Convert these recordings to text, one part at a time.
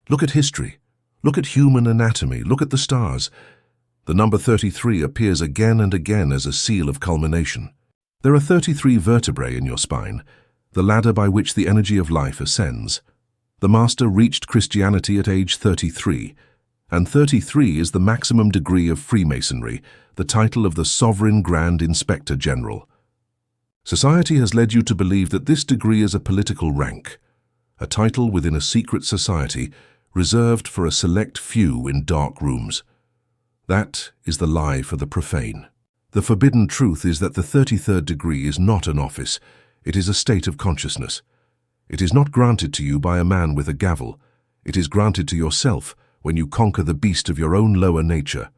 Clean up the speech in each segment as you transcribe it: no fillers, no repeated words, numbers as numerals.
Look at history. Look at human anatomy. Look at the stars. The number 33 appears again and again as a seal of culmination. There are 33 vertebrae in your spine, the ladder by which the energy of life ascends. The Master reached Christianity at age 33, and 33 is the maximum degree of Freemasonry, the title of the Sovereign Grand Inspector General. Society has led you to believe that this degree is a political rank, a title within a secret society reserved for a select few in dark rooms. That is the lie for the profane. The forbidden truth is that the 33rd degree is not an office, it is a state of consciousness. It is not granted to you by a man with a gavel. It is granted to yourself when you conquer the beast of your own lower nature.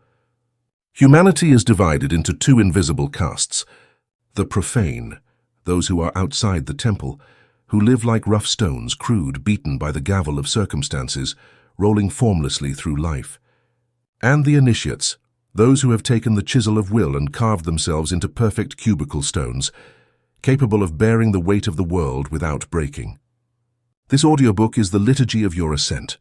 Humanity is divided into two invisible castes. The profane, those who are outside the temple, who live like rough stones, crude, beaten by the gavel of circumstances, rolling formlessly through life. And the initiates, those who have taken the chisel of will and carved themselves into perfect cubical stones, capable of bearing the weight of the world without breaking. This audiobook is the liturgy of your ascent.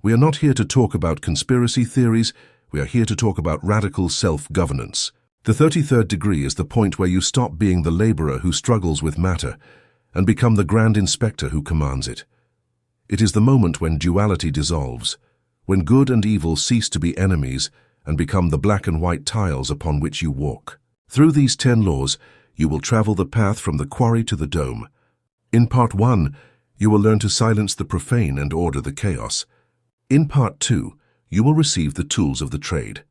We are not here to talk about conspiracy theories, we are here to talk about radical self-governance. The 33rd degree is the point where you stop being the laborer who struggles with matter and become the Grand Inspector who commands it. It is the moment when duality dissolves, when good and evil cease to be enemies and become the black and white tiles upon which you walk. Through these 10 laws, you will travel the path from the quarry to the dome. In Part 1, you will learn to silence the profane and order the chaos. In Part 2, you will receive the tools of the trade,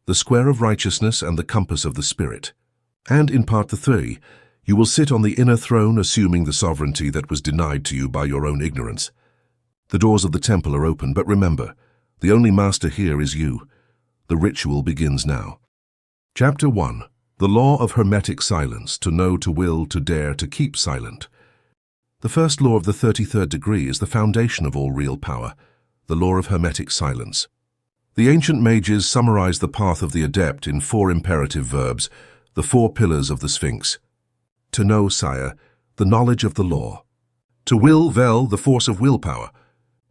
the square of righteousness and the compass of the spirit. And in Part 3, you will sit on the inner throne assuming the sovereignty that was denied to you by your own ignorance. The doors of the temple are open, but remember, the only master here is you. The ritual begins now. Chapter 1. The Law of Hermetic Silence, to know, to will, to dare, to keep silent. The first law of the 33rd degree is the foundation of all real power, the law of Hermetic Silence. The ancient mages summarized the path of the adept in 4 imperative verbs, the 4 pillars of the Sphinx. To know, sire, the knowledge of the law. To will, vel, the force of willpower.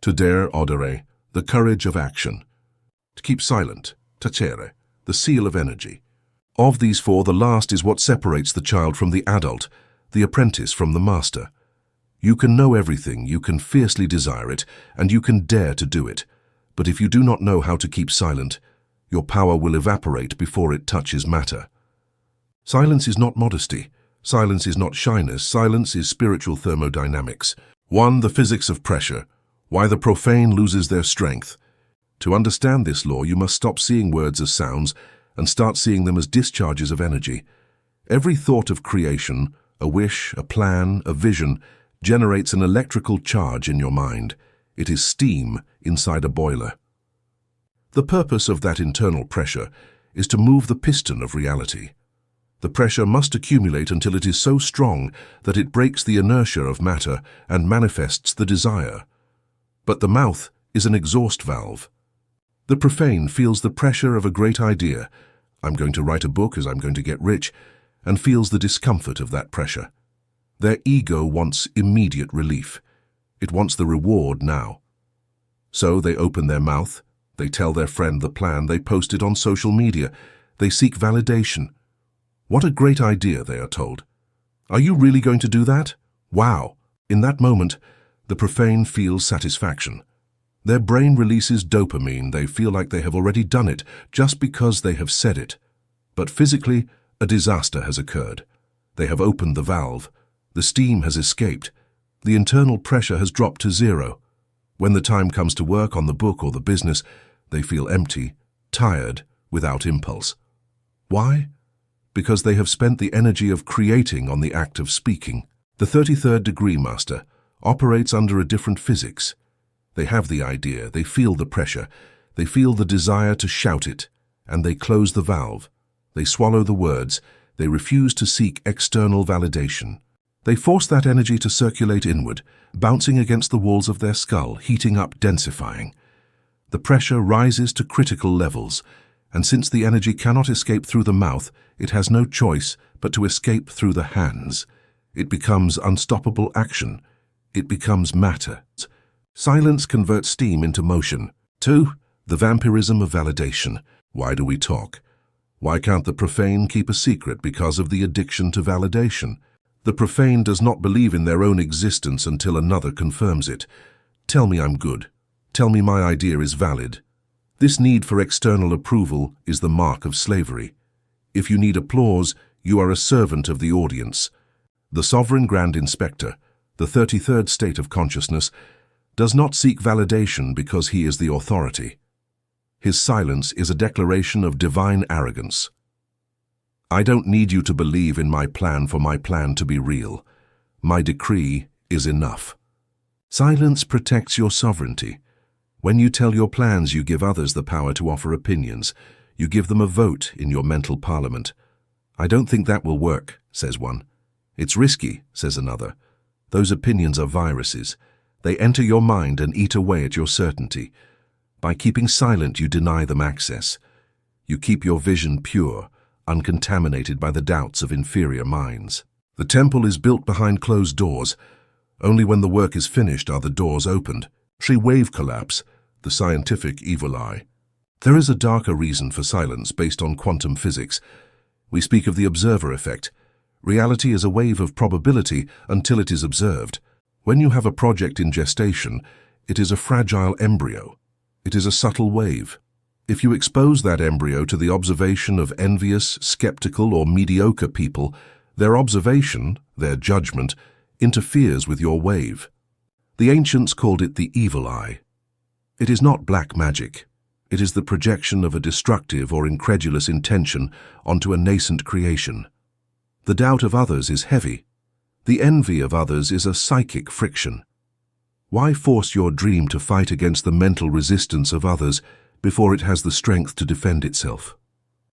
To dare, audere, the courage of action. To keep silent, tacere, the seal of energy. Of these 4, the last is what separates the child from the adult, the apprentice from the master. You can know everything, you can fiercely desire it, and you can dare to do it. But if you do not know how to keep silent, your power will evaporate before it touches matter. Silence is not modesty. Silence is not shyness. Silence is spiritual thermodynamics. 1. The physics of pressure. Why the profane loses their strength. To understand this law, you must stop seeing words as sounds and start seeing them as discharges of energy. Every thought of creation, a wish, a plan, a vision, generates an electrical charge in your mind. It is steam inside a boiler. The purpose of that internal pressure is to move the piston of reality. The pressure must accumulate until it is so strong that it breaks the inertia of matter and manifests the desire. But the mouth is an exhaust valve. The profane feels the pressure of a great idea. I'm going to write a book as I'm going to get rich, and feels the discomfort of that pressure. Their ego wants immediate relief. It wants the reward now. So they open their mouth, they tell their friend the plan, they post it on social media, they seek validation. What a great idea, they are told. Are you really going to do that? Wow! In that moment, the profane feels satisfaction. Their brain releases dopamine, they feel like they have already done it just because they have said it. But physically, a disaster has occurred. They have opened the valve. The steam has escaped. The internal pressure has dropped to 0. When the time comes to work on the book or the business, they feel empty, tired, without impulse. Why? Because they have spent the energy of creating on the act of speaking. The 33rd degree master operates under a different physics. They have the idea, they feel the pressure, they feel the desire to shout it, and they close the valve. They swallow the words, they refuse to seek external validation. They force that energy to circulate inward, bouncing against the walls of their skull, heating up, densifying. The pressure rises to critical levels, and since the energy cannot escape through the mouth, it has no choice but to escape through the hands. It becomes unstoppable action. It becomes matter. Silence converts steam into motion. 2. The vampirism of validation. Why do we talk? Why can't the profane keep a secret? Because of the addiction to validation. The profane does not believe in their own existence until another confirms it. Tell me I'm good. Tell me my idea is valid. This need for external approval is the mark of slavery. If you need applause, you are a servant of the audience. The sovereign grand inspector, the 33rd state of consciousness, does not seek validation because he is the authority. His silence is a declaration of divine arrogance. I don't need you to believe in my plan for my plan to be real. My decree is enough. Silence protects your sovereignty. When you tell your plans, you give others the power to offer opinions. You give them a vote in your mental parliament. I don't think that will work, says one. It's risky, says another. Those opinions are viruses. They enter your mind and eat away at your certainty. By keeping silent, you deny them access. You keep your vision pure, uncontaminated by the doubts of inferior minds. The temple is built behind closed doors. Only when the work is finished are the doors opened. Wave collapse, the scientific evil eye. There is a darker reason for silence based on quantum physics. We speak of the observer effect. Reality is a wave of probability until it is observed. When you have a project in gestation, it is a fragile embryo. It is a subtle wave. If you expose that embryo to the observation of envious, skeptical, or mediocre people, their observation, their judgment, interferes with your wave. The ancients called it the evil eye. It is not black magic. It is the projection of a destructive or incredulous intention onto a nascent creation. The doubt of others is heavy. The envy of others is a psychic friction. Why force your dream to fight against the mental resistance of others before it has the strength to defend itself?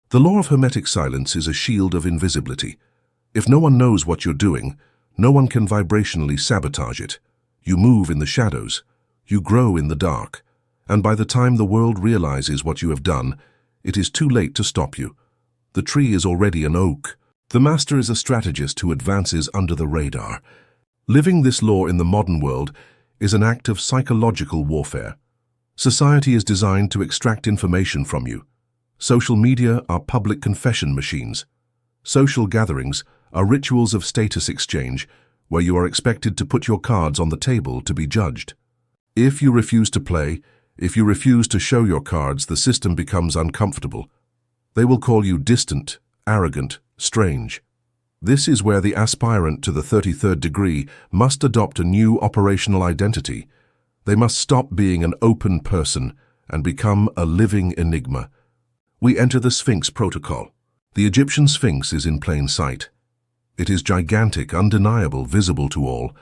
The law of Hermetic Silence is a shield of invisibility. If no one knows what you're doing, no one can vibrationally sabotage it. You move in the shadows. You grow in the dark. And by the time the world realizes what you have done, it is too late to stop you. The tree is already an oak. The master is a strategist who advances under the radar. Living this law in the modern world is an act of psychological warfare. Society is designed to extract information from you. Social media are public confession machines. Social gatherings are rituals of status exchange where you are expected to put your cards on the table to be judged. If you refuse to play, if you refuse to show your cards, the system becomes uncomfortable. They will call you distant, arrogant, strange. This is where the aspirant to the 33rd degree must adopt a new operational identity. They must stop being an open person and become a living enigma. We enter the Sphinx protocol. The Egyptian Sphinx is in plain sight. It is gigantic, undeniable, visible to all,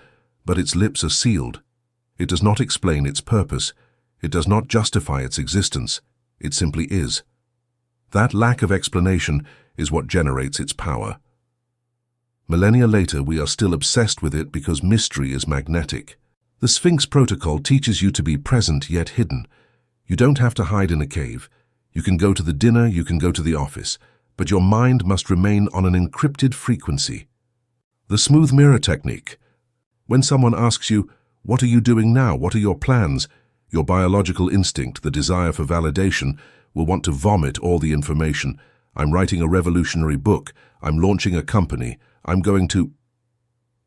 but its lips are sealed. It does not explain its purpose. It does not justify its existence. It simply is. That lack of explanation is what generates its power. Millennia later, we are still obsessed with it because mystery is magnetic. The Sphinx protocol teaches you to be present yet hidden. You don't have to hide in a cave. You can go to the dinner, you can go to the office, but your mind must remain on an encrypted frequency. The smooth mirror technique. When someone asks you, "What are you doing now? What are your plans?" your biological instinct, the desire for validation, will want to vomit all the information. I'm writing a revolutionary book. I'm launching a company. I'm going to...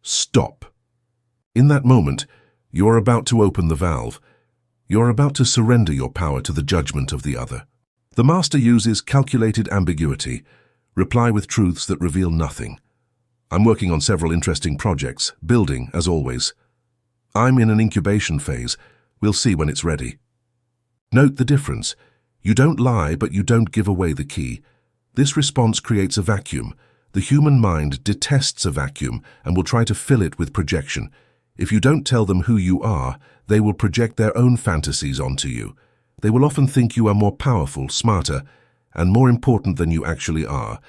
Stop. In that moment, you're about to open the valve. You're about to surrender your power to the judgment of the other. The master uses calculated ambiguity, reply with truths that reveal nothing. I'm working on several interesting projects, building, as always. I'm in an incubation phase. We'll see when it's ready. Note the difference. You don't lie, but you don't give away the key. This response creates a vacuum. The human mind detests a vacuum and will try to fill it with projection. If you don't tell them who you are, they will project their own fantasies onto you. They will often think you are more powerful, smarter, and more important than you actually are,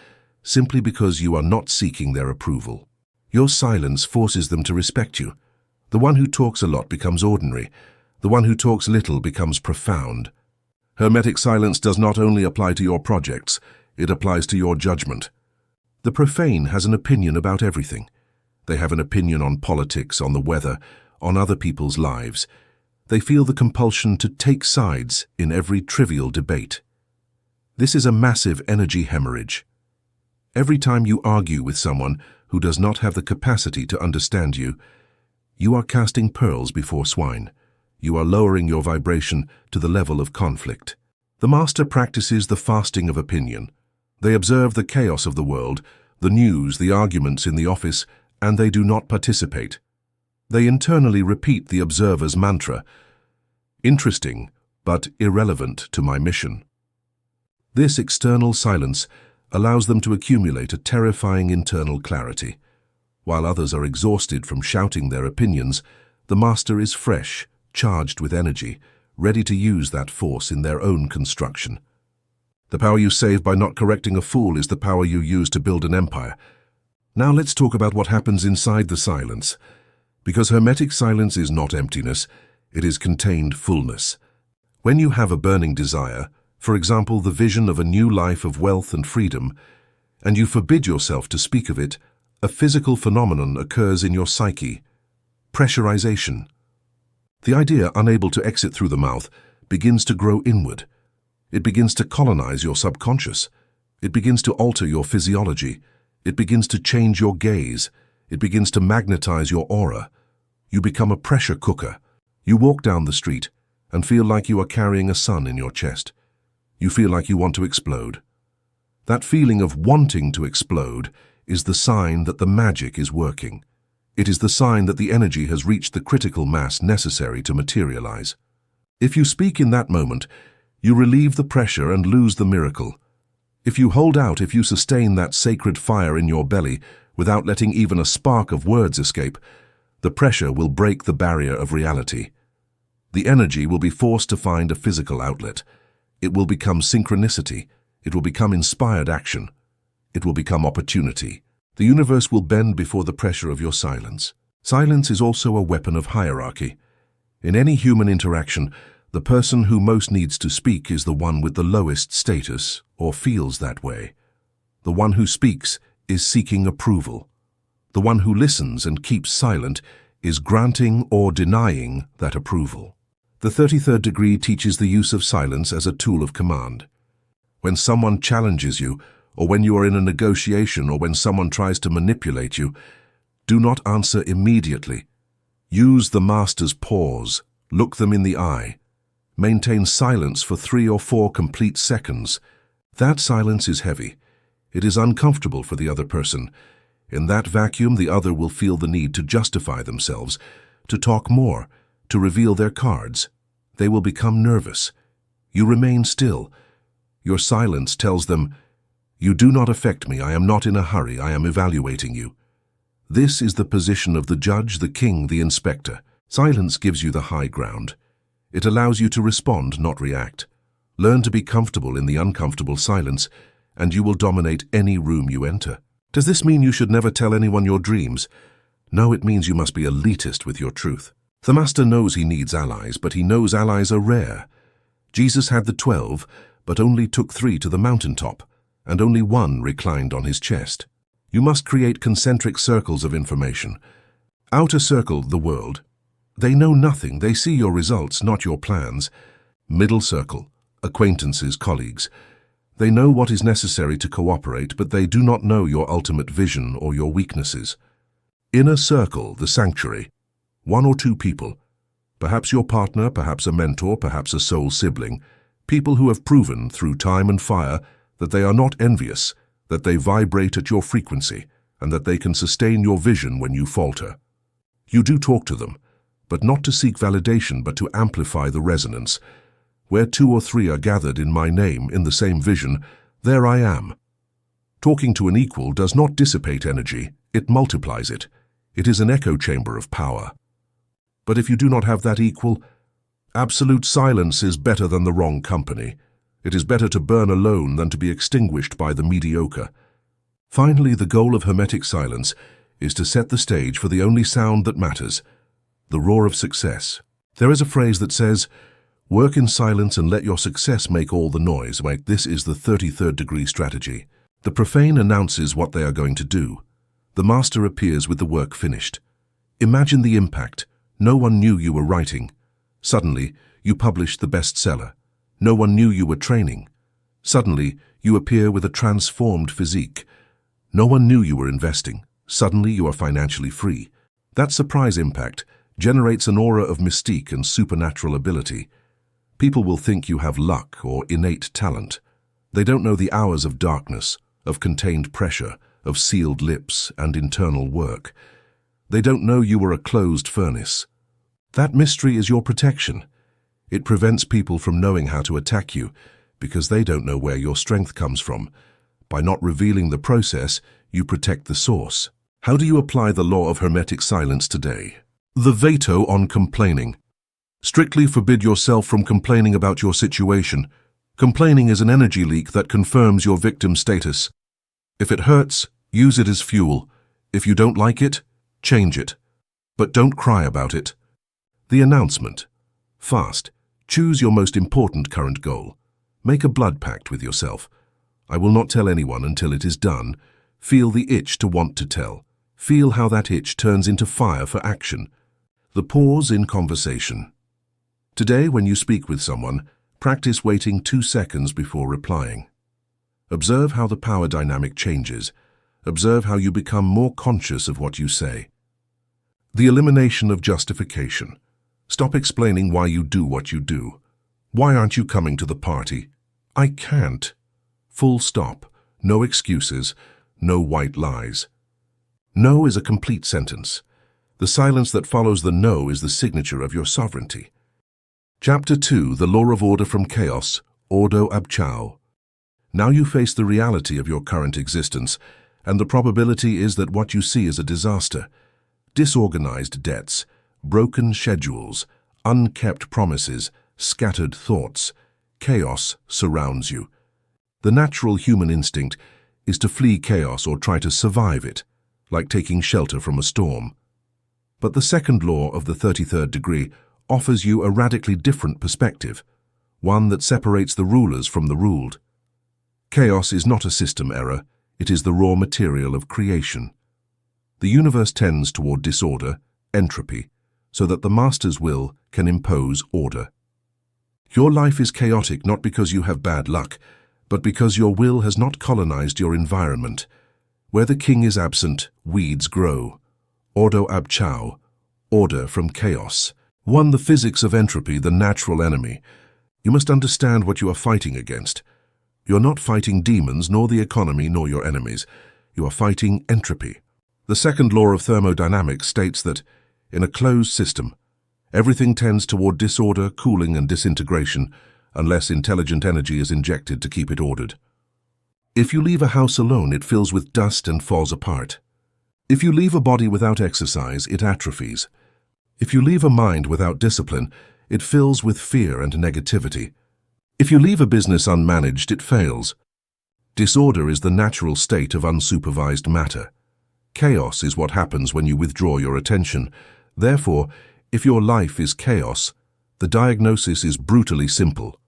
simply because you are not seeking their approval. Your silence forces them to respect you. The one who talks a lot becomes ordinary. The one who talks little becomes profound. Hermetic silence does not only apply to your projects, it applies to your judgment. The profane has an opinion about everything. They have an opinion on politics, on the weather, on other people's lives. They feel the compulsion to take sides in every trivial debate. This is a massive energy hemorrhage. Every time you argue with someone who does not have the capacity to understand you, you are casting pearls before swine. You are lowering your vibration to the level of conflict. The master practices the fasting of opinion. They observe the chaos of the world, the news, the arguments in the office, and they do not participate. They internally repeat the observer's mantra, interesting, but irrelevant to my mission. This external silence allows them to accumulate a terrifying internal clarity. While others are exhausted from shouting their opinions, the master is fresh, charged with energy, ready to use that force in their own construction. The power you save by not correcting a fool is the power you use to build an empire. Now let's talk about what happens inside the silence. Because Hermetic silence is not emptiness, it is contained fullness. When you have a burning desire, for example, the vision of a new life of wealth and freedom, and you forbid yourself to speak of it, a physical phenomenon occurs in your psyche: pressurization. The idea, unable to exit through the mouth, begins to grow inward. It begins to colonize your subconscious. It begins to alter your physiology. It begins to change your gaze. It begins to magnetize your aura. You become a pressure cooker. You walk down the street and feel like you are carrying a sun in your chest. You feel like you want to explode. That feeling of wanting to explode is the sign that the magic is working. It is the sign that the energy has reached the critical mass necessary to materialize. If you speak in that moment, you relieve the pressure and lose the miracle. If you hold out, if you sustain that sacred fire in your belly without letting even a spark of words escape, the pressure will break the barrier of reality. The energy will be forced to find a physical outlet. It will become synchronicity. It will become inspired action. It will become opportunity. The universe will bend before the pressure of your silence. Silence is also a weapon of hierarchy. In any human interaction, the person who most needs to speak is the one with the lowest status, or feels that way. The one who speaks is seeking approval. The one who listens and keeps silent is granting or denying that approval. The 33rd degree teaches the use of silence as a tool of command. When someone challenges you, or when you are in a negotiation, or when someone tries to manipulate you, do not answer immediately. Use the master's pause. Look them in the eye. Maintain silence for 3 or 4 complete seconds. That silence is heavy. It is uncomfortable for the other person. In that vacuum, the other will feel the need to justify themselves, to talk more, to reveal their cards. They will become nervous. You remain still. Your silence tells them, "You do not affect me. I am not in a hurry. I am evaluating you." This is the position of the judge, the king, the inspector. Silence gives you the high ground. It allows you to respond, not react. Learn to be comfortable in the uncomfortable silence, and you will dominate any room you enter. Does this mean you should never tell anyone your dreams? No, it means you must be elitist with your truth. The master knows he needs allies, but he knows allies are rare. Jesus had the 12, but only took 3 to the mountaintop, and only 1 reclined on his chest. You must create concentric circles of information. Outer circle, the world. They know nothing. They see your results, not your plans. Middle circle, acquaintances, colleagues. They know what is necessary to cooperate, but they do not know your ultimate vision or your weaknesses. Inner circle, the sanctuary. 1 or 2 people. Perhaps your partner, perhaps a mentor, perhaps a soul sibling. People who have proven through time and fire that they are not envious, that they vibrate at your frequency, and that they can sustain your vision when you falter. You do talk to them, but not to seek validation, but to amplify the resonance. Where 2 or 3 are gathered in my name, in the same vision, there I am. Talking to an equal does not dissipate energy, it multiplies it. It is an echo chamber of power. But if you do not have that equal, absolute silence is better than the wrong company. It is better to burn alone than to be extinguished by the mediocre. Finally, the goal of Hermetic silence is to set the stage for the only sound that matters, the roar of success. There is a phrase that says, "Work in silence and let your success make all the noise." This is the 33rd degree strategy. The profane announces what they are going to do. The master appears with the work finished. Imagine the impact. No one knew you were writing. Suddenly, you publish the bestseller. No one knew you were training. Suddenly, you appear with a transformed physique. No one knew you were investing. Suddenly, you are financially free. That surprise impact generates an aura of mystique and supernatural ability. People will think you have luck or innate talent. They don't know the hours of darkness, of contained pressure, of sealed lips and internal work. They don't know you were a closed furnace. That mystery is your protection. It prevents people from knowing how to attack you because they don't know where your strength comes from. By not revealing the process, you protect the source. How do you apply the law of Hermetic Silence today? The veto on complaining. Strictly forbid yourself from complaining about your situation. Complaining is an energy leak that confirms your victim status. If it hurts, use it as fuel. If you don't like it, change it. But don't cry about it. The announcement. Fast. Choose your most important current goal. Make a blood pact with yourself. I will not tell anyone until it is done. Feel the itch to want to tell. Feel how that itch turns into fire for action. The pause in conversation. Today, when you speak with someone, practice waiting 2 seconds before replying. Observe how the power dynamic changes. Observe how you become more conscious of what you say. The elimination of justification. Stop explaining why you do what you do. Why aren't you coming to the party? I can't. Full stop. No excuses. No white lies. No is a complete sentence. The silence that follows the no is the signature of your sovereignty. Chapter 2, The Law of Order from Chaos, Ordo Ab Chao. Now you face the reality of your current existence, and the probability is that what you see is a disaster. Disorganized debts, broken schedules, unkept promises, scattered thoughts. Chaos surrounds you. The natural human instinct is to flee chaos or try to survive it, like taking shelter from a storm. But the second law of the 33rd degree offers you a radically different perspective, one that separates the rulers from the ruled. Chaos is not a system error, it is the raw material of creation. The universe tends toward disorder, entropy, so that the master's will can impose order. Your life is chaotic not because you have bad luck, but because your will has not colonized your environment. Where the king is absent, weeds grow. Ordo Ab Chao, order from chaos. 1. The physics of entropy, the natural enemy. You must understand what you are fighting against. You are not fighting demons, nor the economy, nor your enemies. You are fighting entropy. The second law of thermodynamics states that, in a closed system, everything tends toward disorder, cooling, and disintegration, unless intelligent energy is injected to keep it ordered. If you leave a house alone, it fills with dust and falls apart. If you leave a body without exercise, it atrophies. If you leave a mind without discipline, it fills with fear and negativity. If you leave a business unmanaged, it fails. Disorder is the natural state of unsupervised matter. Chaos is what happens when you withdraw your attention. Therefore, if your life is chaos, the diagnosis is brutally simple.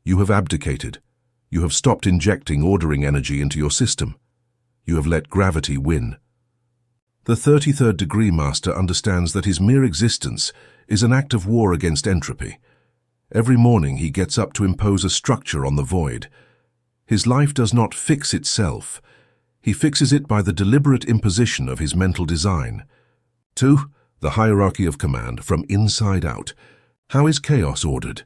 You have abdicated. You have stopped injecting ordering energy into your system. You have let gravity win. The 33rd degree master understands that his mere existence is an act of war against entropy. Every morning he gets up to impose a structure on the void. His life does not fix itself. He fixes it by the deliberate imposition of his mental design. 2. The hierarchy of command from inside out. How is chaos ordered?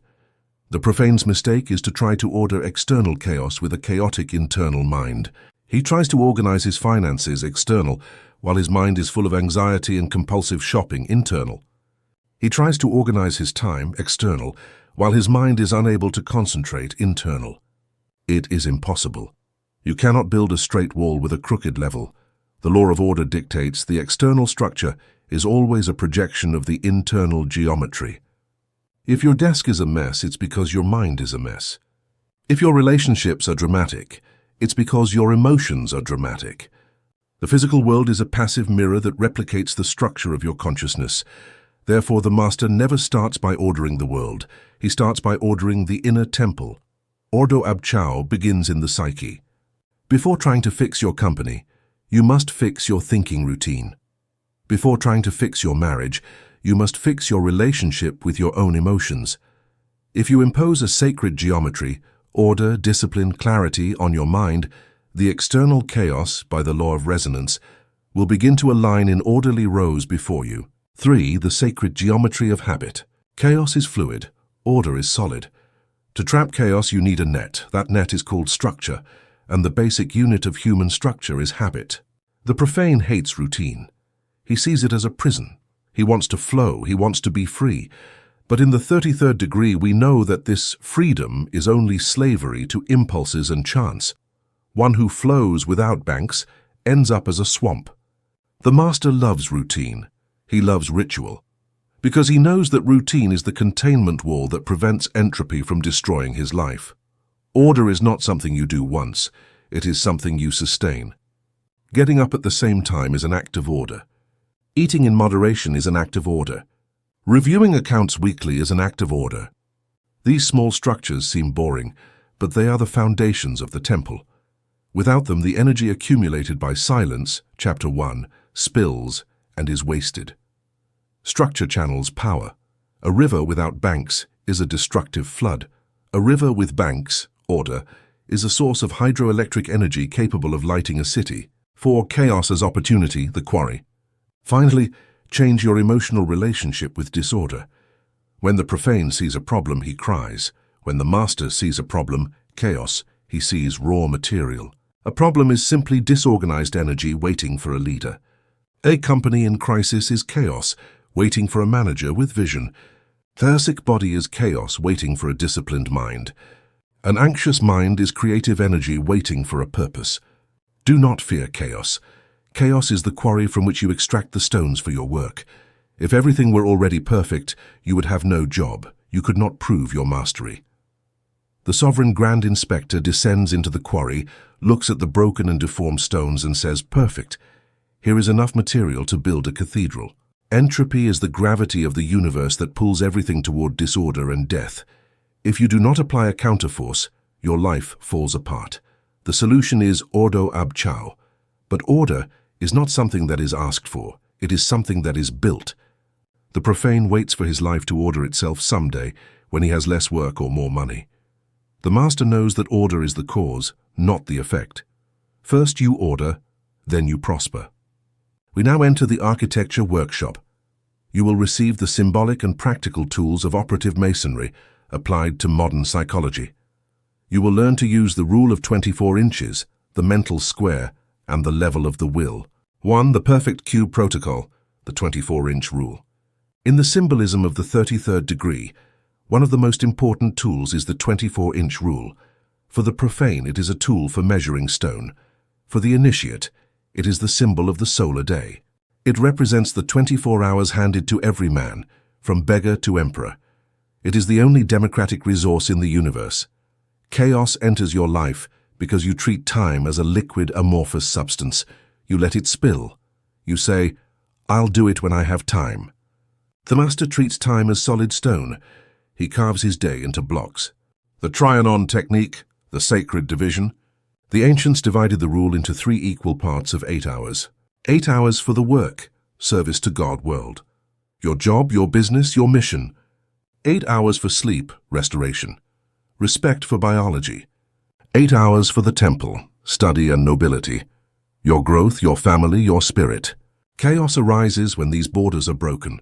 The profane's mistake is to try to order external chaos with a chaotic internal mind. He tries to organize his finances external, while his mind is full of anxiety and compulsive shopping internal. He tries to organize his time external, while his mind is unable to concentrate internal. It is impossible. You cannot build a straight wall with a crooked level. The law of order dictates the external structure is always a projection of the internal geometry. If your desk is a mess, it's because your mind is a mess. If your relationships are dramatic, it's because your emotions are dramatic. The physical world is a passive mirror that replicates the structure of your consciousness. Therefore, the master never starts by ordering the world. He starts by ordering the inner temple. Ordo Ab Chao begins in the psyche. Before trying to fix your company, you must fix your thinking routine. Before trying to fix your marriage, You must fix your relationship with your own emotions. If you impose a sacred geometry, order, discipline, clarity on your mind, the external chaos, by the law of resonance, will begin to align in orderly rows before you. 3. The sacred geometry of habit. Chaos is fluid, order is solid. To trap chaos, you need a net. That net is called structure, and the basic unit of human structure is habit. The profane hates routine. He sees it as a prison. He wants to flow, he wants to be free. But in the 33rd degree, we know that this freedom is only slavery to impulses and chance. One who flows without banks ends up as a swamp. The master loves routine. He loves ritual, because he knows that routine is the containment wall that prevents entropy from destroying his life. Order is not something you do once, it is something you sustain. Getting up at the same time is an act of order. Eating in moderation is an act of order. Reviewing accounts weekly is an act of order. These small structures seem boring, but they are the foundations of the temple. Without them, the energy accumulated by silence, chapter 1, spills and is wasted. Structure channels power. A river without banks is a destructive flood. A river with banks, order, is a source of hydroelectric energy capable of lighting a city. 4. Chaos as opportunity, the quarry. Finally, change your emotional relationship with disorder. When the profane sees a problem, he cries. When the master sees a problem, chaos, he sees raw material. A problem is simply disorganized energy waiting for a leader. A company in crisis is chaos, waiting for a manager with vision. The sick body is chaos, waiting for a disciplined mind. An anxious mind is creative energy waiting for a purpose. Do not fear chaos. Chaos is the quarry from which you extract the stones for your work. If everything were already perfect, you would have no job. You could not prove your mastery. The sovereign grand inspector descends into the quarry, looks at the broken and deformed stones and says, "Perfect. Here is enough material to build a cathedral." Entropy is the gravity of the universe that pulls everything toward disorder and death. If you do not apply a counterforce, your life falls apart. The solution is Ordo Ab Chao. But order is not something that is asked for. It is something that is built. The profane waits for his life to order itself someday when he has less work or more money. The master knows that order is the cause, not the effect. First you order, then you prosper. We now enter the architecture workshop. You will receive the symbolic and practical tools of operative masonry applied to modern psychology. You will learn to use the rule of 24 inches, the mental square, and the level of the will. 1. The perfect cube protocol, the 24-inch rule. In the symbolism of the 33rd degree, one of the most important tools is the 24-inch rule. For the profane, it is a tool for measuring stone. For the initiate, it is the symbol of the solar day. It represents the 24 hours handed to every man, from beggar to emperor. It is the only democratic resource in the universe. Chaos enters your life because you treat time as a liquid, amorphous substance. You let it spill. You say, "I'll do it when I have time." The master treats time as solid stone. He carves his day into blocks. The Trianon technique, the sacred division. The ancients divided the rule into 3 equal parts of 8 hours. 8 hours for the work, service to God world. Your job, your business, your mission. 8 hours for sleep, restoration. Respect for biology. 8 hours for the temple, study and nobility. Your growth, your family, your spirit. Chaos arises when these borders are broken.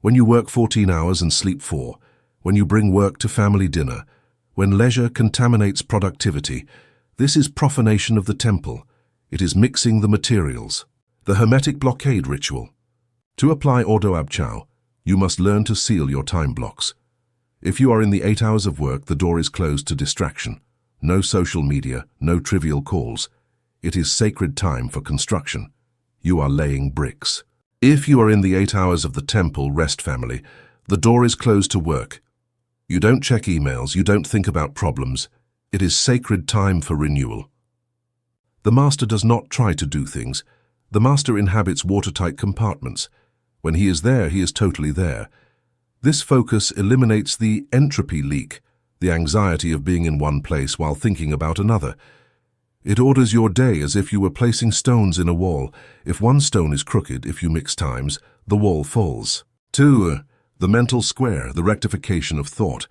When you work 14 hours and sleep 4. When you bring work to family dinner. When leisure contaminates productivity. This is profanation of the temple. It is mixing the materials. The Hermetic blockade ritual. To apply Ordo Ab Chao, you must learn to seal your time blocks. If you are in the 8 hours of work, the door is closed to distraction. No social media, no trivial calls. It is sacred time for construction. You are laying bricks. If you are in the 8 hours of the temple, rest family, the door is closed to work. You don't check emails, you don't think about problems. It is sacred time for renewal. The master does not try to do things. The master inhabits watertight compartments. When he is there, he is totally there. This focus eliminates the entropy leak, the anxiety of being in one place while thinking about another. It orders your day as if you were placing stones in a wall. If one stone is crooked, if you mix times, the wall falls. 2. The mental square, the rectification of thought.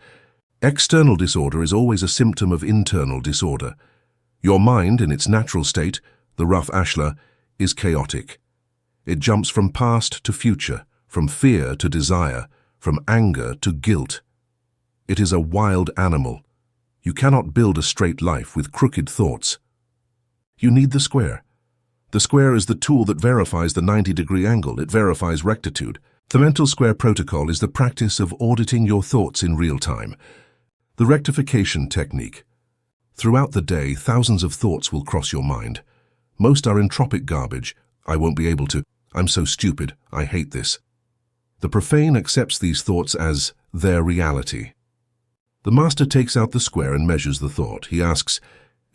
External disorder is always a symptom of internal disorder. Your mind, in its natural state, the rough ashlar, is chaotic. It jumps from past to future, from fear to desire, from anger to guilt. It is a wild animal. You cannot build a straight life with crooked thoughts. You need the square. The square is the tool that verifies the 90-degree angle. It verifies rectitude. The mental square protocol is the practice of auditing your thoughts in real time. The rectification technique. Throughout the day, thousands of thoughts will cross your mind. Most are entropic garbage. I won't be able to. I'm so stupid. I hate this. The profane accepts these thoughts as their reality. The master takes out the square and measures the thought. He asks,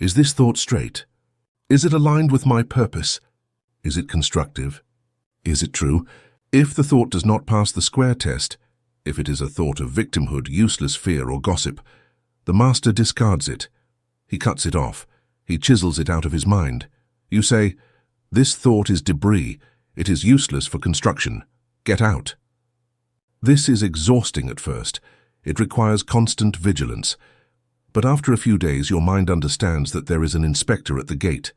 is this thought straight? Is it aligned with my purpose? Is it constructive? Is it true? If the thought does not pass the square test, if it is a thought of victimhood, useless fear, or gossip, the master discards it. He cuts it off. He chisels it out of his mind. You say, this thought is debris. It is useless for construction. Get out. This is exhausting at first. It requires constant vigilance. But after a few days, your mind understands that there is an inspector at the gate.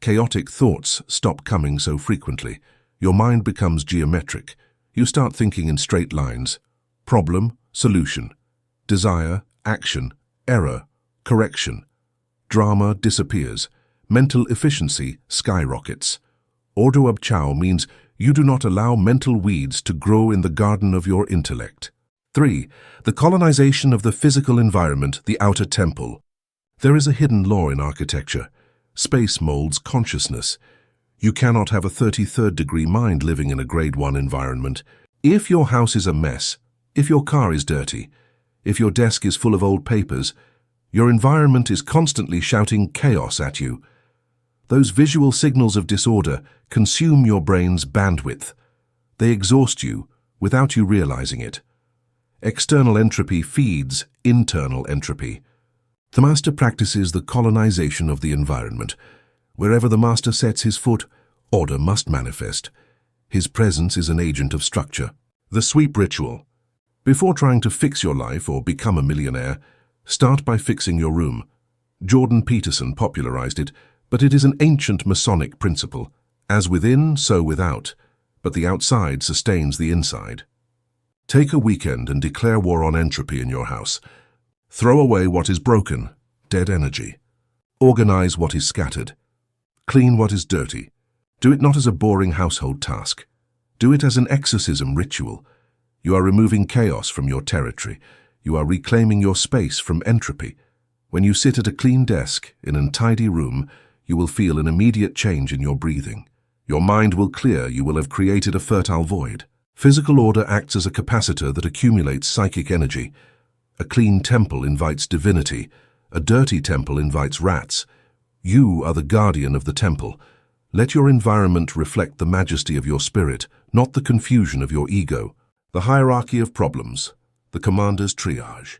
Chaotic thoughts stop coming so frequently. Your mind becomes geometric. You start thinking in straight lines. Problem, solution. Desire, action, error, correction. Drama disappears. Mental efficiency skyrockets. Ordo Ab Chao means you do not allow mental weeds to grow in the garden of your intellect. 3. The colonization of the physical environment, the outer temple. There is a hidden law in architecture. Space molds consciousness. You cannot have a 33rd degree mind living in a grade 1 environment. If your house is a mess, if your car is dirty, if your desk is full of old papers, your environment is constantly shouting chaos at you. Those visual signals of disorder consume your brain's bandwidth. They exhaust you without you realizing it. External entropy feeds internal entropy. The master practices the colonization of the environment. Wherever the master sets his foot, order must manifest. His presence is an agent of structure. The sweep ritual. Before trying to fix your life or become a millionaire, start by fixing your room. Jordan Peterson popularized it, but it is an ancient Masonic principle. As within, so without, but the outside sustains the inside. Take a weekend and declare war on entropy in your house. Throw away what is broken, dead energy. Organize what is scattered. Clean what is dirty. Do it not as a boring household task. Do it as an exorcism ritual. You are removing chaos from your territory. You are reclaiming your space from entropy. When you sit at a clean desk in an untidy room, you will feel an immediate change in your breathing. Your mind will clear. You will have created a fertile void. Physical order acts as a capacitor that accumulates psychic energy. A clean temple invites divinity. A dirty temple invites rats. You are the guardian of the temple. Let your environment reflect the majesty of your spirit, not the confusion of your ego. The hierarchy of problems. The commander's triage.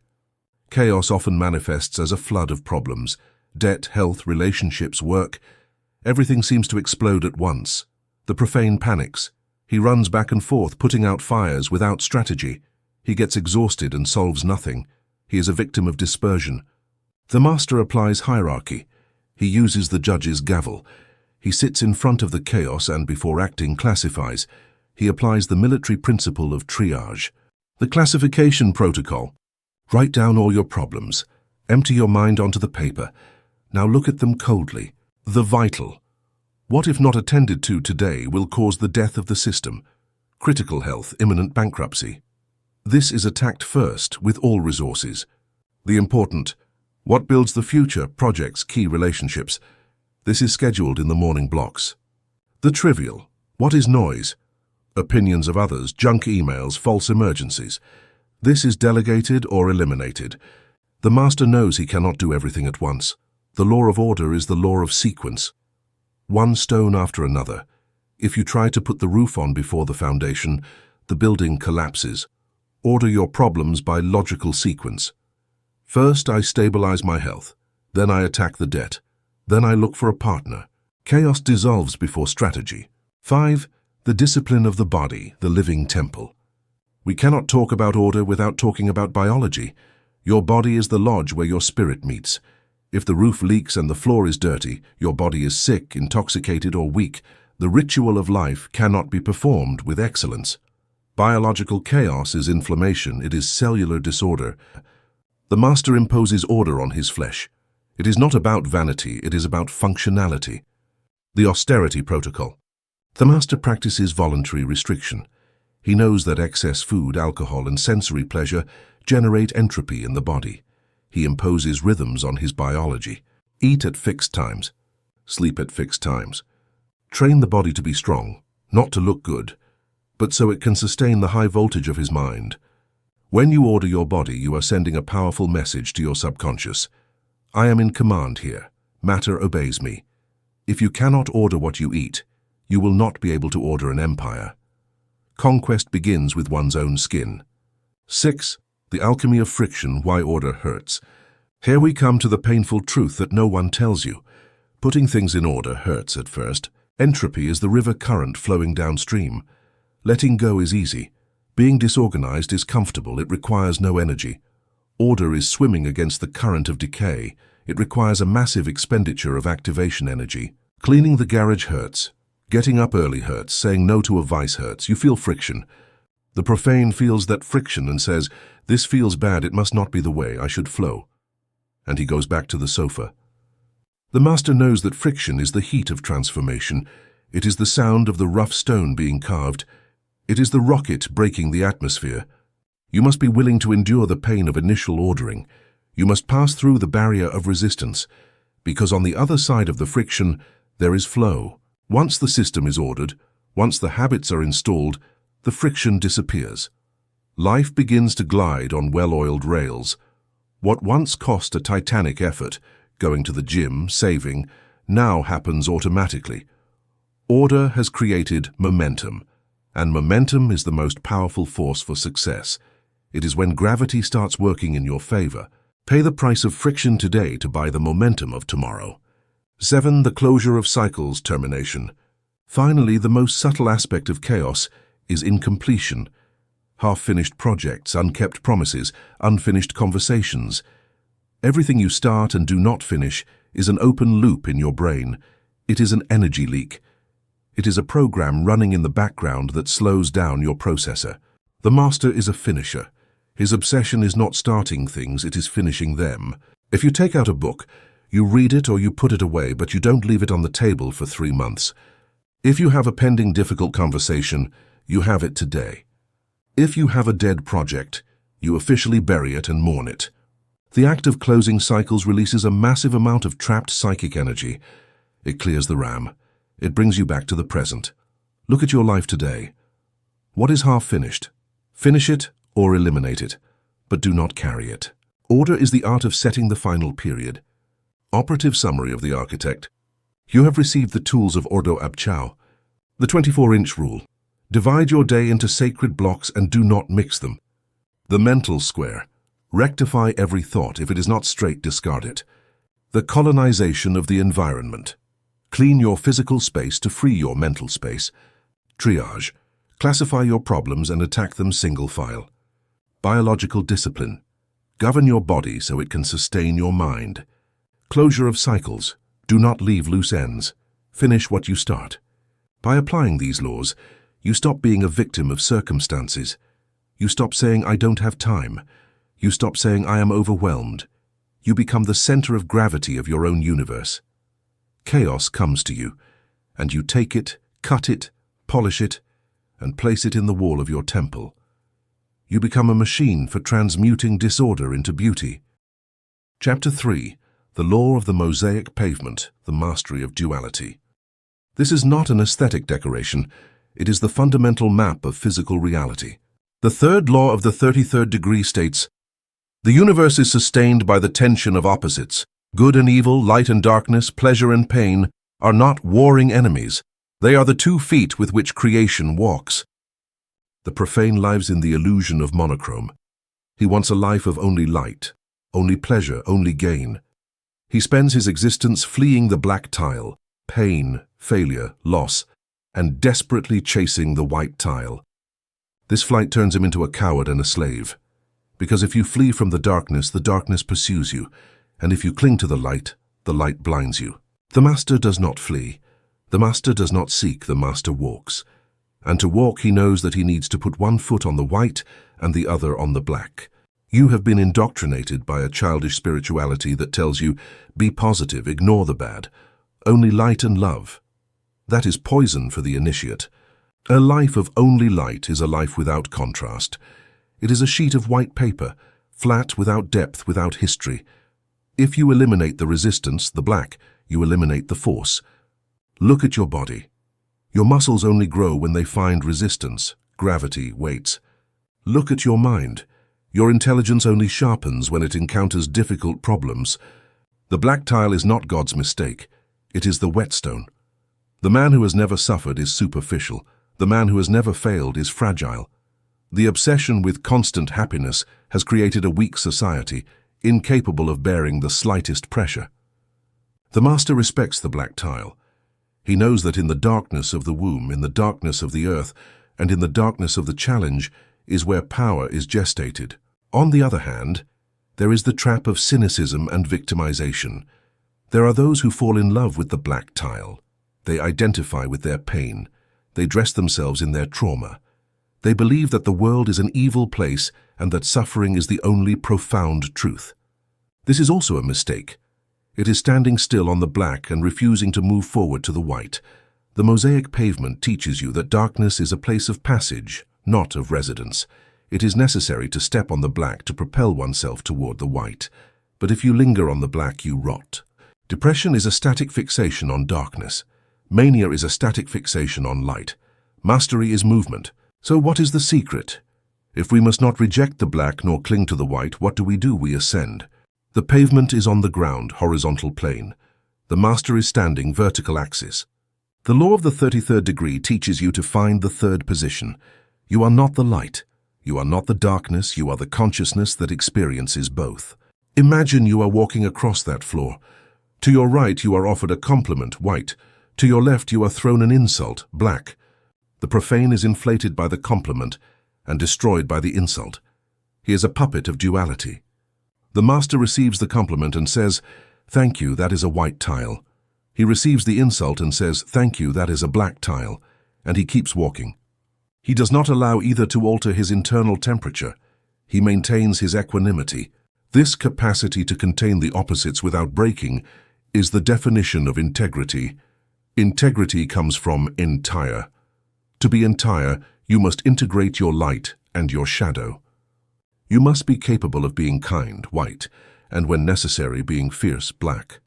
Chaos often manifests as a flood of problems. Debt, health, relationships, work. Everything seems to explode at once. The profane panics. He runs back and forth, putting out fires without strategy. He gets exhausted and solves nothing. He is a victim of dispersion. The master applies hierarchy. He uses the judge's gavel. He sits in front of the chaos and, before acting, classifies. He applies the military principle of triage. The classification protocol. Write down all your problems. Empty your mind onto the paper. Now look at them coldly. The vital. What, if not attended to today, will cause the death of the system? Critical health, imminent bankruptcy. This is attacked first with all resources. The important. What builds the future? Projects, key relationships. This is scheduled in the morning blocks. The trivial. What is noise? Opinions of others, junk emails, false emergencies. This is delegated or eliminated. The master knows he cannot do everything at once. The law of order is the law of sequence. One stone after another. If you try to put the roof on before the foundation, the building collapses. Order your problems by logical sequence. First, I stabilize my health. Then I attack the debt. Then I look for a partner. Chaos dissolves before strategy. 5. The discipline of the body, the living temple. We cannot talk about order without talking about biology. Your body is the lodge where your spirit meets. If the roof leaks and the floor is dirty, your body is sick, intoxicated, or weak. The ritual of life cannot be performed with excellence. Biological chaos is inflammation, it is cellular disorder. The Master imposes order on his flesh. It is not about vanity, it is about functionality. The austerity protocol. The Master practices voluntary restriction. He knows that excess food, alcohol, and sensory pleasure generate entropy in the body. He imposes rhythms on his biology. Eat at fixed times. Sleep at fixed times. Train the body to be strong, not to look good, but so it can sustain the high voltage of his mind. When you order your body, you are sending a powerful message to your subconscious. I am in command here. Matter obeys me. If you cannot order what you eat, you will not be able to order an empire. Conquest begins with one's own skin. 6. The alchemy of friction, why order hurts. Here we come to the painful truth that no one tells you. Putting things in order hurts at first. Entropy is the river current flowing downstream. Letting go is easy. Being disorganized is comfortable, it requires no energy. Order is swimming against the current of decay. It requires a massive expenditure of activation energy. Cleaning the garage hurts. Getting up early hurts. Saying no to a vice hurts. You feel friction. The profane feels that friction and says, "This feels bad, it must not be the way, I should flow." And he goes back to the sofa. The Master knows that friction is the heat of transformation. It is the sound of the rough stone being carved. It is the rocket breaking the atmosphere. You must be willing to endure the pain of initial ordering. You must pass through the barrier of resistance, because on the other side of the friction, there is flow. Once the system is ordered, once the habits are installed, the friction disappears. Life begins to glide on well-oiled rails. What once cost a titanic effort, going to the gym, saving, now happens automatically. Order has created momentum. And momentum is the most powerful force for success. It is when gravity starts working in your favor. Pay the price of friction today to buy the momentum of tomorrow. 7. The closure of cycles, termination. Finally, the most subtle aspect of chaos is incompletion. Half-finished projects, unkept promises, unfinished conversations. Everything you start and do not finish is an open loop in your brain. It is an energy leak. It is a program running in the background that slows down your processor. The Master is a finisher. His obsession is not starting things, it is finishing them. If you take out a book, you read it or you put it away, but you don't leave it on the table for 3 months. If you have a pending difficult conversation, you have it today. If you have a dead project, you officially bury it and mourn it. The act of closing cycles releases a massive amount of trapped psychic energy. It clears the RAM. It brings you back to the present. Look at your life today. What is half finished? Finish it or eliminate it, but do not carry it. Order is the art of setting the final period. Operative summary of the architect. You have received the tools of Ordo Ab Chao. The 24-inch rule. Divide your day into sacred blocks and do not mix them. The mental square. Rectify every thought. If it is not straight, discard it. The colonization of the environment. Clean your physical space to free your mental space. Triage. Classify your problems and attack them single file. Biological discipline. Govern your body so it can sustain your mind. Closure of cycles. Do not leave loose ends. Finish what you start. By applying these laws, you stop being a victim of circumstances. You stop saying, "I don't have time." You stop saying, "I am overwhelmed." You become the center of gravity of your own universe. Chaos comes to you, and you take it, cut it, polish it, and place it in the wall of your temple. You become a machine for transmuting disorder into beauty. Chapter 3. The Law of the Mosaic Pavement, the Mastery of Duality. This is not an aesthetic decoration. It is the fundamental map of physical reality. The third law of the 33rd degree states, "The universe is sustained by the tension of opposites. Good and evil, light and darkness, pleasure and pain are not warring enemies. They are the 2 feet with which creation walks." The profane lives in the illusion of monochrome. He wants a life of only light, only pleasure, only gain. He spends his existence fleeing the black tile, pain, failure, loss, and desperately chasing the white tile. This flight turns him into a coward and a slave. Because if you flee from the darkness pursues you, and if you cling to the light blinds you. The Master does not flee. The Master does not seek, the Master walks. And to walk, he knows that he needs to put one foot on the white and the other on the black. You have been indoctrinated by a childish spirituality that tells you, be positive, ignore the bad, only light and love. That is poison for the initiate. A life of only light is a life without contrast. It is a sheet of white paper, flat, without depth, without history. If you eliminate the resistance, the black, you eliminate the force. Look at your body. Your muscles only grow when they find resistance, gravity, weights. Look at your mind. Your intelligence only sharpens when it encounters difficult problems. The black tile is not God's mistake. It is the whetstone. The man who has never suffered is superficial. The man who has never failed is fragile. The obsession with constant happiness has created a weak society, incapable of bearing the slightest pressure. The Master respects the black tile. He knows that in the darkness of the womb, in the darkness of the earth, and in the darkness of the challenge is where power is gestated. On the other hand, there is the trap of cynicism and victimization. There are those who fall in love with the black tile. They identify with their pain. They dress themselves in their trauma. They believe that the world is an evil place and that suffering is the only profound truth. This is also a mistake. It is standing still on the black and refusing to move forward to the white. The Mosaic pavement teaches you that darkness is a place of passage, not of residence. It is necessary to step on the black to propel oneself toward the white. But if you linger on the black, you rot. Depression is a static fixation on darkness. Mania is a static fixation on light. Mastery is movement. So what is the secret? If we must not reject the black nor cling to the white, what do? We ascend. The pavement is on the ground, horizontal plane. The Master is standing, vertical axis. The law of the 33rd degree teaches you to find the third position. You are not the light. You are not the darkness. You are the consciousness that experiences both. Imagine you are walking across that floor. To your right, you are offered a compliment, white. To your left, you are thrown an insult, black. The profane is inflated by the compliment and destroyed by the insult. He is a puppet of duality. The Master receives the compliment and says, "Thank you, that is a white tile." He receives the insult and says, "Thank you, that is a black tile," and he keeps walking. He does not allow either to alter his internal temperature. He maintains his equanimity. This capacity to contain the opposites without breaking is the definition of integrity. Integrity comes from entire. To be entire, you must integrate your light and your shadow. You must be capable of being kind, white, and when necessary, being fierce, black.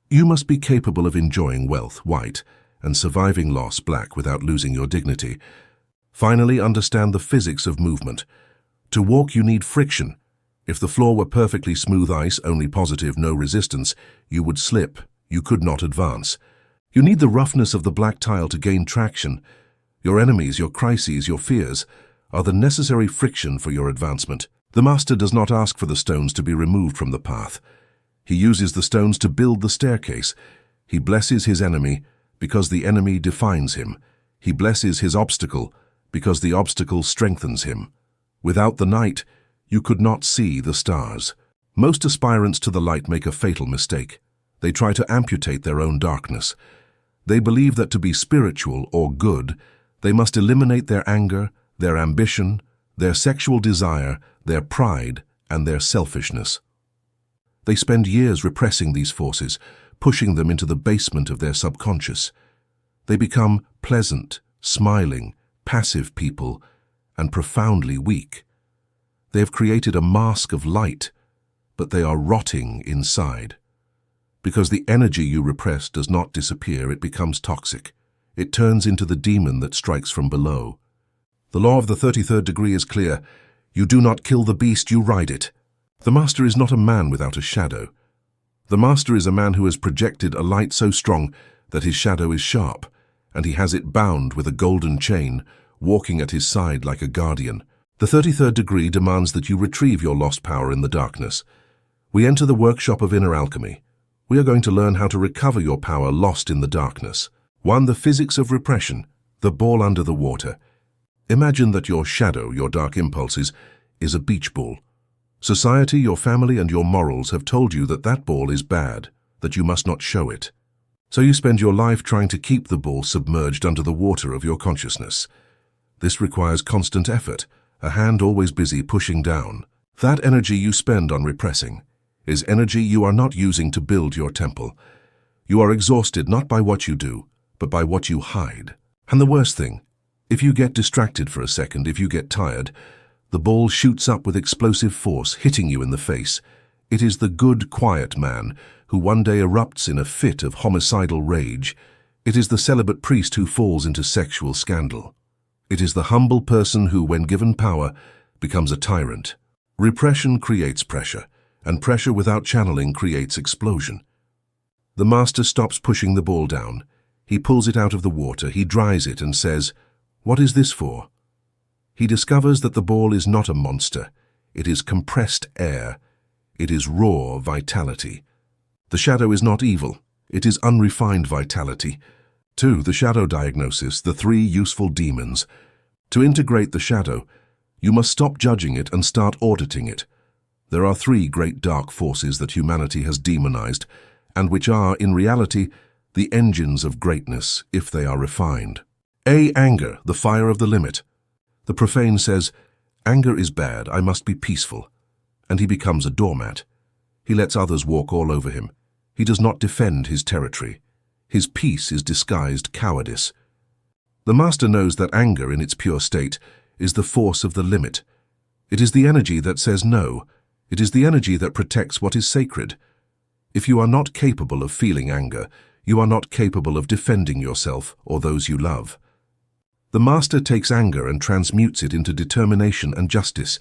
You must be capable of enjoying wealth, white, and surviving loss, black, without losing your dignity. Finally, understand the physics of movement. To walk, you need friction. If the floor were perfectly smooth ice, only positive, no resistance, you would slip. You could not advance. You need the roughness of the black tile to gain traction. Your enemies, your crises, your fears are the necessary friction for your advancement. The Master does not ask for the stones to be removed from the path. He uses the stones to build the staircase. He blesses his enemy because the enemy defines him. He blesses his obstacle because the obstacle strengthens him. Without the night, you could not see the stars. Most aspirants to the light make a fatal mistake. They try to amputate their own darkness. They believe that to be spiritual or good, they must eliminate their anger, their ambition, their sexual desire, their pride, and their selfishness. They spend years repressing these forces, pushing them into the basement of their subconscious. They become pleasant, smiling, passive people, and profoundly weak. They have created a mask of light, but they are rotting inside. Because the energy you repress does not disappear, it becomes toxic. It turns into the demon that strikes from below. The law of the 33rd degree is clear. You do not kill the beast, you ride it. The Master is not a man without a shadow. The Master is a man who has projected a light so strong that his shadow is sharp, and he has it bound with a golden chain, walking at his side like a guardian. The 33rd degree demands that you retrieve your lost power in the darkness. We enter the workshop of inner alchemy. We are going to learn how to recover your power lost in the darkness. 1. The physics of repression, the ball under the water. Imagine that your shadow, your dark impulses, is a beach ball. Society, your family, and your morals have told you that that ball is bad, that you must not show it. So you spend your life trying to keep the ball submerged under the water of your consciousness. This requires constant effort, a hand always busy pushing down. That energy you spend on repressing is energy you are not using to build your temple. You are exhausted not by what you do, but by what you hide. And the worst thing, if you get distracted for a second, if you get tired, the ball shoots up with explosive force, hitting you in the face. It is the good, quiet man who one day erupts in a fit of homicidal rage. It is the celibate priest who falls into sexual scandal. It is the humble person who, when given power, becomes a tyrant. Repression creates pressure, and pressure without channeling creates explosion. The master stops pushing the ball down. He pulls it out of the water, he dries it and says, "What is this for?" He discovers that the ball is not a monster. It is compressed air. It is raw vitality. The shadow is not evil. It is unrefined vitality. 2. The shadow diagnosis, the 3 useful demons. To integrate the shadow, you must stop judging it and start auditing it. There are 3 great dark forces that humanity has demonized, and which are, in reality, the engines of greatness, if they are refined. A. Anger, the fire of the limit. The profane says, "Anger is bad, I must be peaceful." And he becomes a doormat. He lets others walk all over him. He does not defend his territory. His peace is disguised cowardice. The master knows that anger in its pure state is the force of the limit. It is the energy that says no. It is the energy that protects what is sacred. If you are not capable of feeling anger, you are not capable of defending yourself or those you love. The master takes anger and transmutes it into determination and justice.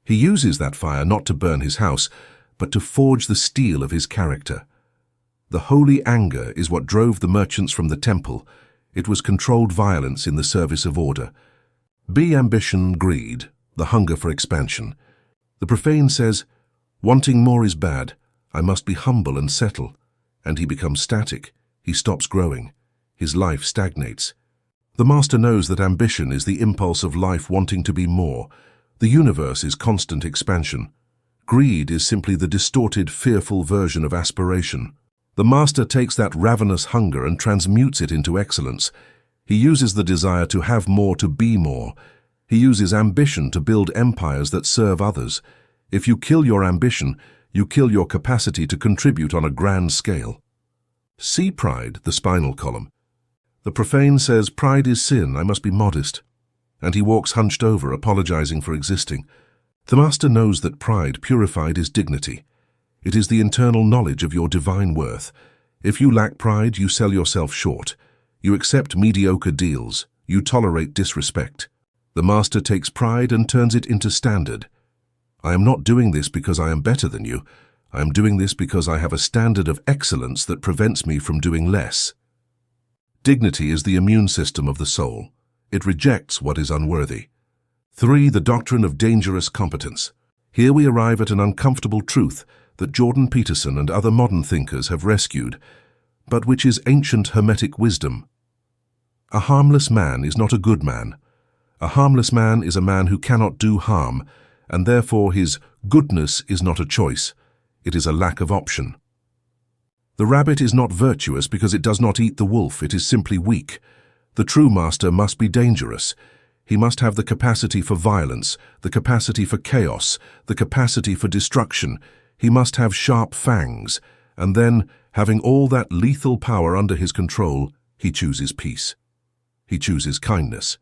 He uses that fire not to burn his house, but to forge the steel of his character. The holy anger is what drove the merchants from the temple. It was controlled violence in the service of order. B. Ambition, greed, the hunger for expansion. The profane says, "Wanting more is bad. I must be humble and settle." And he becomes static. He stops growing. His life stagnates. The master knows that ambition is the impulse of life wanting to be more. The universe is constant expansion. Greed is simply the distorted, fearful version of aspiration. The master takes that ravenous hunger and transmutes it into excellence. He uses the desire to have more to be more. He uses ambition to build empires that serve others. If you kill your ambition, you kill your capacity to contribute on a grand scale. See pride, the spinal column. The profane says, "Pride is sin, I must be modest." And he walks hunched over, apologizing for existing. The master knows that pride purified is dignity. It is the internal knowledge of your divine worth. If you lack pride, you sell yourself short. You accept mediocre deals. You tolerate disrespect. The master takes pride and turns it into standard. I am not doing this because I am better than you. I am doing this because I have a standard of excellence that prevents me from doing less. Dignity is the immune system of the soul. It rejects what is unworthy. 3. The doctrine of dangerous competence. Here we arrive at an uncomfortable truth that Jordan Peterson and other modern thinkers have rescued, but which is ancient Hermetic wisdom. A harmless man is not a good man. A harmless man is a man who cannot do harm, and therefore his goodness is not a choice. It is a lack of option. The rabbit is not virtuous because it does not eat the wolf. It is simply weak. The true master must be dangerous. He must have the capacity for violence, the capacity for chaos, the capacity for destruction. He must have sharp fangs, and then, having all that lethal power under his control, he chooses peace. He chooses kindness.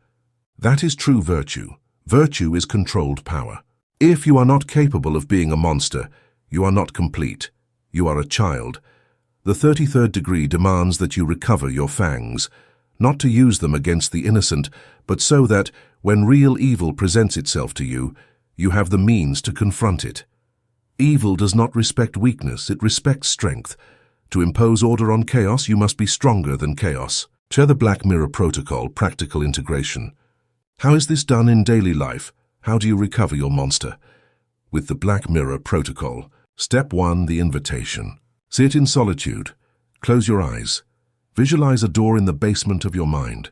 That is true virtue. Virtue is controlled power. If you are not capable of being a monster, you are not complete. You are a child. The 33rd degree demands that you recover your fangs, not to use them against the innocent, but so that, when real evil presents itself to you, you have the means to confront it. Evil does not respect weakness, it respects strength. To impose order on chaos, you must be stronger than chaos. Share the Black Mirror Protocol, practical integration. How is this done in daily life? How do you recover your monster? With the Black Mirror Protocol. Step 1, the invitation. Sit in solitude. Close your eyes. Visualize a door in the basement of your mind.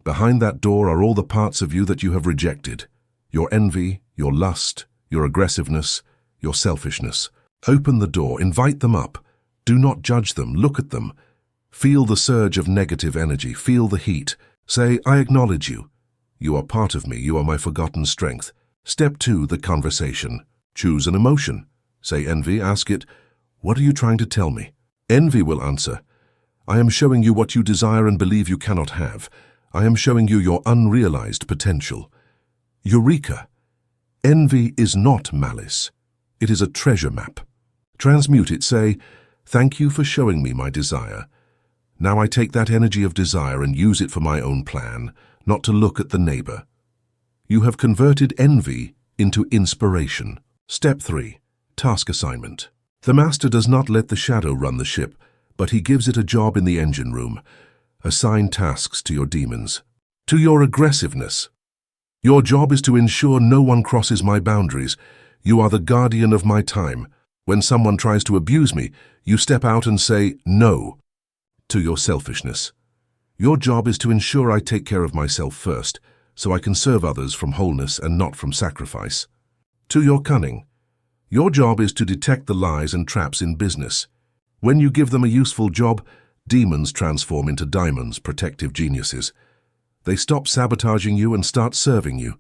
Behind that door are all the parts of you that you have rejected. Your envy, your lust, your aggressiveness, your selfishness. Open the door, invite them up. Do not judge them, look at them. Feel the surge of negative energy, feel the heat. Say, I acknowledge you. You are part of me, you are my forgotten strength. Step 2, the conversation. Choose an emotion. Say envy, ask it, what are you trying to tell me? Envy will answer, I am showing you what you desire and believe you cannot have. I am showing you your unrealized potential. Eureka! Envy is not malice. It is a treasure map. Transmute it, say, thank you for showing me my desire. Now I take that energy of desire and use it for my own plan, not to look at the neighbor. You have converted envy into inspiration. Step 3. Task assignment. The master does not let the shadow run the ship, but he gives it a job in the engine room. Assign tasks to your demons. To your aggressiveness. Your job is to ensure no one crosses my boundaries. You are the guardian of my time. When someone tries to abuse me, you step out and say, no. To your selfishness. Your job is to ensure I take care of myself first, so I can serve others from wholeness and not from sacrifice. To your cunning. Your job is to detect the lies and traps in business. When you give them a useful job, demons transform into diamonds, protective geniuses. They stop sabotaging you and start serving you.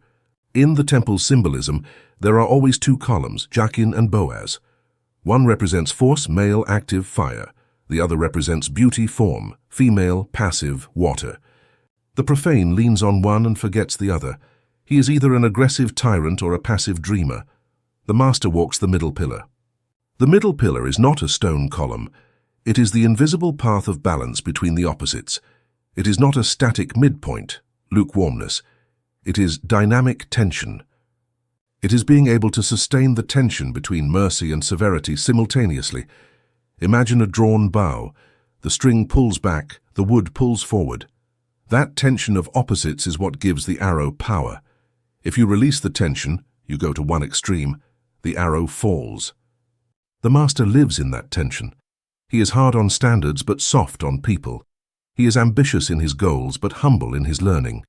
In the temple's symbolism, there are always 2 columns, Jachin and Boaz. One represents force, male, active, fire. The other represents beauty, form, female, passive, water. The profane leans on one and forgets the other. He is either an aggressive tyrant or a passive dreamer. The master walks the middle pillar. The middle pillar is not a stone column. It is the invisible path of balance between the opposites. It is not a static midpoint, lukewarmness. It is dynamic tension. It is being able to sustain the tension between mercy and severity simultaneously. Imagine a drawn bow. The string pulls back, the wood pulls forward. That tension of opposites is what gives the arrow power. If you release the tension, you go to one extreme, the arrow falls. The master lives in that tension. He is hard on standards but soft on people. He is ambitious in his goals but humble in his learning.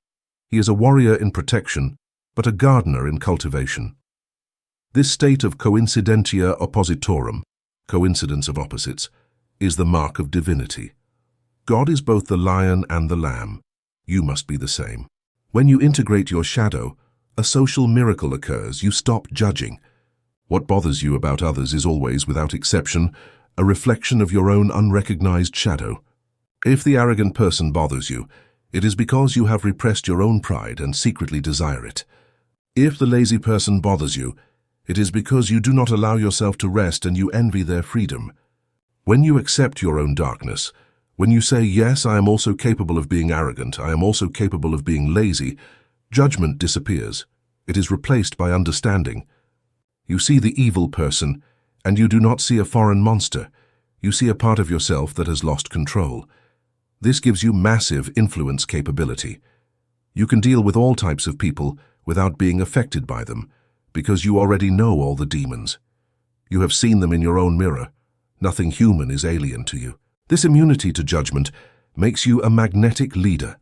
He is a warrior in protection but a gardener in cultivation. This state of coincidentia oppositorum, coincidence of opposites, is the mark of divinity. God is both the lion and the lamb. You must be the same. When you integrate your shadow, a social miracle occurs. You stop judging. What bothers you about others is always, without exception, a reflection of your own unrecognized shadow. If the arrogant person bothers you, it is because you have repressed your own pride and secretly desire it. If the lazy person bothers you, it is because you do not allow yourself to rest and you envy their freedom. When you accept your own darkness, when you say, yes, I am also capable of being arrogant, I am also capable of being lazy, judgment disappears. It is replaced by understanding. You see the evil person, and you do not see a foreign monster. You see a part of yourself that has lost control. This gives you massive influence capability. You can deal with all types of people without being affected by them, because you already know all the demons. You have seen them in your own mirror. Nothing human is alien to you. This immunity to judgment makes you a magnetic leader.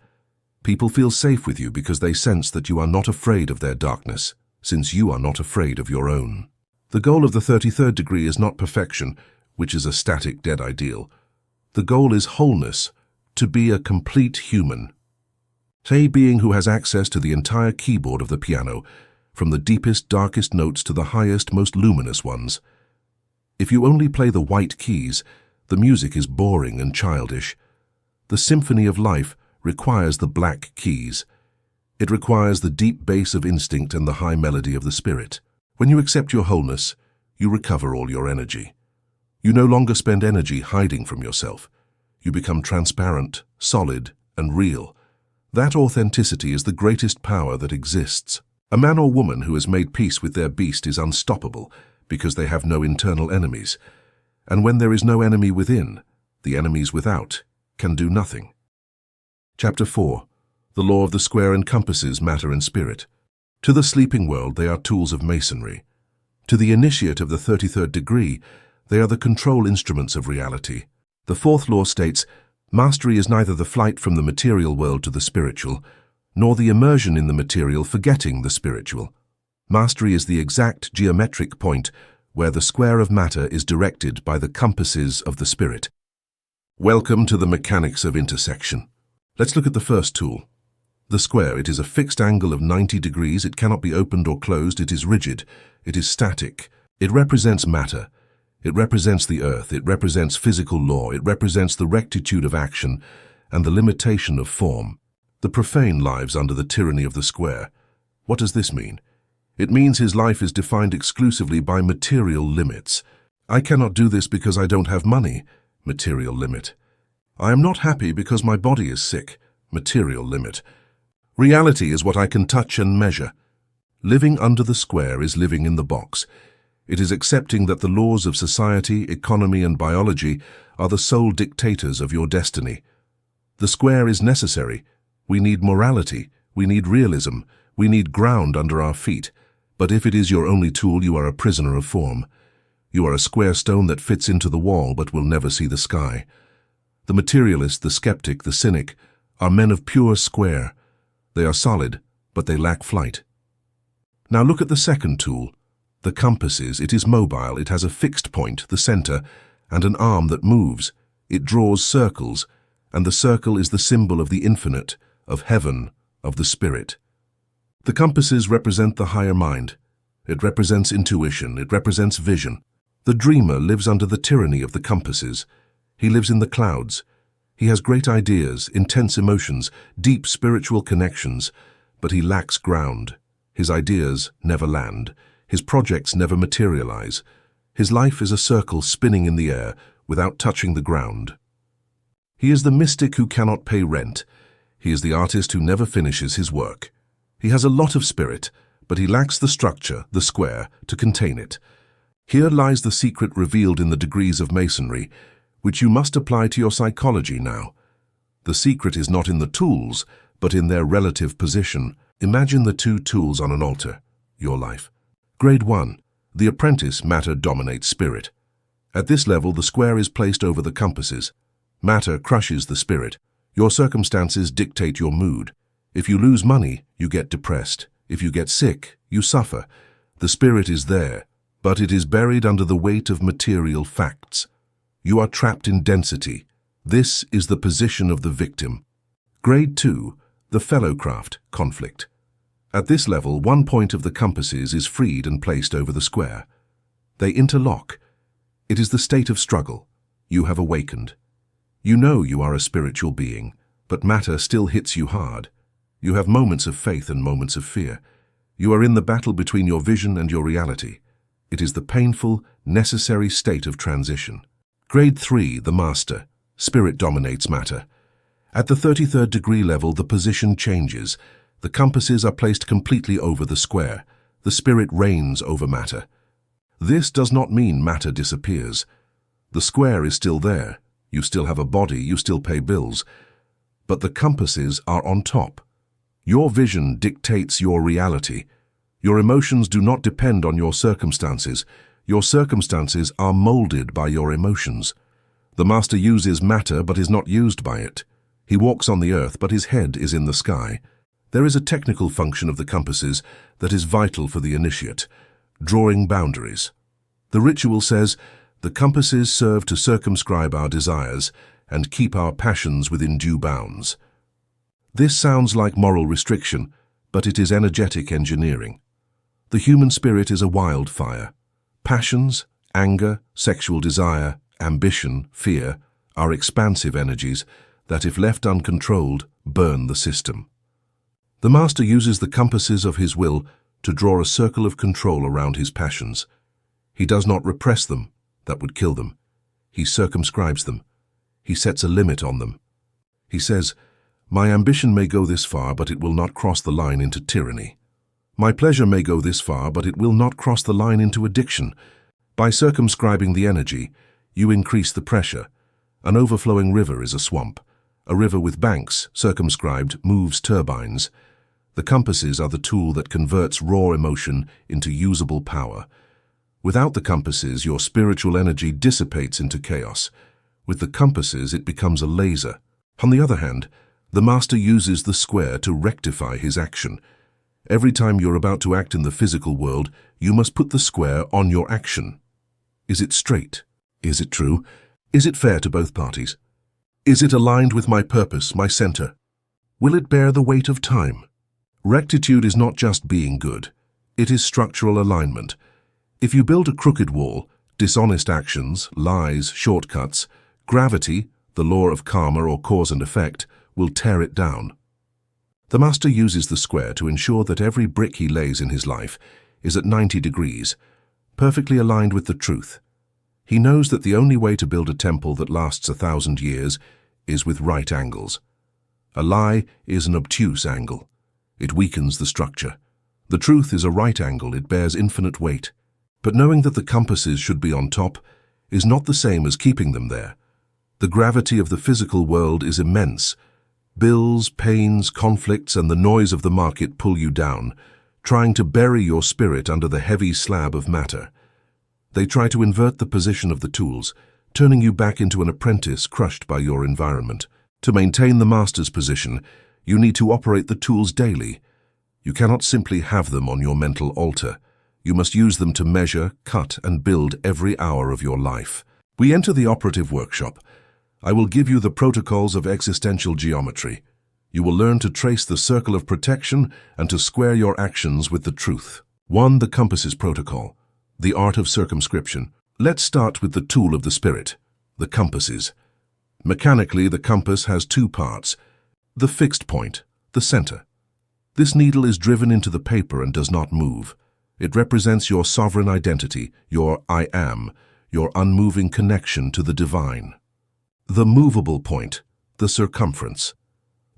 People feel safe with you because they sense that you are not afraid of their darkness, since you are not afraid of your own. The goal of the 33rd degree is not perfection, which is a static, dead ideal. The goal is wholeness, to be a complete human. A being who has access to the entire keyboard of the piano, from the deepest, darkest notes to the highest, most luminous ones. If you only play the white keys, the music is boring and childish. The symphony of life requires the black keys. It requires the deep bass of instinct and the high melody of the spirit. When you accept your wholeness, you recover all your energy. You no longer spend energy hiding from yourself. You become transparent, solid, and real. That authenticity is the greatest power that exists. A man or woman who has made peace with their beast is unstoppable because they have no internal enemies. And when there is no enemy within, the enemies without can do nothing. Chapter 4. The law of the square encompasses matter and spirit. To the sleeping world, they are tools of masonry. To the initiate of the 33rd degree, they are the control instruments of reality. The 4th law states, mastery is neither the flight from the material world to the spiritual, nor the immersion in the material forgetting the spiritual. Mastery is the exact geometric point where the square of matter is directed by the compasses of the spirit. Welcome to the mechanics of intersection. Let's look at the first tool. The square. It is a fixed angle of 90 degrees. It cannot be opened or closed. It is rigid. It is static. It represents matter. It represents the earth. It represents physical law. It represents the rectitude of action and the limitation of form. The profane lives under the tyranny of the square. What does this mean? It means his life is defined exclusively by material limits. I cannot do this because I don't have money. Material limit. I am not happy because my body is sick. Material limit. Reality is what I can touch and measure. Living under the square is living in the box. It is accepting that the laws of society, economy, and biology are the sole dictators of your destiny. The square is necessary. We need morality. We need realism. We need ground under our feet. But if it is your only tool, you are a prisoner of form. You are a square stone that fits into the wall but will never see the sky. The materialist, the skeptic, the cynic are men of pure square. They are solid, but they lack flight. Now look at the second tool. The compasses. It is mobile. It has a fixed point, the center, and an arm that moves. It draws circles, and the circle is the symbol of the infinite, of heaven, of the spirit. The compasses represent the higher mind. It represents intuition. It represents vision. The dreamer lives under the tyranny of the compasses. He lives in the clouds. He has great ideas, intense emotions, deep spiritual connections, but he lacks ground. His ideas never land. His projects never materialize. His life is a circle spinning in the air without touching the ground. He is the mystic who cannot pay rent. He is the artist who never finishes his work. He has a lot of spirit, but he lacks the structure, the square, to contain it. Here lies the secret revealed in the degrees of Masonry, which you must apply to your psychology now. The secret is not in the tools, but in their relative position. Imagine the two tools on an altar, your life. Grade 1. The apprentice, matter dominates spirit. At this level, the square is placed over the compasses. Matter crushes the spirit. Your circumstances dictate your mood. If you lose money, you get depressed. If you get sick, you suffer. The spirit is there, but it is buried under the weight of material facts. You are trapped in density. This is the position of the victim. Grade 2. The fellowcraft, conflict. At this level, one point of the compasses is freed and placed over the square. They interlock. It is the state of struggle. You have awakened. You know you are a spiritual being, but matter still hits you hard. You have moments of faith and moments of fear. You are in the battle between your vision and your reality. It is the painful, necessary state of transition. Grade 3, the master. Spirit dominates matter. At the 33rd degree level, the position changes. The compasses are placed completely over the square. The spirit reigns over matter. This does not mean matter disappears. The square is still there. You still have a body, you still pay bills. But the compasses are on top. Your vision dictates your reality. Your emotions do not depend on your circumstances. Your circumstances are molded by your emotions. The master uses matter but is not used by it. He walks on the earth but his head is in the sky. There is a technical function of the compasses that is vital for the initiate, drawing boundaries. The ritual says, the compasses serve to circumscribe our desires and keep our passions within due bounds. This sounds like moral restriction, but it is energetic engineering. The human spirit is a wildfire. Passions, anger, sexual desire, ambition, fear are expansive energies that, if left uncontrolled, burn the system. The master uses the compasses of his will to draw a circle of control around his passions. He does not repress them. That would kill them. He circumscribes them. He sets a limit on them. He says, my ambition may go this far, but it will not cross the line into tyranny. My pleasure may go this far, but it will not cross the line into addiction. By circumscribing the energy, you increase the pressure. An overflowing river is a swamp. A river with banks, circumscribed, moves turbines. The compasses are the tool that converts raw emotion into usable power. Without the compasses, your spiritual energy dissipates into chaos. With the compasses, it becomes a laser. On the other hand, The Master uses the square to rectify his action. Every time you're about to act in the physical world, you must put the square on your action. Is it straight? Is it true? Is it fair to both parties? Is it aligned with my purpose, my center? Will it bear the weight of time? Rectitude is not just being good. It is structural alignment. If you build a crooked wall, dishonest actions, lies, shortcuts, gravity, the law of karma or cause and effect, will tear it down. The Master uses the square to ensure that every brick he lays in his life is at 90 degrees, perfectly aligned with the truth. He knows that the only way to build a temple that lasts 1,000 years is with right angles. A lie is an obtuse angle. It weakens the structure. The truth is a right angle, it bears infinite weight. But knowing that the compasses should be on top is not the same as keeping them there. The gravity of the physical world is immense. Bills, pains, conflicts, and the noise of the market pull you down, trying to bury your spirit under the heavy slab of matter. They try to invert the position of the tools, turning you back into an apprentice crushed by your environment. To maintain the Master's position, you need to operate the tools daily. You cannot simply have them on your mental altar. You must use them to measure, cut, and build every hour of your life. We enter the operative workshop. I will give you the protocols of existential geometry. You will learn to trace the circle of protection and to square your actions with the truth. 1. The compasses protocol. The art of circumscription. Let's start with the tool of the spirit, the compasses. Mechanically, the compass has two parts. The fixed point, the center. This needle is driven into the paper and does not move. It represents your sovereign identity, your I am, your unmoving connection to the divine. The movable point, the circumference.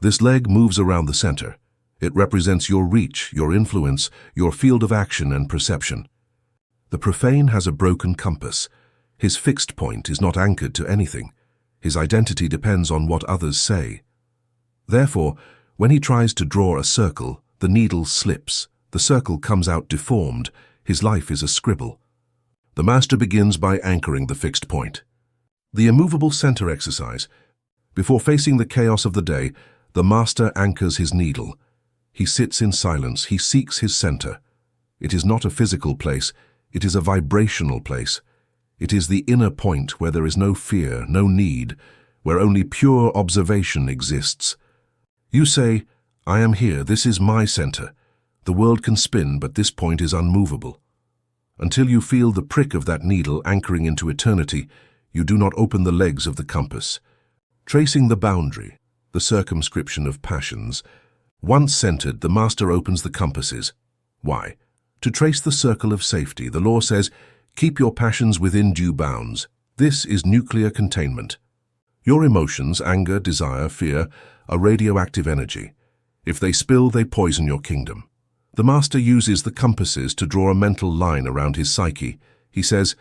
This leg moves around the center. It represents your reach, your influence, your field of action and perception. The profane has a broken compass. His fixed point is not anchored to anything. His identity depends on what others say. Therefore, when he tries to draw a circle, the needle slips. The circle comes out deformed. His life is a scribble. The Master begins by anchoring the fixed point. The immovable center exercise. Before facing the chaos of the day, the Master anchors his needle. He sits in silence. He seeks his center. It is not a physical place. It is a vibrational place. It is the inner point where there is no fear, no need, where only pure observation exists. You say, I am here. This is my center. The world can spin, but this point is unmovable. Until you feel the prick of that needle anchoring into eternity, you do not open the legs of the compass. Tracing the boundary, the circumscription of passions. Once centered, the Master opens the compasses. Why? To trace the circle of safety. The law says, keep your passions within due bounds. This is nuclear containment. Your emotions, anger, desire, fear, are radioactive energy. If they spill, they poison your kingdom. The Master uses the compasses to draw a mental line around his psyche. He says,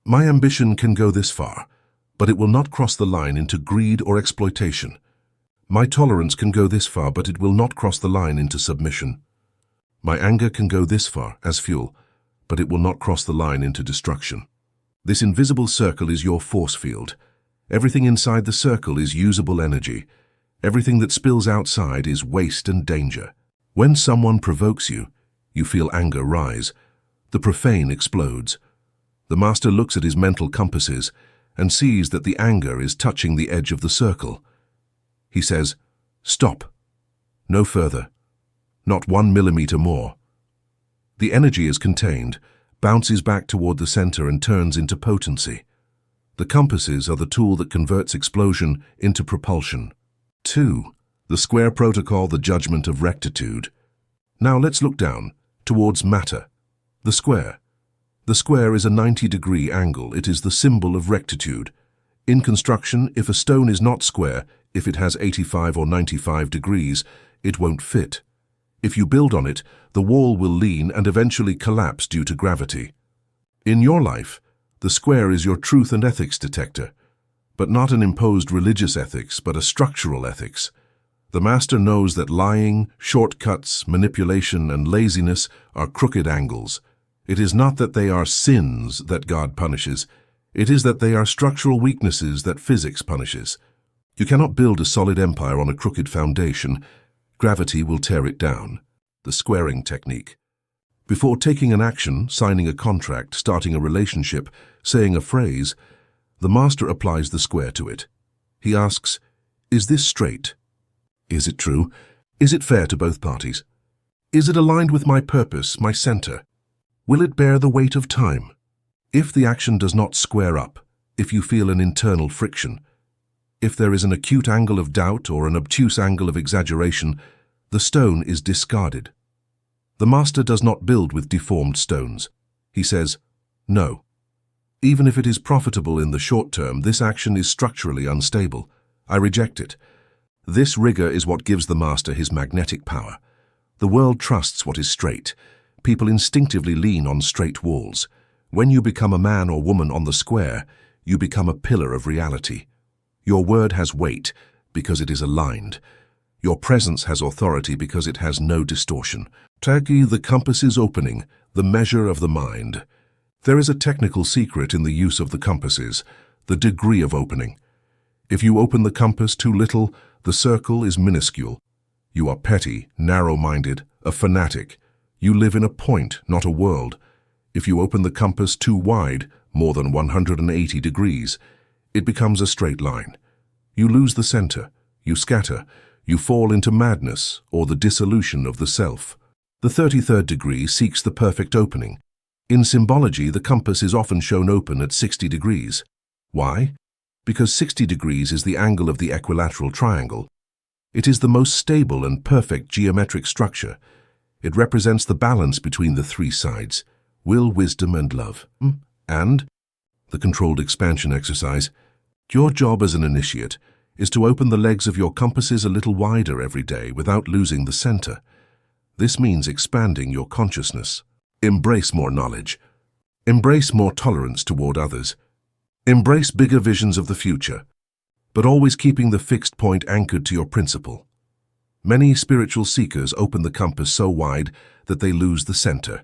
my ambition can go this far, but it will not cross the line into greed or exploitation. My tolerance can go this far, but it will not cross the line into submission. My anger can go this far as fuel, but it will not cross the line into destruction. This invisible circle is your force field. Everything inside the circle is usable energy. Everything that spills outside is waste and danger. When someone provokes you, you feel anger rise. The profane explodes. The Master looks at his mental compasses and sees that the anger is touching the edge of the circle. He says, stop. No further. Not 1 millimeter more. The energy is contained, bounces back toward the center and turns into potency. The compasses are the tool that converts explosion into propulsion. 2. The square protocol, the judgment of rectitude. Now let's look down, towards matter. The square. The square is a 90-degree angle. It is the symbol of rectitude. In construction, if a stone is not square, if it has 85 or 95 degrees, it won't fit. If you build on it, the wall will lean and eventually collapse due to gravity. In your life, the square is your truth and ethics detector, but not an imposed religious ethics, but a structural ethics. The Master knows that lying, shortcuts, manipulation, and laziness are crooked angles. It is not that they are sins that God punishes. It is that they are structural weaknesses that physics punishes. You cannot build a solid empire on a crooked foundation. Gravity will tear it down. The squaring technique. Before taking an action, signing a contract, starting a relationship, saying a phrase, the master applies the square to it. He asks, is this straight? Is it true? Is it fair to both parties? Is it aligned with my purpose, my center? Will it bear the weight of time? If the action does not square up, if you feel an internal friction, if there is an acute angle of doubt or an obtuse angle of exaggeration, the stone is discarded. The master does not build with deformed stones. He says, no. Even if it is profitable in the short term, this action is structurally unstable. I reject it. This rigor is what gives the master his magnetic power. The world trusts what is straight. People instinctively lean on straight walls. When you become a man or woman on the square, you become a pillar of reality. Your word has weight because it is aligned. Your presence has authority because it has no distortion. Tagi, the compass is opening, the measure of the mind. There is a technical secret in the use of the compasses, the degree of opening. If you open the compass too little, the circle is minuscule. You are petty, narrow-minded, a fanatic. You live in a point, not a world. If you open the compass too wide, more than 180 degrees, it becomes a straight line. You lose the center, you scatter, you fall into madness or the dissolution of the self. The 33rd degree seeks the perfect opening. In symbology, the compass is often shown open at 60 degrees. Why? Because 60 degrees is the angle of the equilateral triangle. It is the most stable and perfect geometric structure. It represents the balance between the three sides, will, wisdom, and love. And the controlled expansion exercise. Your job as an initiate is to open the legs of your compasses a little wider every day without losing the center. This means expanding your consciousness. Embrace more knowledge. Embrace more tolerance toward others. Embrace bigger visions of the future, but always keeping the fixed point anchored to your principle. Many spiritual seekers open the compass so wide that they lose the center.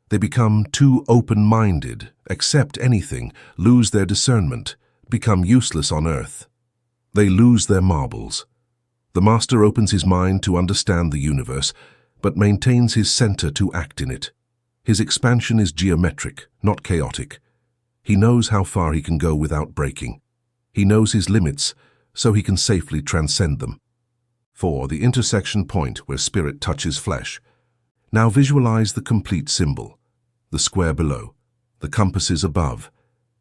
They become too open-minded, accept anything, lose their discernment, become useless on earth. They lose their marbles. The master opens his mind to understand the universe, but maintains his center to act in it. His expansion is geometric, not chaotic. He knows how far he can go without breaking. He knows his limits, so he can safely transcend them. 4. The intersection point where spirit touches flesh. Now visualize the complete symbol. The square below, the compasses above.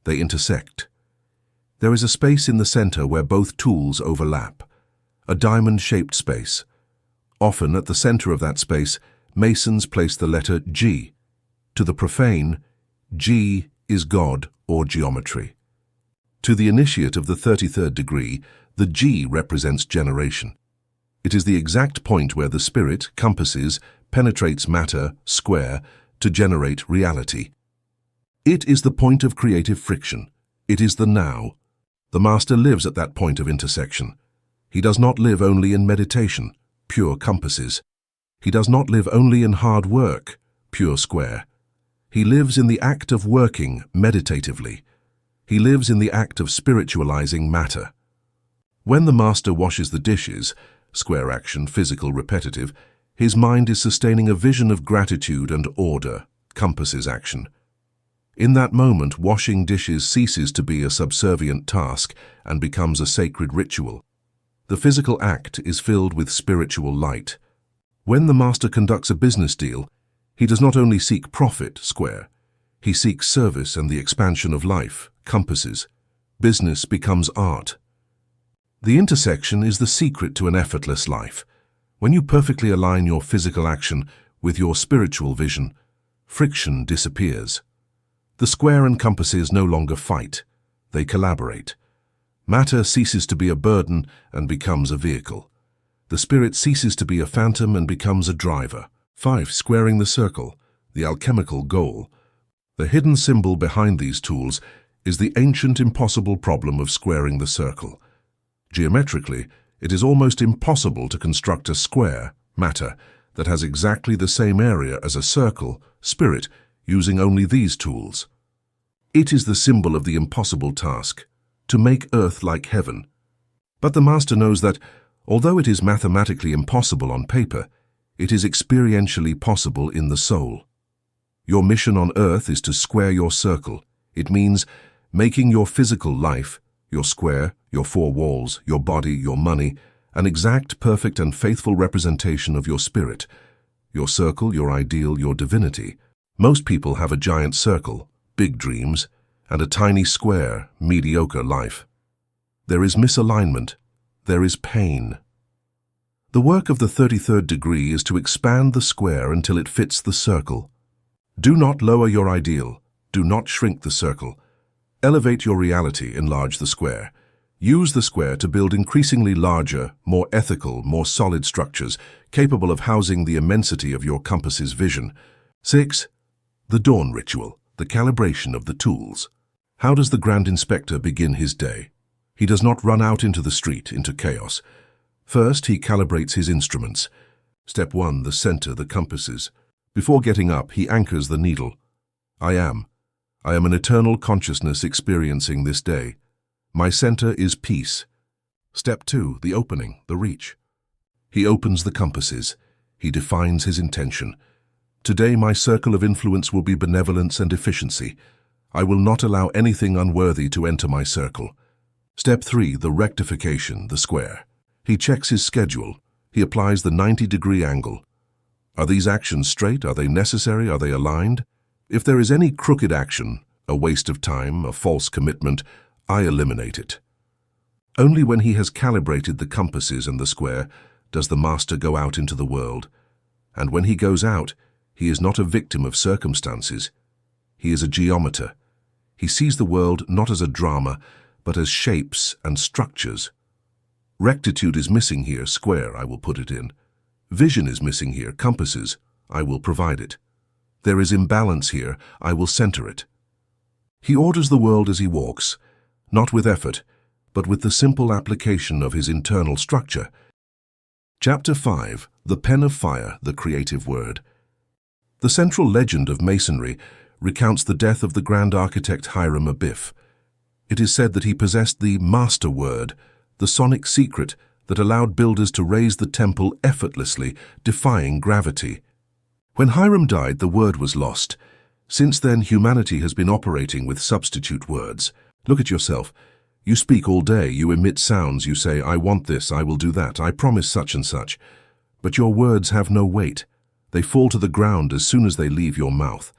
They intersect. There is a space in the center where both tools overlap, a diamond-shaped space. Often at the center of that space, Masons place the letter G. To the profane, G is God or geometry. To the initiate of the 33rd degree, the G represents generation. It is the exact point where the spirit, compasses, penetrates matter, square, to generate reality. It is the point of creative friction. It is the now. The master lives at that point of intersection. He does not live only in meditation, pure compasses. He does not live only in hard work, pure square. He lives in the act of working meditatively. He lives in the act of spiritualizing matter. When the master washes the dishes, square action, physical, repetitive, his mind is sustaining a vision of gratitude and order, compasses action. In that moment, washing dishes ceases to be a subservient task and becomes a sacred ritual. The physical act is filled with spiritual light. When the master conducts a business deal, he does not only seek profit, square. He seeks service and the expansion of life, compasses. Business becomes art. The intersection is the secret to an effortless life. When you perfectly align your physical action with your spiritual vision, friction disappears. The square and compasses no longer fight. They collaborate. Matter ceases to be a burden and becomes a vehicle. The spirit ceases to be a phantom and becomes a driver. 5. Squaring the circle, the alchemical goal. The hidden symbol behind these tools is the ancient impossible problem of squaring the circle. Geometrically, it is almost impossible to construct a square, matter, that has exactly the same area as a circle, spirit, using only these tools. It is the symbol of the impossible task, to make earth like heaven. But the Master knows that, although it is mathematically impossible on paper, it is experientially possible in the soul. Your mission on earth is to square your circle. It means making your physical life, your square, your four walls, your body, your money, an exact, perfect, and faithful representation of your spirit, your circle, your ideal, your divinity. Most people have a giant circle, big dreams, and a tiny square, mediocre life. There is misalignment. There is pain. The work of the 33rd degree is to expand the square until it fits the circle. Do not lower your ideal. Do not shrink the circle. Elevate your reality, enlarge the square. Use the square to build increasingly larger, more ethical, more solid structures, capable of housing the immensity of your compass's vision. 6. The dawn ritual, the calibration of the tools. How does the Grand Inspector begin his day? He does not run out into the street, into chaos. First, he calibrates his instruments. Step 1, the center, the compasses. Before getting up, he anchors the needle. I am an eternal consciousness experiencing this day. My center is peace. Step 2, the opening, the reach. He opens the compasses. He defines his intention. Today my circle of influence will be benevolence and efficiency. I will not allow anything unworthy to enter my circle. Step 3, the rectification, the square. He checks his schedule. He applies the 90-degree angle. Are these actions straight? Are they necessary? Are they aligned? If there is any crooked action, a waste of time, a false commitment, I eliminate it. Only when he has calibrated the compasses and the square does the Master go out into the world. And when he goes out, he is not a victim of circumstances. He is a geometer. He sees the world not as a drama, but as shapes and structures. Rectitude is missing here, square, I will put it in. Vision is missing here, compasses, I will provide it. There is imbalance here, I will center it. He orders the world as he walks, not with effort, but with the simple application of his internal structure. Chapter 5, The Pen of Fire, the Creative Word. The central legend of Masonry recounts the death of the Grand Architect Hiram Abiff. It is said that he possessed the Master Word, the sonic secret that allowed builders to raise the temple effortlessly, defying gravity. When Hiram died, the word was lost. Since then, humanity has been operating with substitute words. Look at yourself. You speak all day, you emit sounds, you say, I want this, I will do that, I promise such and such. But your words have no weight. They fall to the ground as soon as they leave your mouth.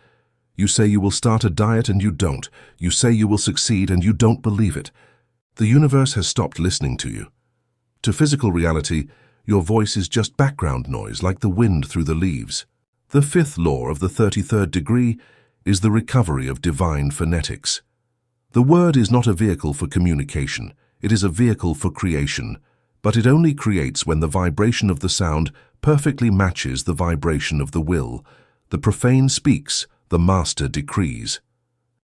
You say you will start a diet and you don't. You say you will succeed and you don't believe it. The universe has stopped listening to you. To physical reality, your voice is just background noise like the wind through the leaves. The fifth law of the 33rd degree is the recovery of divine phonetics. The word is not a vehicle for communication, it is a vehicle for creation, but it only creates when the vibration of the sound perfectly matches the vibration of the will. The profane speaks, the Master decrees.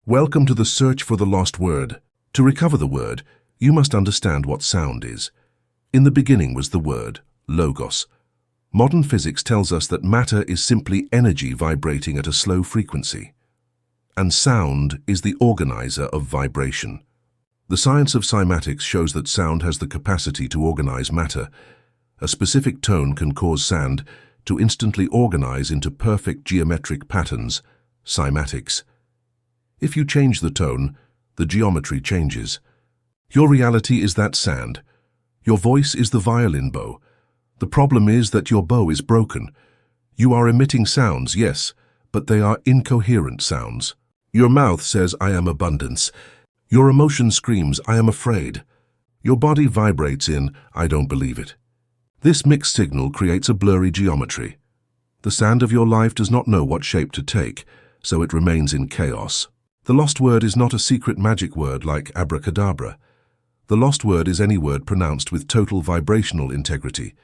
Welcome to the search for the lost word. To recover the word, you must understand what sound is. In the beginning was the word, logos. Modern physics tells us that matter is simply energy vibrating at a slow frequency. And sound is the organizer of vibration. The science of cymatics shows that sound has the capacity to organize matter. A specific tone can cause sand to instantly organize into perfect geometric patterns, cymatics. If you change the tone, the geometry changes. Your reality is that sand. Your voice is the violin bow. The problem is that your bow is broken. You are emitting sounds, yes, but they are incoherent sounds. Your mouth says, I am abundance. Your emotion screams, I am afraid. Your body vibrates in, I don't believe it. This mixed signal creates a blurry geometry. The sand of your life does not know what shape to take, so it remains in chaos. The lost word is not a secret magic word like abracadabra. The lost word is any word pronounced with total vibrational integrity.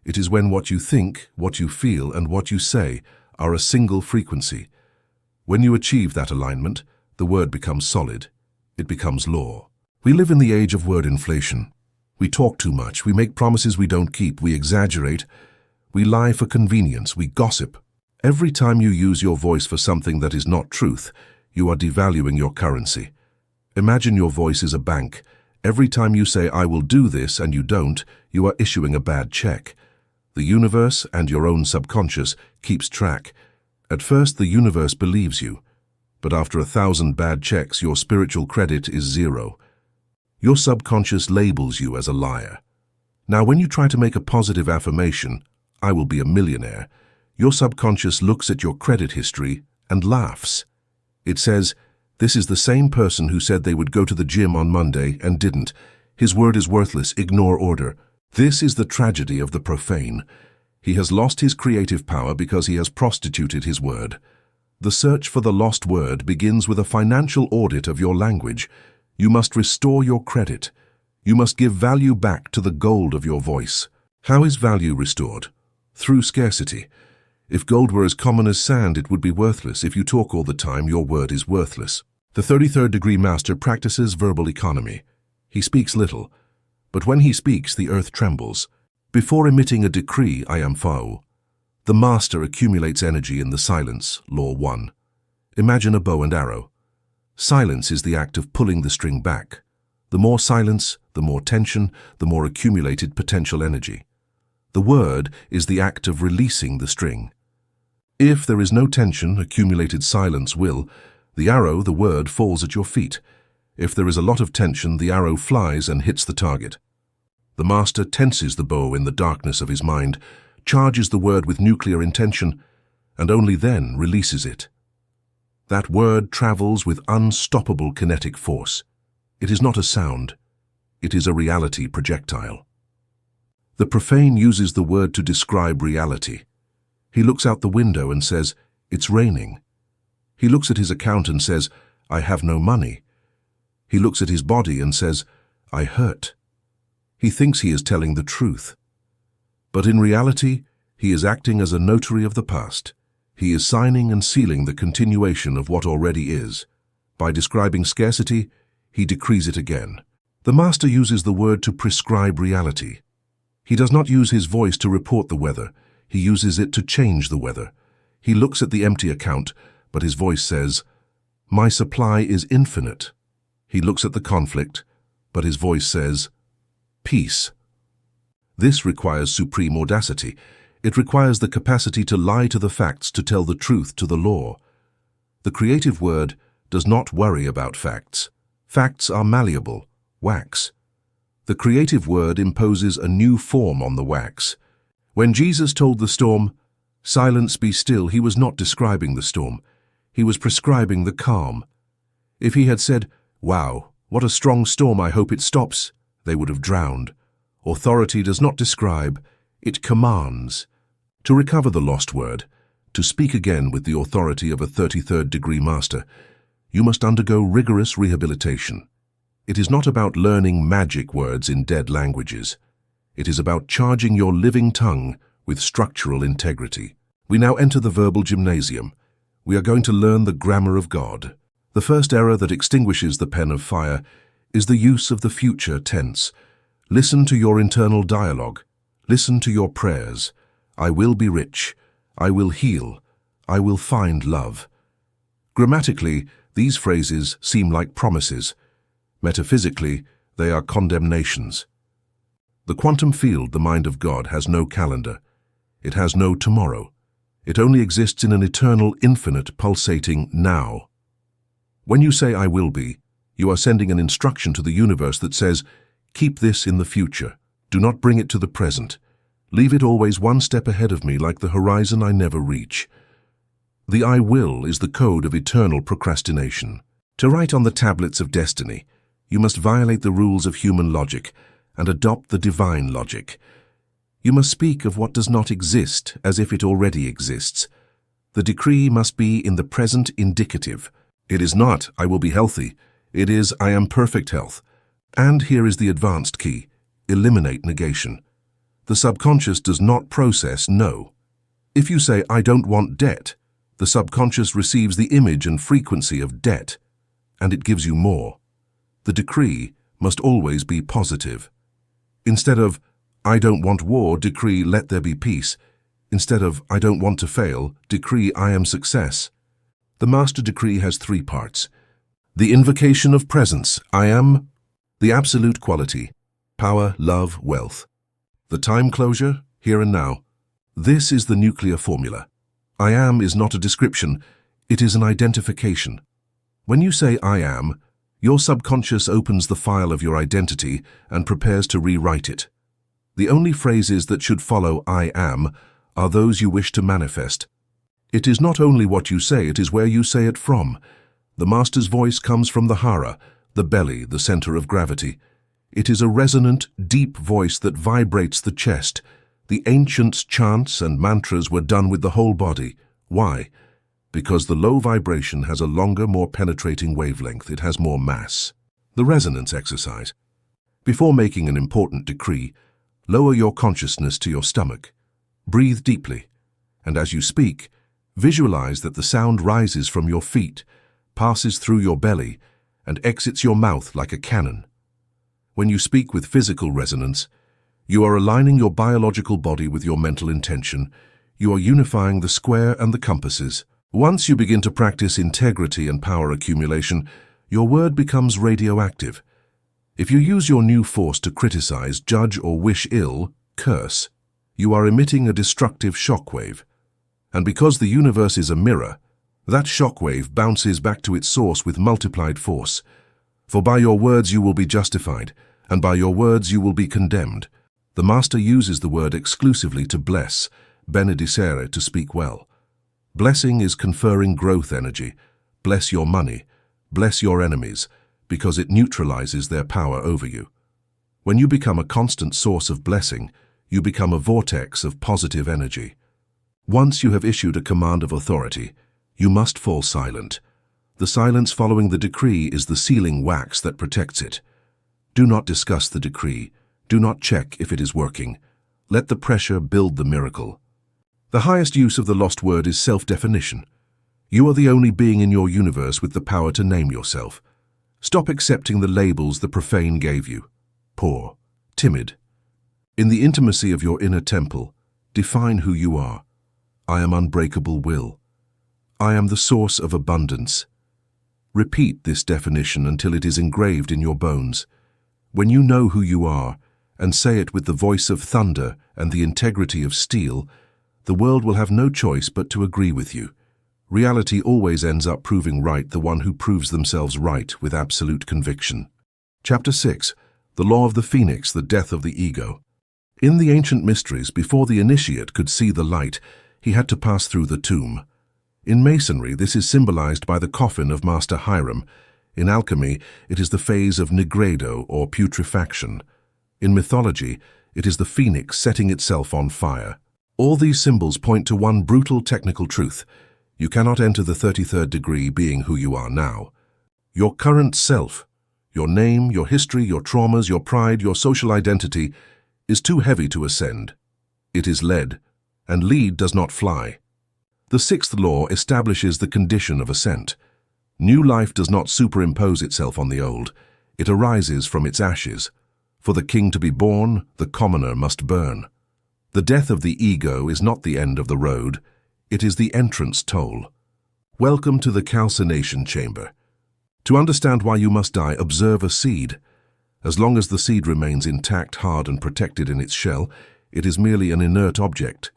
It is when what you think, what you feel, and what you say are a single frequency. When you achieve that alignment, the word becomes solid. It becomes law. We live in the age of word inflation. We talk too much, we make promises we don't keep, we exaggerate, we lie for convenience, we gossip. Every time you use your voice for something that is not truth, you are devaluing your currency. Imagine your voice is a bank. Every time you say, I will do this, and you don't, you are issuing a bad check. The universe and your own subconscious keeps track. At first, the universe believes you, but after 1,000 bad checks, your spiritual credit is 0. Your subconscious labels you as a liar. Now, when you try to make a positive affirmation, I will be a millionaire, your subconscious looks at your credit history and laughs. It says, this is the same person who said they would go to the gym on Monday and didn't. His word is worthless, ignore order. This is the tragedy of the profane. He has lost his creative power because he has prostituted his word. The search for the lost word begins with a financial audit of your language. You must restore your credit. You must give value back to the gold of your voice. How is value restored? Through scarcity. If gold were as common as sand, it would be worthless. If you talk all the time, your word is worthless. The 33rd degree master practices verbal economy. He speaks little, but when he speaks, the earth trembles. Before emitting a decree, I am Phao. The master accumulates energy in the silence, law 1. Imagine a bow and arrow. Silence is the act of pulling the string back. The more silence, the more tension, the more accumulated potential energy. The word is the act of releasing the string. If there is no tension, accumulated silence will. The arrow, the word, falls at your feet. If there is a lot of tension, the arrow flies and hits the target. The master tenses the bow in the darkness of his mind, charges the word with nuclear intention, and only then releases it. That word travels with unstoppable kinetic force. It is not a sound. It is a reality projectile. The profane uses the word to describe reality. He looks out the window and says, it's raining. He looks at his account and says, I have no money. He looks at his body and says, I hurt. He thinks he is telling the truth. But in reality, he is acting as a notary of the past. He is signing and sealing the continuation of what already is. By describing scarcity, he decrees it again. The master uses the word to prescribe reality. He does not use his voice to report the weather. He uses it to change the weather. He looks at the empty account, but his voice says, my supply is infinite. He looks at the conflict, but his voice says, peace. This requires supreme audacity. It requires the capacity to lie to the facts, to tell the truth to the law. The creative word does not worry about facts. Facts are malleable, wax. The creative word imposes a new form on the wax. When Jesus told the storm, silence, be still, he was not describing the storm. He was prescribing the calm. If he had said, wow, what a strong storm, I hope it stops, they would have drowned. Authority does not describe, it commands. To recover the lost word, to speak again with the authority of a 33rd degree master, you must undergo rigorous rehabilitation. It is not about learning magic words in dead languages. It is about charging your living tongue with structural integrity. We now enter the verbal gymnasium. We are going to learn the grammar of God. The first error that extinguishes the pen of fire is the use of the future tense. Listen to your internal dialogue. Listen to your prayers. I will be rich. I will heal. I will find love. Grammatically, these phrases seem like promises. Metaphysically, they are condemnations. The quantum field, the mind of God, has no calendar. It has no tomorrow. It only exists in an eternal, infinite, pulsating now. When you say I will be, you are sending an instruction to the universe that says, keep this in the future. Do not bring it to the present. Leave it always one step ahead of me, like the horizon I never reach. The I will is the code of eternal procrastination. To write on the tablets of destiny, you must violate the rules of human logic and adopt the divine logic. You must speak of what does not exist as if it already exists. The decree must be in the present indicative. It is not, I will be healthy. It is, I am perfect health. And here is the advanced key. Eliminate negation. The subconscious does not process no. If you say, I don't want debt, the subconscious receives the image and frequency of debt, and it gives you more. The decree must always be positive. Instead of, I don't want war, decree let there be peace. Instead of, I don't want to fail, decree I am success. The master decree has 3 parts. The invocation of presence, I am. The absolute quality, power, love, wealth. The time closure, here and now. This is the nuclear formula. I am is not a description, it is an identification. When you say I am, your subconscious opens the file of your identity and prepares to rewrite it. The only phrases that should follow I am are those you wish to manifest. It is not only what you say, it is where you say it from. The Master's voice comes from the hara, the belly, the center of gravity. It is a resonant, deep voice that vibrates the chest. The ancients' chants and mantras were done with the whole body. Why? Because the low vibration has a longer, more penetrating wavelength. It has more mass. The resonance exercise. Before making an important decree, lower your consciousness to your stomach. Breathe deeply, and as you speak, visualize that the sound rises from your feet, passes through your belly, and exits your mouth like a cannon. When you speak with physical resonance, you are aligning your biological body with your mental intention. You are unifying the square and the compasses. Once you begin to practice integrity and power accumulation, your word becomes radioactive. If you use your new force to criticize, judge, or wish ill, curse, you are emitting a destructive shockwave. And because the universe is a mirror, that shockwave bounces back to its source with multiplied force. For by your words you will be justified, and by your words you will be condemned. The Master uses the word exclusively to bless, benedicere, to speak well. Blessing is conferring growth energy. Bless your money, bless your enemies, because it neutralizes their power over you. When you become a constant source of blessing, you become a vortex of positive energy. Once you have issued a command of authority, you must fall silent. The silence following the decree is the sealing wax that protects it. Do not discuss the decree. Do not check if it is working. Let the pressure build the miracle. The highest use of the lost word is self-definition. You are the only being in your universe with the power to name yourself. Stop accepting the labels the profane gave you. Poor, timid. In the intimacy of your inner temple, define who you are. I am unbreakable will. I am the source of abundance. Repeat this definition until it is engraved in your bones. When you know who you are, and say it with the voice of thunder and the integrity of steel, the world will have no choice but to agree with you. Reality always ends up proving right the one who proves themselves right with absolute conviction. Chapter 6. The Law of the Phoenix, the Death of the Ego. In the ancient mysteries, before the initiate could see the light, he had to pass through the tomb. In Masonry, this is symbolized by the coffin of Master Hiram. In alchemy, it is the phase of nigredo, or putrefaction. In mythology, it is the phoenix setting itself on fire. All these symbols point to one brutal technical truth. You cannot enter the 33rd degree being who you are now. Your current self, your name, your history, your traumas, your pride, your social identity, is too heavy to ascend. It is lead, and lead does not fly. The sixth law establishes the condition of ascent. New life does not superimpose itself on the old. It arises from its ashes. For the king to be born, the commoner must burn. The death of the ego is not the end of the road. It is the entrance toll. Welcome to the calcination chamber. To understand why you must die, observe a seed. As long as the seed remains intact, hard, and protected in its shell, it is merely an inert object.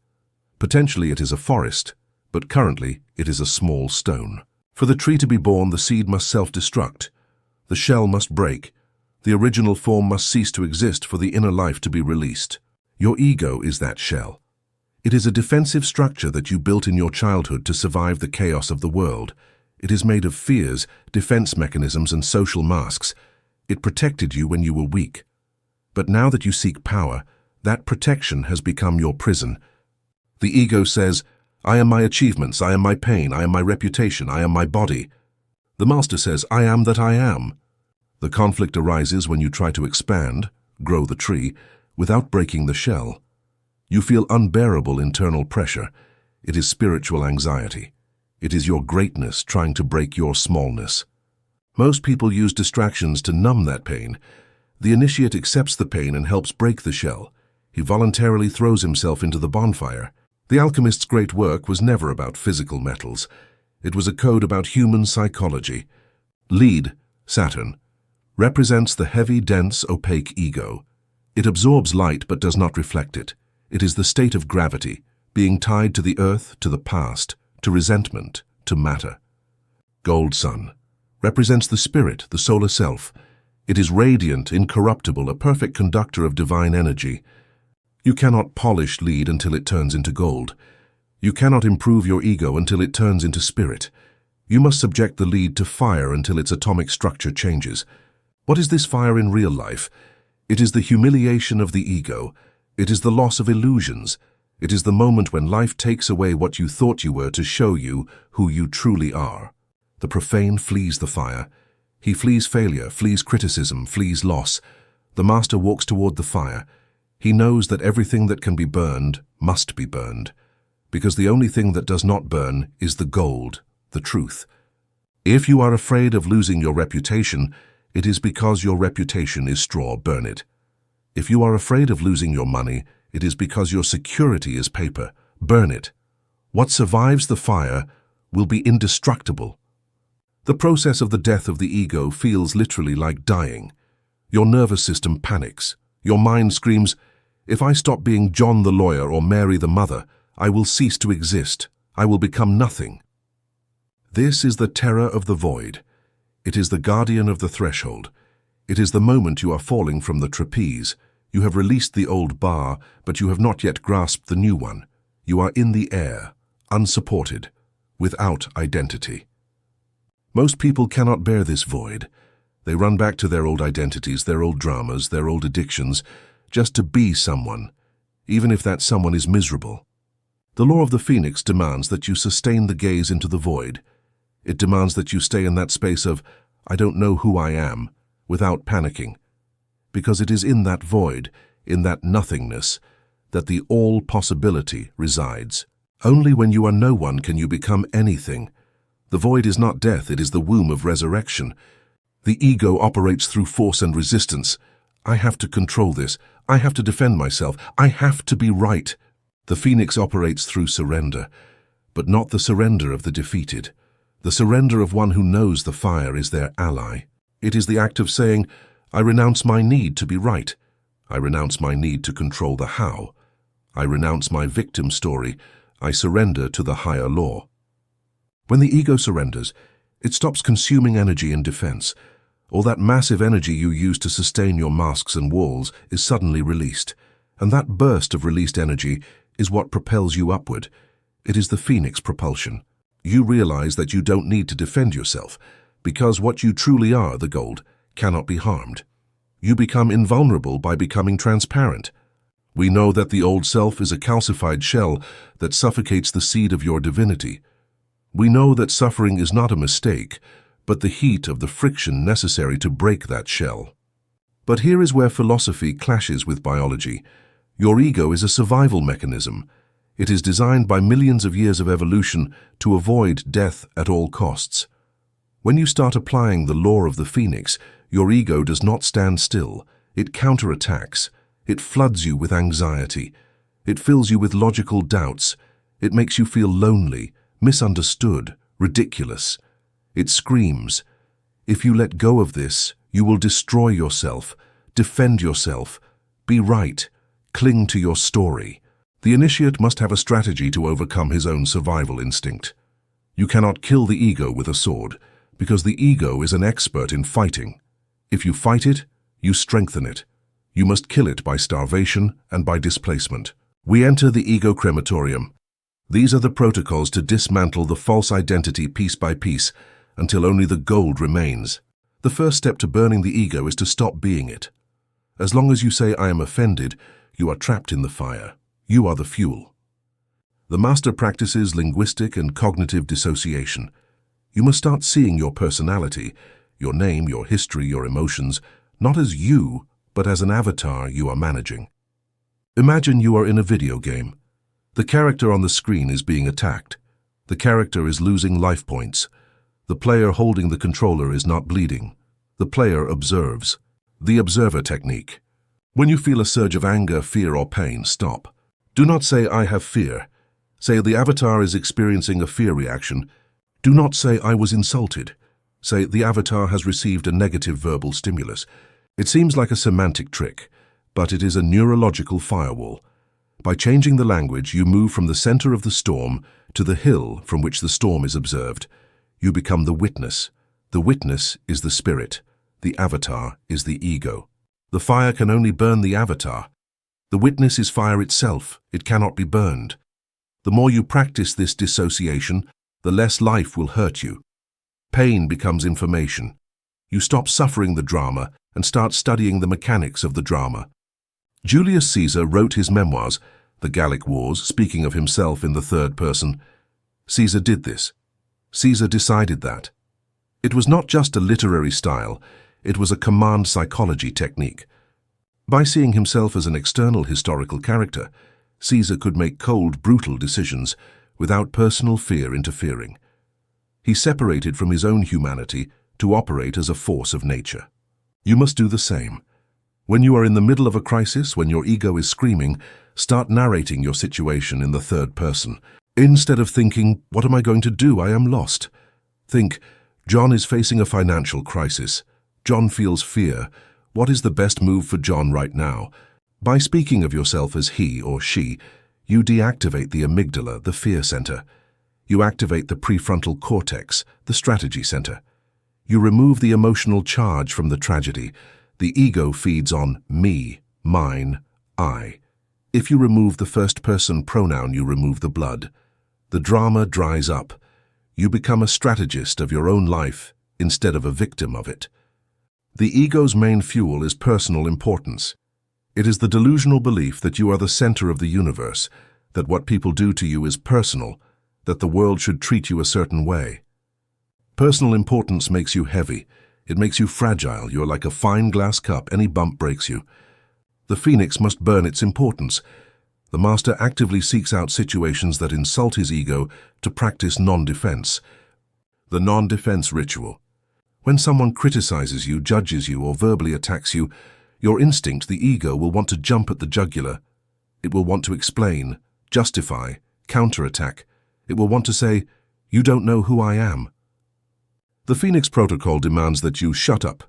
Potentially it is a forest, but currently it is a small stone. For the tree to be born, the seed must self-destruct. The shell must break. The original form must cease to exist for the inner life to be released. Your ego is that shell. It is a defensive structure that you built in your childhood to survive the chaos of the world. It is made of fears, defense mechanisms, and social masks. It protected you when you were weak. But now that you seek power, that protection has become your prison. The ego says, I am my achievements, I am my pain, I am my reputation, I am my body. The Master says, I am that I am. The conflict arises when you try to expand, grow the tree, without breaking the shell. You feel unbearable internal pressure. It is spiritual anxiety. It is your greatness trying to break your smallness. Most people use distractions to numb that pain. The initiate accepts the pain and helps break the shell. He voluntarily throws himself into the bonfire. The alchemist's great work was never about physical metals. It was a code about human psychology. Lead, Saturn. represents the heavy, dense, opaque ego. It absorbs light but does not reflect it. It is the state of gravity, being tied to the earth, to the past, to resentment, to matter. Gold sun represents the spirit, the solar self. It is radiant, incorruptible, a perfect conductor of divine energy. You cannot polish lead until it turns into gold. You cannot improve your ego until it turns into spirit. You must subject the lead to fire until its atomic structure changes. What is this fire in real life? It is the humiliation of the ego. It is the loss of illusions. It is the moment when life takes away what you thought you were to show you who you truly are. The profane flees the fire. He flees failure, flees criticism, flees loss. The master walks toward the fire. He knows that everything that can be burned must be burned, because the only thing that does not burn is the gold, the truth. If you are afraid of losing your reputation, it is because your reputation is straw, burn it. If you are afraid of losing your money, it is because your security is paper, burn it. What survives the fire will be indestructible. The process of the death of the ego feels literally like dying. Your nervous system panics. Your mind screams, if I stop being John the lawyer or Mary the mother, I will cease to exist. I will become nothing. This is the terror of the void. It is the guardian of the threshold. It is the moment you are falling from the trapeze. You have released the old bar, but you have not yet grasped the new one. You are in the air, unsupported, without identity. Most people cannot bear this void. They run back to their old identities, their old dramas, their old addictions, just to be someone, even if that someone is miserable. The law of the phoenix demands that you sustain the gaze into the void. It demands that you stay in that space of, I don't know who I am, without panicking. Because it is in that void, in that nothingness, that the all possibility resides. Only when you are no one can you become anything. The void is not death, it is the womb of resurrection. The ego operates through force and resistance. I have to control this. I have to defend myself. I have to be right. The phoenix operates through surrender, but not the surrender of the defeated. The surrender of one who knows the fire is their ally. It is the act of saying, I renounce my need to be right. I renounce my need to control the how. I renounce my victim story. I surrender to the higher law. When the ego surrenders, it stops consuming energy in defense. All that massive energy you use to sustain your masks and walls is suddenly released. And that burst of released energy is what propels you upward. It is the phoenix propulsion. You realize that you don't need to defend yourself, because what you truly are, the gold, cannot be harmed. You become invulnerable by becoming transparent. We know that the old self is a calcified shell that suffocates the seed of your divinity. We know that suffering is not a mistake, but the heat of the friction necessary to break that shell. But here is where philosophy clashes with biology. Your ego is a survival mechanism. It is designed by millions of years of evolution to avoid death at all costs. When you start applying the law of the phoenix, your ego does not stand still. It counterattacks. It floods you with anxiety. It fills you with logical doubts. It makes you feel lonely, misunderstood, ridiculous. It screams, if you let go of this, you will destroy yourself, defend yourself, be right, cling to your story. The initiate must have a strategy to overcome his own survival instinct. You cannot kill the ego with a sword, because the ego is an expert in fighting. If you fight it, you strengthen it. You must kill it by starvation and by displacement. We enter the ego crematorium. These are the protocols to dismantle the false identity piece by piece until only the gold remains. The first step to burning the ego is to stop being it. As long as you say, I am offended, you are trapped in the fire. You are the fuel. The master practices linguistic and cognitive dissociation. You must start seeing your personality, your name, your history, your emotions, not as you, but as an avatar you are managing. Imagine you are in a video game. The character on the screen is being attacked. The character is losing life points. The player holding the controller is not bleeding. The player observes. The observer technique. When you feel a surge of anger, fear, or pain, stop. Do not say, I have fear. Say, the avatar is experiencing a fear reaction. Do not say, I was insulted. Say, the avatar has received a negative verbal stimulus. It seems like a semantic trick, but it is a neurological firewall. By changing the language, you move from the center of the storm to the hill from which the storm is observed. You become the witness. The witness is the spirit. The avatar is the ego. The fire can only burn the avatar. The witness is fire itself. It cannot be burned. The more you practice this dissociation, the less life will hurt you. Pain becomes information. You stop suffering the drama and start studying the mechanics of the drama. Julius Caesar wrote his memoirs, The Gallic Wars, speaking of himself in the third person. Caesar did this. Caesar decided that. It was not just a literary style, it was a command psychology technique. By seeing himself as an external historical character, Caesar could make cold, brutal decisions without personal fear interfering. He separated from his own humanity to operate as a force of nature. You must do the same. When you are in the middle of a crisis, when your ego is screaming, start narrating your situation in the third person. Instead of thinking, what am I going to do? I am lost. Think, John is facing a financial crisis. John feels fear. What is the best move for John right now? By speaking of yourself as he or she, you deactivate the amygdala, the fear center. You activate the prefrontal cortex, the strategy center. You remove the emotional charge from the tragedy. The ego feeds on me, mine, I. If you remove the first-person pronoun, you remove the blood. The drama dries up. You become a strategist of your own life instead of a victim of it. The ego's main fuel is personal importance. It is the delusional belief that you are the center of the universe, that what people do to you is personal, that the world should treat you a certain way. Personal importance makes you heavy. It makes you fragile. You're like a fine glass cup. Any bump breaks you. The phoenix must burn its importance. The master actively seeks out situations that insult his ego to practice non-defense. The non-defense ritual. When someone criticizes you, judges you, or verbally attacks you, your instinct, the ego, will want to jump at the jugular. It will want to explain, justify, counterattack. It will want to say, you don't know who I am. The Phoenix Protocol demands that you shut up.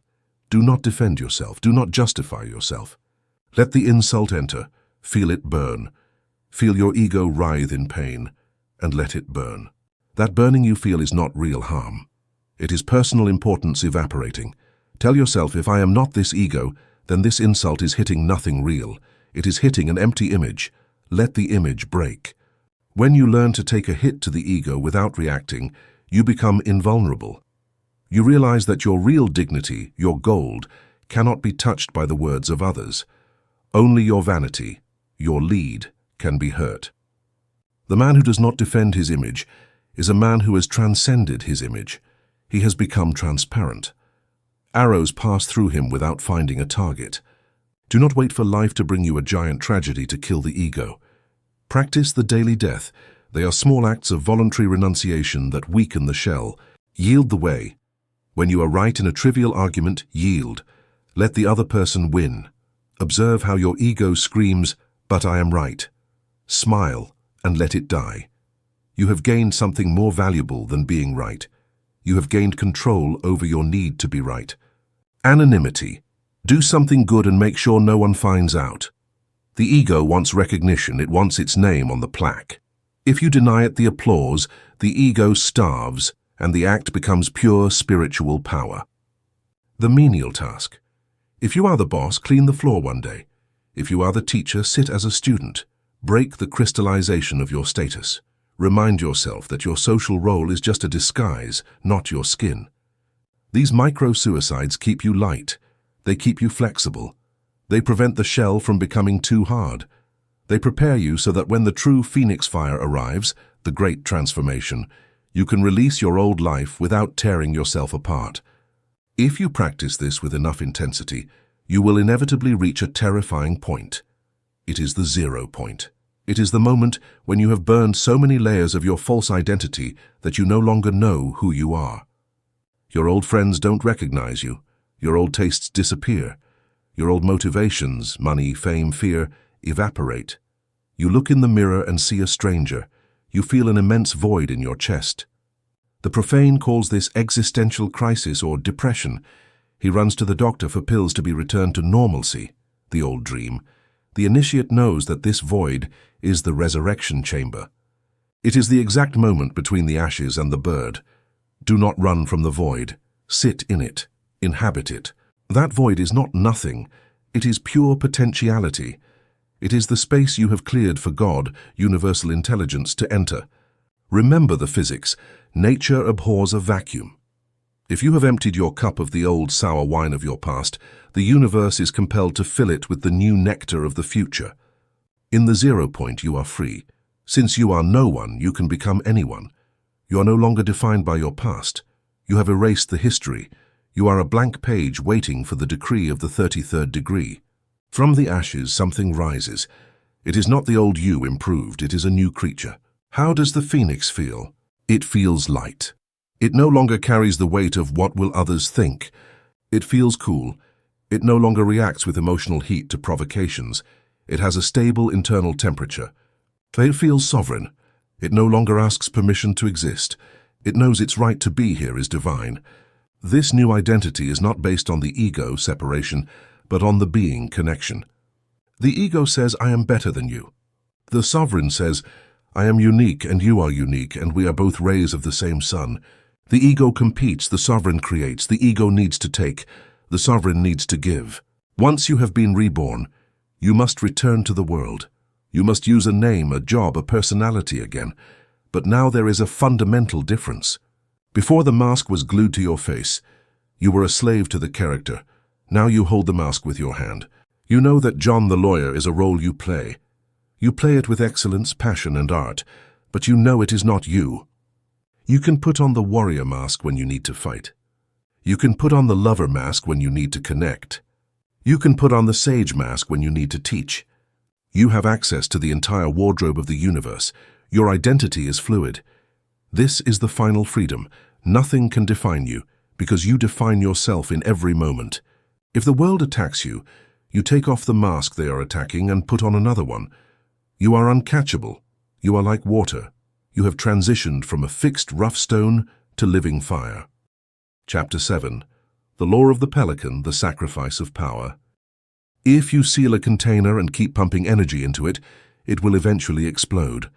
Do not defend yourself. Do not justify yourself. Let the insult enter. Feel it burn. Feel your ego writhe in pain, and let it burn. That burning you feel is not real harm. It is personal importance evaporating. Tell yourself, if I am not this ego, then this insult is hitting nothing real. It is hitting an empty image. Let the image break. When you learn to take a hit to the ego without reacting, you become invulnerable. You realize that your real dignity, your gold, cannot be touched by the words of others. Only your vanity, your lead, can be hurt. The man who does not defend his image is a man who has transcended his image. He has become transparent. Arrows pass through him without finding a target. Do not wait for life to bring you a giant tragedy to kill the ego. Practice the daily death. They are small acts of voluntary renunciation that weaken the shell. Yield the way. When you are right in a trivial argument, yield. Let the other person win. Observe how your ego screams, but I am right. Smile and let it die. You have gained something more valuable than being right. You have gained control over your need to be right. Anonymity. Do something good and make sure no one finds out. The ego wants recognition. It wants its name on the plaque. If you deny it the applause, the ego starves, and the act becomes pure spiritual power. The menial task. If you are the boss, clean the floor one day. If you are the teacher, sit as a student. Break the crystallization of your status. Remind yourself that your social role is just a disguise, not your skin. These micro-suicides keep you light. They keep you flexible. They prevent the shell from becoming too hard. They prepare you so that when the true phoenix fire arrives, the great transformation, you can release your old life without tearing yourself apart. If you practice this with enough intensity, you will inevitably reach a terrifying point. It is the 0 point. It is the moment when you have burned so many layers of your false identity that you no longer know who you are. Your old friends don't recognize you. Your old tastes disappear. Your old motivations, money, fame, fear, evaporate. You look in the mirror and see a stranger. You feel an immense void in your chest. The profane calls this existential crisis or depression. He runs to the doctor for pills to be returned to normalcy, the old dream. The initiate knows that this void is the resurrection chamber. It is the exact moment between the ashes and the bird. Do not run from the void. Sit in it. Inhabit it. That void is not nothing. It is pure potentiality. It is the space you have cleared for God, universal intelligence, to enter. Remember the physics. Nature abhors a vacuum. If you have emptied your cup of the old sour wine of your past, the universe is compelled to fill it with the new nectar of the future. In the 0 point, you are free. Since you are no one, you can become anyone. You are no longer defined by your past. You have erased the history. You are a blank page waiting for the decree of the 33rd degree. From the ashes, something rises. It is not the old you improved, it is a new creature. How does the phoenix feel? It feels light. It no longer carries the weight of what will others think. It feels cool. It no longer reacts with emotional heat to provocations. It has a stable internal temperature. It feels sovereign. It no longer asks permission to exist. It knows its right to be here is divine. This new identity is not based on the ego separation, but on the being connection. The ego says, I am better than you. The sovereign says, I am unique and you are unique, and we are both rays of the same sun. The ego competes, the sovereign creates. The ego needs to take, the sovereign needs to give. Once you have been reborn, you must return to the world. You must use a name, a job, a personality again. But now there is a fundamental difference. Before the mask was glued to your face, you were a slave to the character. Now you hold the mask with your hand. You know that John the lawyer is a role you play. You play it with excellence, passion, and art, but you know it is not you. You can put on the warrior mask when you need to fight. You can put on the lover mask when you need to connect. You can put on the sage mask when you need to teach. You have access to the entire wardrobe of the universe. Your identity is fluid. This is the final freedom. Nothing can define you, because you define yourself in every moment. If the world attacks you, you take off the mask they are attacking and put on another one. You are uncatchable. You are like water. You have transitioned from a fixed rough stone to living fire. Chapter 7. The Law of the Pelican, the Sacrifice of Power. If you seal a container and keep pumping energy into it, it will eventually explode.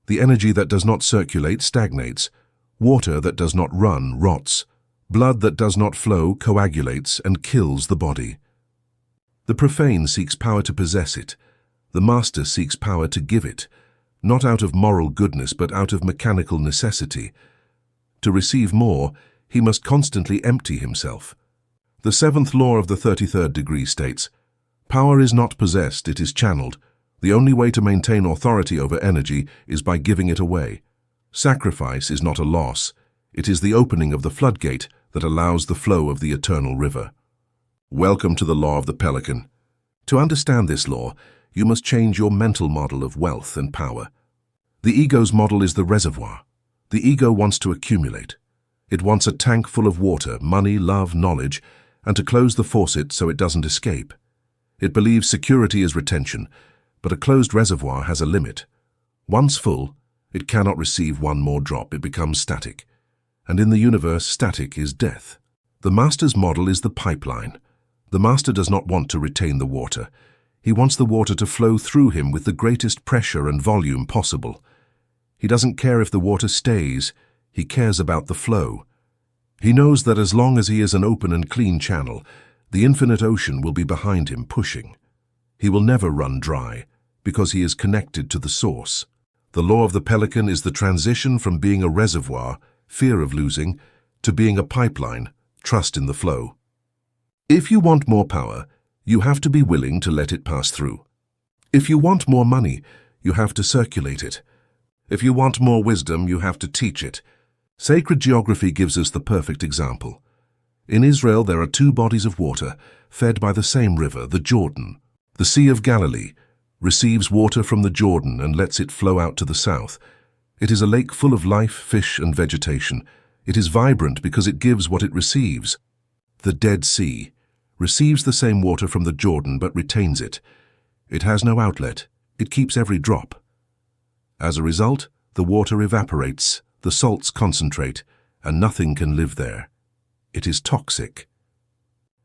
The energy that does not circulate stagnates. Water that does not run rots. Blood that does not flow coagulates and kills the body. The profane seeks power to possess it. The master seeks power to give it, not out of moral goodness but out of mechanical necessity. To receive more, he must constantly empty himself. The 7th law of the 33rd degree states, power is not possessed, it is channeled. The only way to maintain authority over energy is by giving it away. Sacrifice is not a loss. It is the opening of the floodgate that allows the flow of the eternal river. Welcome to the law of the Pelican. To understand this law, you must change your mental model of wealth and power. The ego's model is the reservoir. The ego wants to accumulate. It wants a tank full of water, money, love, knowledge, and to close the faucet so it doesn't escape. It believes security is retention, but a closed reservoir has a limit. Once full, it cannot receive one more drop, it becomes static. And in the universe, static is death. The master's model is the pipeline. The master does not want to retain the water. He wants the water to flow through him with the greatest pressure and volume possible. He doesn't care if the water stays, he cares about the flow. He knows that as long as he is an open and clean channel, the infinite ocean will be behind him pushing. He will never run dry, because he is connected to the source. The law of the Pelican is the transition from being a reservoir, fear of losing, to being a pipeline, trust in the flow. If you want more power, you have to be willing to let it pass through. If you want more money, you have to circulate it. If you want more wisdom, you have to teach it. Sacred geography gives us the perfect example. In Israel, there are 2 bodies of water, fed by the same river, the Jordan. The Sea of Galilee receives water from the Jordan and lets it flow out to the south. It is a lake full of life, fish, and vegetation. It is vibrant because it gives what it receives. The Dead Sea receives the same water from the Jordan but retains it. It has no outlet. It keeps every drop. As a result, the water evaporates, the salts concentrate, and nothing can live there. It is toxic.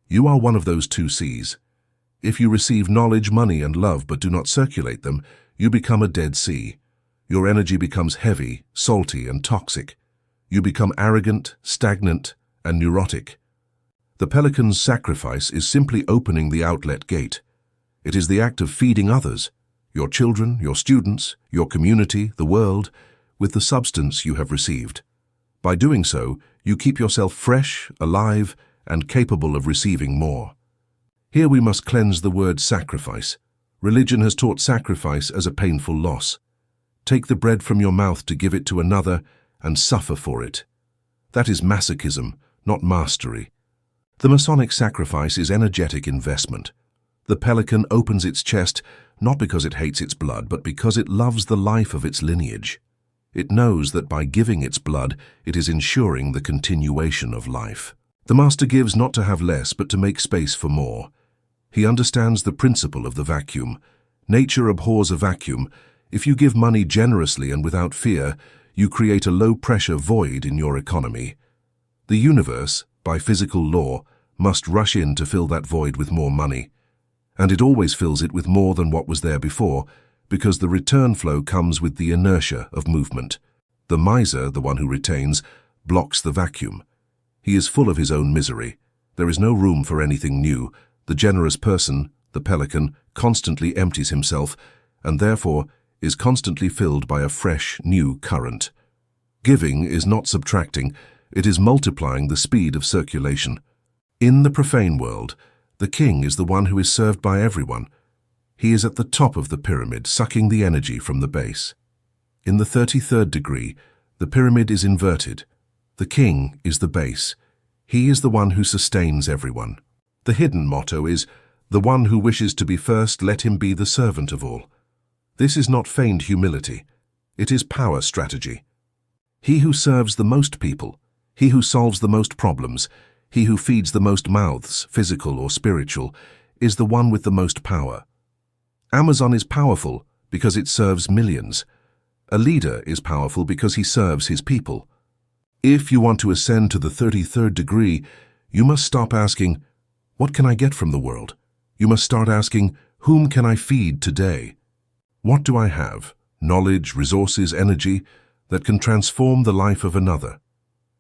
You are one of those two seas. If you receive knowledge, money, and love but do not circulate them, you become a dead sea. Your energy becomes heavy, salty, and toxic. You become arrogant, stagnant, and neurotic. The Pelican's sacrifice is simply opening the outlet gate. It is the act of feeding others, your children, your students, your community, the world, with the substance you have received. By doing so, you keep yourself fresh, alive, and capable of receiving more. Here we must cleanse the word sacrifice. Religion has taught sacrifice as a painful loss. Take the bread from your mouth to give it to another and suffer for it. That is masochism, not mastery. The Masonic sacrifice is energetic investment. The Pelican opens its chest not because it hates its blood, but because it loves the life of its lineage. It knows that by giving its blood, it is ensuring the continuation of life. The Master gives not to have less, but to make space for more. He understands the principle of the vacuum. Nature abhors a vacuum. If you give money generously and without fear, you create a low-pressure void in your economy. The universe, by physical law, must rush in to fill that void with more money. And it always fills it with more than what was there before, because the return flow comes with the inertia of movement. The miser, the one who retains, blocks the vacuum. He is full of his own misery. There is no room for anything new. The generous person, the Pelican, constantly empties himself, and therefore is constantly filled by a fresh, new current. Giving is not subtracting, it is multiplying the speed of circulation. In the profane world, the king is the one who is served by everyone. He is at the top of the pyramid, sucking the energy from the base. In the 33rd degree, the pyramid is inverted. The king is the base. He is the one who sustains everyone. The hidden motto is, "The one who wishes to be first, let him be the servant of all." This is not feigned humility. It is power strategy. He who serves the most people, he who solves the most problems, he who feeds the most mouths, physical or spiritual, is the one with the most power. Amazon is powerful because it serves millions. A leader is powerful because he serves his people. If you want to ascend to the 33rd degree, you must stop asking, "What can I get from the world?" You must start asking, "Whom can I feed today?" What do I have? Knowledge, resources, energy that can transform the life of another.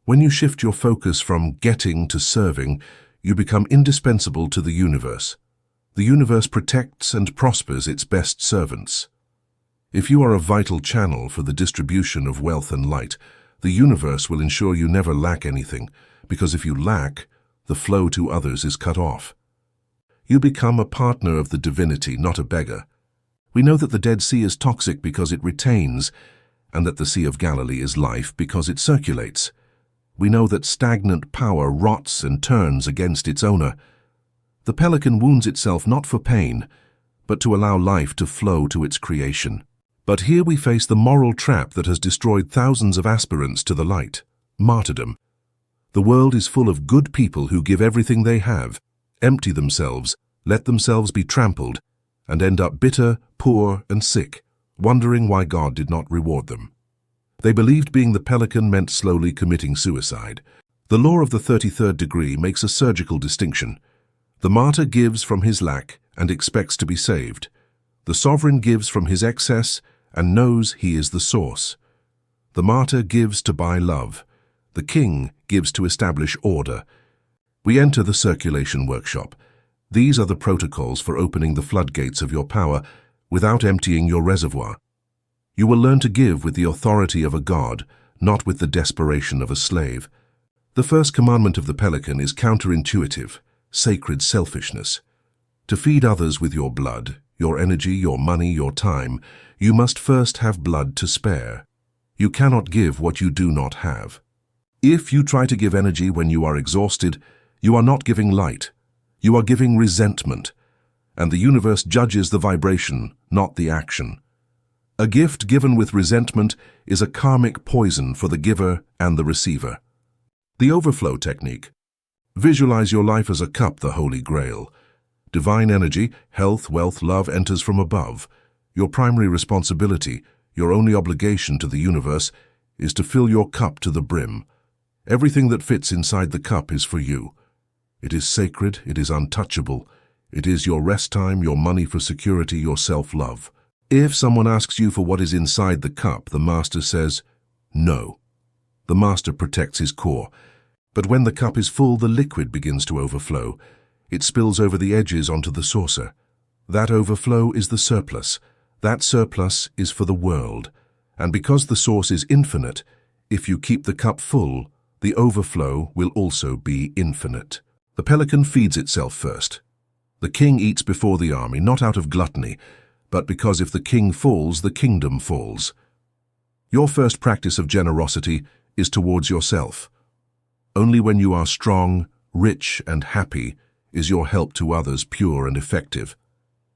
When you shift your focus from getting to serving, you become indispensable to the universe. The universe protects and prospers its best servants. If you are a vital channel for the distribution of wealth and light, the universe will ensure you never lack anything, because if you lack, the flow to others is cut off. You become a partner of the divinity, not a beggar. We know that the Dead Sea is toxic because it retains, and that the Sea of Galilee is life because it circulates. We know that stagnant power rots and turns against its owner. The Pelican wounds itself not for pain, but to allow life to flow to its creation. But here we face the moral trap that has destroyed thousands of aspirants to the light: martyrdom. The world is full of good people who give everything they have, empty themselves, let themselves be trampled, and end up bitter, poor, and sick, wondering why God did not reward them. They believed being the Pelican meant slowly committing suicide. The law of the 33rd degree makes a surgical distinction. The martyr gives from his lack and expects to be saved. The sovereign gives from his excess and knows he is the source. The martyr gives to buy love. The king gives to establish order. We enter the circulation workshop. These are the protocols for opening the floodgates of your power without emptying your reservoir. You will learn to give with the authority of a god, not with the desperation of a slave. The first commandment of the Pelican is counterintuitive: sacred selfishness. To feed others with your blood, your energy, your money, your time, you must first have blood to spare. You cannot give what you do not have. If you try to give energy when you are exhausted, you are not giving light. You are giving resentment, and the universe judges the vibration, not the action. A gift given with resentment is a karmic poison for the giver and the receiver. The overflow technique. Visualize your life as a cup, the Holy Grail. Divine energy, health, wealth, love enters from above. Your primary responsibility, your only obligation to the universe, is to fill your cup to the brim. Everything that fits inside the cup is for you. It is sacred, it is untouchable. It is your rest time, your money for security, your self-love. If someone asks you for what is inside the cup, the Master says, no. The Master protects his core. But when the cup is full, the liquid begins to overflow. It spills over the edges onto the saucer. That overflow is the surplus. That surplus is for the world. And because the source is infinite, if you keep the cup full, the overflow will also be infinite. The pelican feeds itself first. The king eats before the army, not out of gluttony, but because if the king falls, the kingdom falls. Your first practice of generosity is towards yourself. Only when you are strong, rich, and happy is your help to others pure and effective.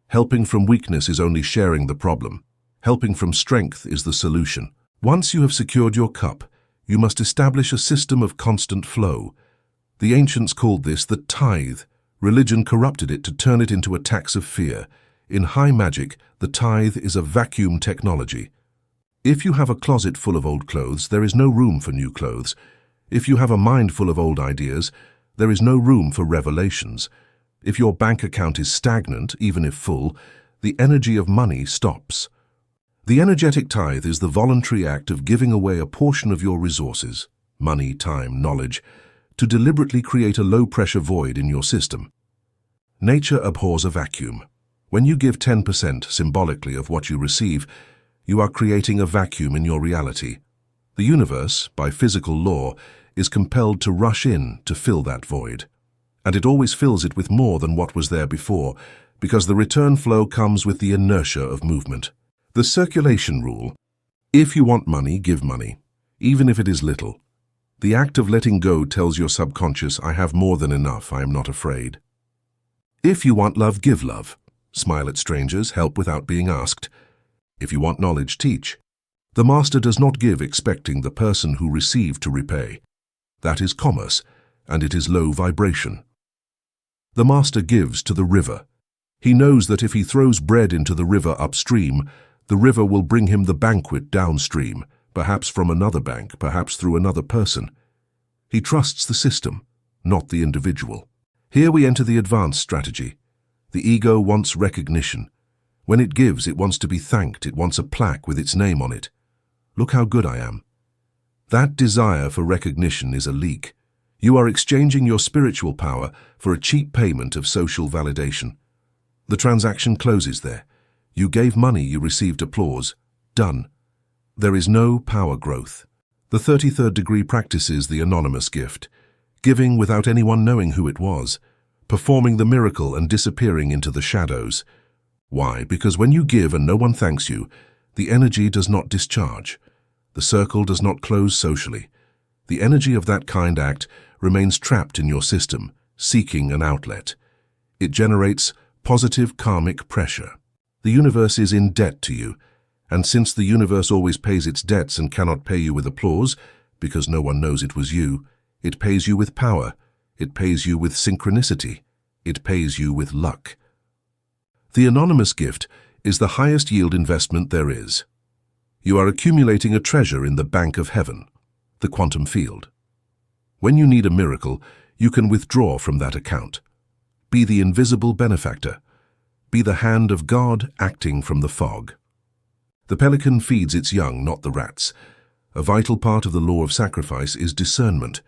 Helping from weakness is only sharing the problem. Helping from strength is the solution. Once you have secured your cup, you must establish a system of constant flow. The ancients called this the tithe. Religion corrupted it to turn it into a tax of fear. In high magic, the tithe is a vacuum technology. If you have a closet full of old clothes, there is no room for new clothes. If you have a mind full of old ideas, there is no room for revelations. If your bank account is stagnant, even if full, the energy of money stops. The energetic tithe is the voluntary act of giving away a portion of your resources, money, time, knowledge, to deliberately create a low-pressure void in your system. Nature abhors a vacuum. When you give 10% symbolically of what you receive, you are creating a vacuum in your reality. The universe, by physical law, is compelled to rush in to fill that void. And it always fills it with more than what was there before, because the return flow comes with the inertia of movement. The circulation rule: if you want money, give money, even if it is little. The act of letting go tells your subconscious, I have more than enough, I am not afraid. If you want love, give love. Smile at strangers, help without being asked. If you want knowledge, teach. The Master does not give expecting the person who received to repay. That is commerce, and it is low vibration. The Master gives to the river. He knows that if he throws bread into the river upstream, the river will bring him the banquet downstream, perhaps from another bank, perhaps through another person. He trusts the system, not the individual. Here we enter the advanced strategy. The ego wants recognition. When it gives, it wants to be thanked. It wants a plaque with its name on it. Look how good I am. That desire for recognition is a leak. You are exchanging your spiritual power for a cheap payment of social validation. The transaction closes there. You gave money, you received applause. Done. There is no power growth. The 33rd degree practices the anonymous gift, giving without anyone knowing who it was, performing the miracle and disappearing into the shadows. Why? Because when you give and no one thanks you, the energy does not discharge. The circle does not close socially. The energy of that kind act remains trapped in your system, seeking an outlet. It generates positive karmic pressure. The universe is in debt to you, and since the universe always pays its debts and cannot pay you with applause, because no one knows it was you, it pays you with power, it pays you with synchronicity, it pays you with luck. The anonymous gift is the highest yield investment there is. You are accumulating a treasure in the bank of heaven, the quantum field. When you need a miracle, you can withdraw from that account. Be the invisible benefactor. Be the hand of God acting from the fog. The pelican feeds its young, not the rats. A vital part of the law of sacrifice is discernment.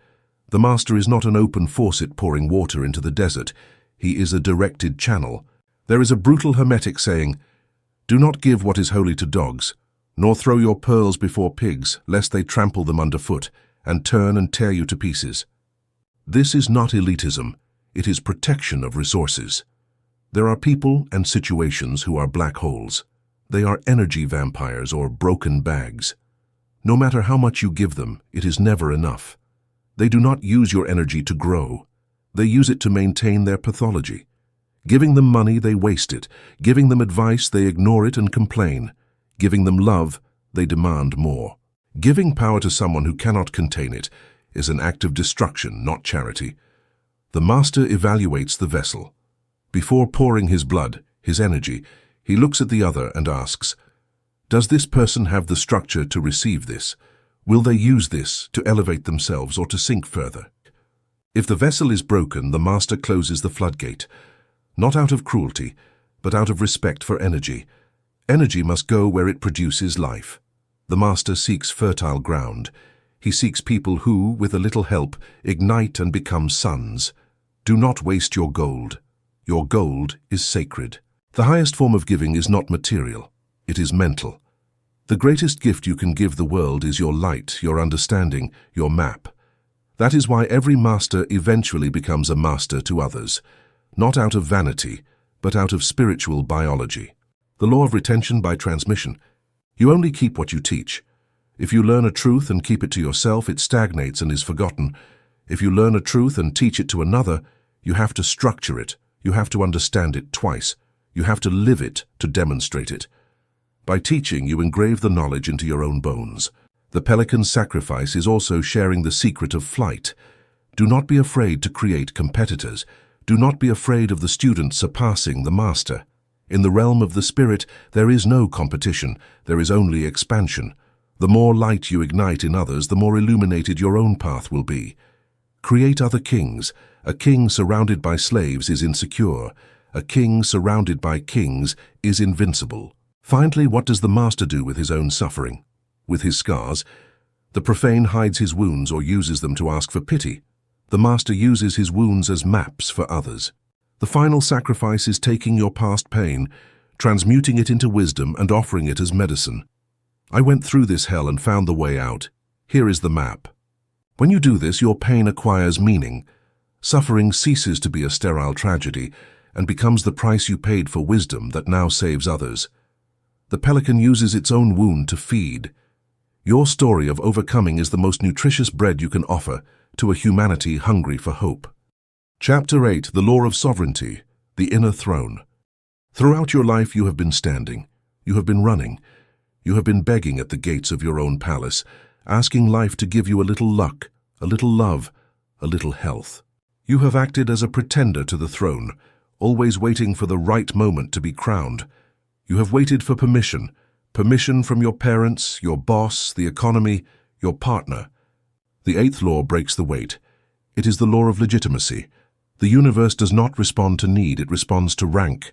The Master is not an open faucet pouring water into the desert. He is a directed channel. There is a brutal Hermetic saying, "Do not give what is holy to dogs, nor throw your pearls before pigs, lest they trample them underfoot and turn and tear you to pieces." This is not elitism. It is protection of resources. There are people and situations who are black holes. They are energy vampires or broken bags. No matter how much you give them, it is never enough. They do not use your energy to grow. They use it to maintain their pathology. Giving them money, they waste it. Giving them advice, they ignore it and complain. Giving them love, they demand more. Giving power to someone who cannot contain it is an act of destruction, not charity. The Master evaluates the vessel. Before pouring his blood, his energy, he looks at the other and asks, does this person have the structure to receive this? Will they use this to elevate themselves or to sink further? If the vessel is broken, the master closes the floodgate, not out of cruelty, but out of respect for energy. Energy must go where it produces life. The master seeks fertile ground. He seeks people who, with a little help, ignite and become suns. Do not waste your gold. Your gold is sacred. The highest form of giving is not material. It is mental. The greatest gift you can give the world is your light, your understanding, your map. That is why every master eventually becomes a master to others, not out of vanity, but out of spiritual biology. The law of retention by transmission. You only keep what you teach. If you learn a truth and keep it to yourself, it stagnates and is forgotten. If you learn a truth and teach it to another, you have to structure it. You have to understand it twice. You have to live it to demonstrate it. By teaching, you engrave the knowledge into your own bones. The Pelican's sacrifice is also sharing the secret of flight. Do not be afraid to create competitors. Do not be afraid of the student surpassing the master. In the realm of the spirit, there is no competition. There is only expansion. The more light you ignite in others, the more illuminated your own path will be. Create other kings. A king surrounded by slaves is insecure. A king surrounded by kings is invincible. Finally, what does the master do with his own suffering? With his scars? The profane hides his wounds or uses them to ask for pity. The master uses his wounds as maps for others. The final sacrifice is taking your past pain, transmuting it into wisdom and offering it as medicine. I went through this hell and found the way out. Here is the map. When you do this, your pain acquires meaning. Suffering ceases to be a sterile tragedy and becomes the price you paid for wisdom that now saves others. The Pelican uses its own wound to feed. Your story of overcoming is the most nutritious bread you can offer to a humanity hungry for hope. Chapter 8, The Law of Sovereignty, the Inner Throne. Throughout your life you have been standing, you have been running, you have been begging at the gates of your own palace, asking life to give you a little luck, a little love, a little health. You have acted as a pretender to the throne, always waiting for the right moment to be crowned. You have waited for permission from your parents, your boss, the economy, your partner. The eighth law breaks the wait. It is the law of legitimacy. The universe does not respond to need, it responds to rank.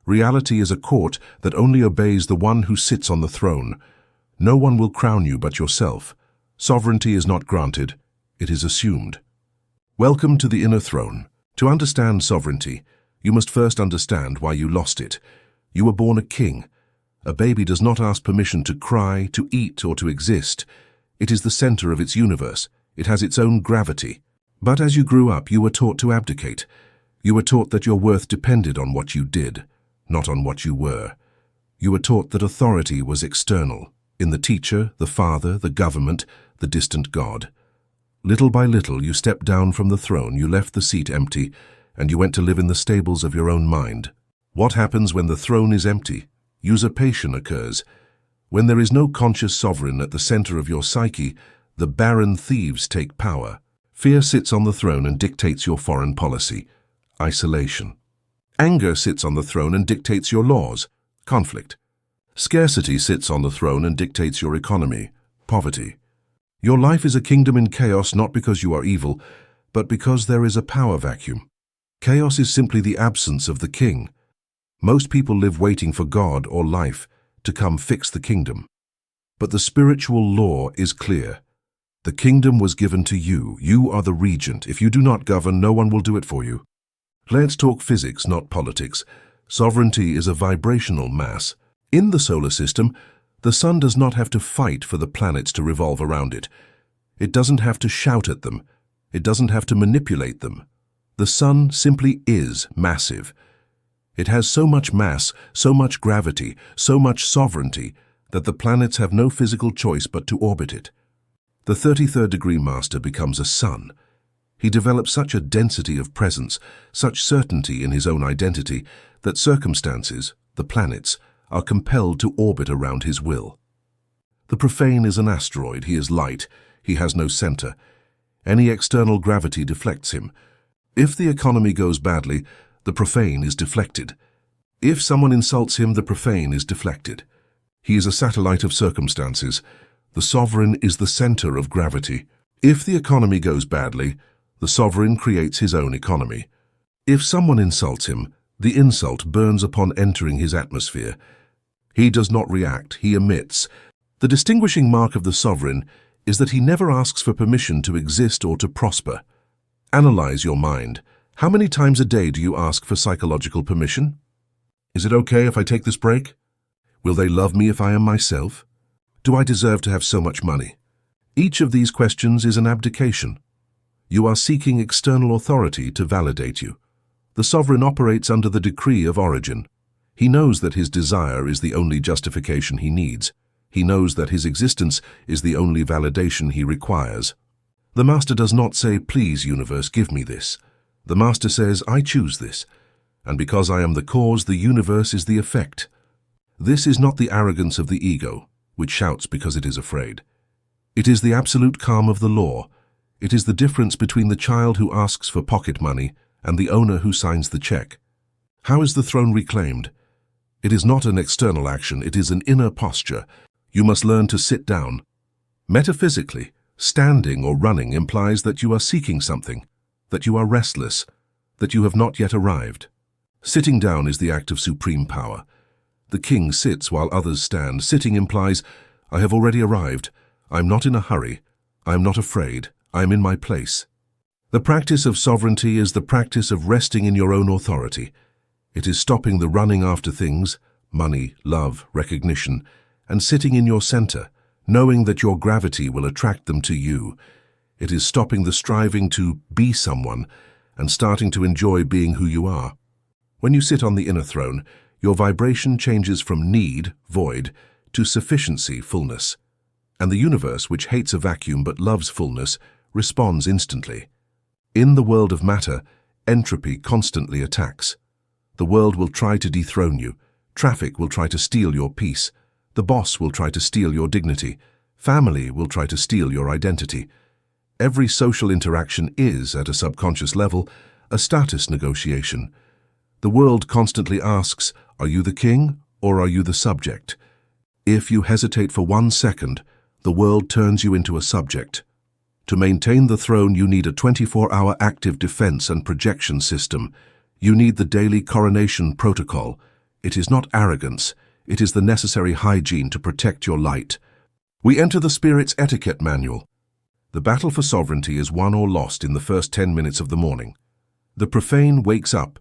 Reality is a court that only obeys the one who sits on the throne. No one will crown you but yourself. Sovereignty is not granted, it is assumed. Welcome to the inner throne. To understand sovereignty, you must first understand why you lost it. You were born a king. A baby does not ask permission to cry, to eat, or to exist. It is the center of its universe. It has its own gravity. But as you grew up, you were taught to abdicate. You were taught that your worth depended on what you did, not on what you were. You were taught that authority was external, in the teacher, the father, the government, the distant God. Little by little, you stepped down from the throne, you left the seat empty, and you went to live in the stables of your own mind. What happens when the throne is empty? Usurpation occurs. When there is no conscious sovereign at the center of your psyche, the barren thieves take power. Fear sits on the throne and dictates your foreign policy. Isolation. Anger sits on the throne and dictates your laws. Conflict. Scarcity sits on the throne and dictates your economy. Poverty. Your life is a kingdom in chaos not because you are evil, but because there is a power vacuum. Chaos is simply the absence of the king. Most people live waiting for God or life to come fix the kingdom. But the spiritual law is clear. The kingdom was given to you. You are the regent. If you do not govern, no one will do it for you. Let's talk physics, not politics. Sovereignty is a vibrational mass. In the solar system, the sun does not have to fight for the planets to revolve around it. It doesn't have to shout at them. It doesn't have to manipulate them. The sun simply is massive. It has so much mass, so much gravity, so much sovereignty, that the planets have no physical choice but to orbit it. The 33rd degree master becomes a sun. He develops such a density of presence, such certainty in his own identity, that circumstances, the planets, are compelled to orbit around his will. The profane is an asteroid. He is light. He has no center. Any external gravity deflects him. If the economy goes badly, the profane is deflected. If someone insults him, the profane is deflected. He is a satellite of circumstances. The sovereign is the center of gravity. If the economy goes badly, the sovereign creates his own economy. If someone insults him, the insult burns upon entering his atmosphere. He does not react, he emits. The distinguishing mark of the sovereign is that he never asks for permission to exist or to prosper. Analyze your mind. How many times a day do you ask for psychological permission? Is it okay if I take this break? Will they love me if I am myself? Do I deserve to have so much money? Each of these questions is an abdication. You are seeking external authority to validate you. The sovereign operates under the decree of origin. He knows that his desire is the only justification he needs. He knows that his existence is the only validation he requires. The Master does not say, "Please, universe, give me this." The Master says, "I choose this. And because I am the cause, the universe is the effect." This is not the arrogance of the ego, which shouts because it is afraid. It is the absolute calm of the law. It is the difference between the child who asks for pocket money and the owner who signs the check. How is the throne reclaimed? It is not an external action, it is an inner posture. You must learn to sit down. Metaphysically, standing or running implies that you are seeking something, that you are restless, that you have not yet arrived. Sitting down is the act of supreme power. The king sits while others stand. Sitting implies, I have already arrived. I am not in a hurry. I am not afraid. I am in my place. The practice of sovereignty is the practice of resting in your own authority. It is stopping the running after things, money, love, recognition, and sitting in your center, knowing that your gravity will attract them to you. It is stopping the striving to be someone and starting to enjoy being who you are. When you sit on the inner throne, your vibration changes from need, void, to sufficiency, fullness. And the universe, which hates a vacuum but loves fullness, responds instantly. In the world of matter, entropy constantly attacks. The world will try to dethrone you. Traffic will try to steal your peace. The boss will try to steal your dignity. Family will try to steal your identity. Every social interaction is, at a subconscious level, a status negotiation. The world constantly asks, are you the king or are you the subject? If you hesitate for 1 second, the world turns you into a subject. To maintain the throne, you need a 24-hour active defense and projection system. You need the daily coronation protocol. It is not arrogance. It is the necessary hygiene to protect your light. We enter the Spirit's etiquette manual. The battle for sovereignty is won or lost in the first 10 minutes of the morning. The profane wakes up,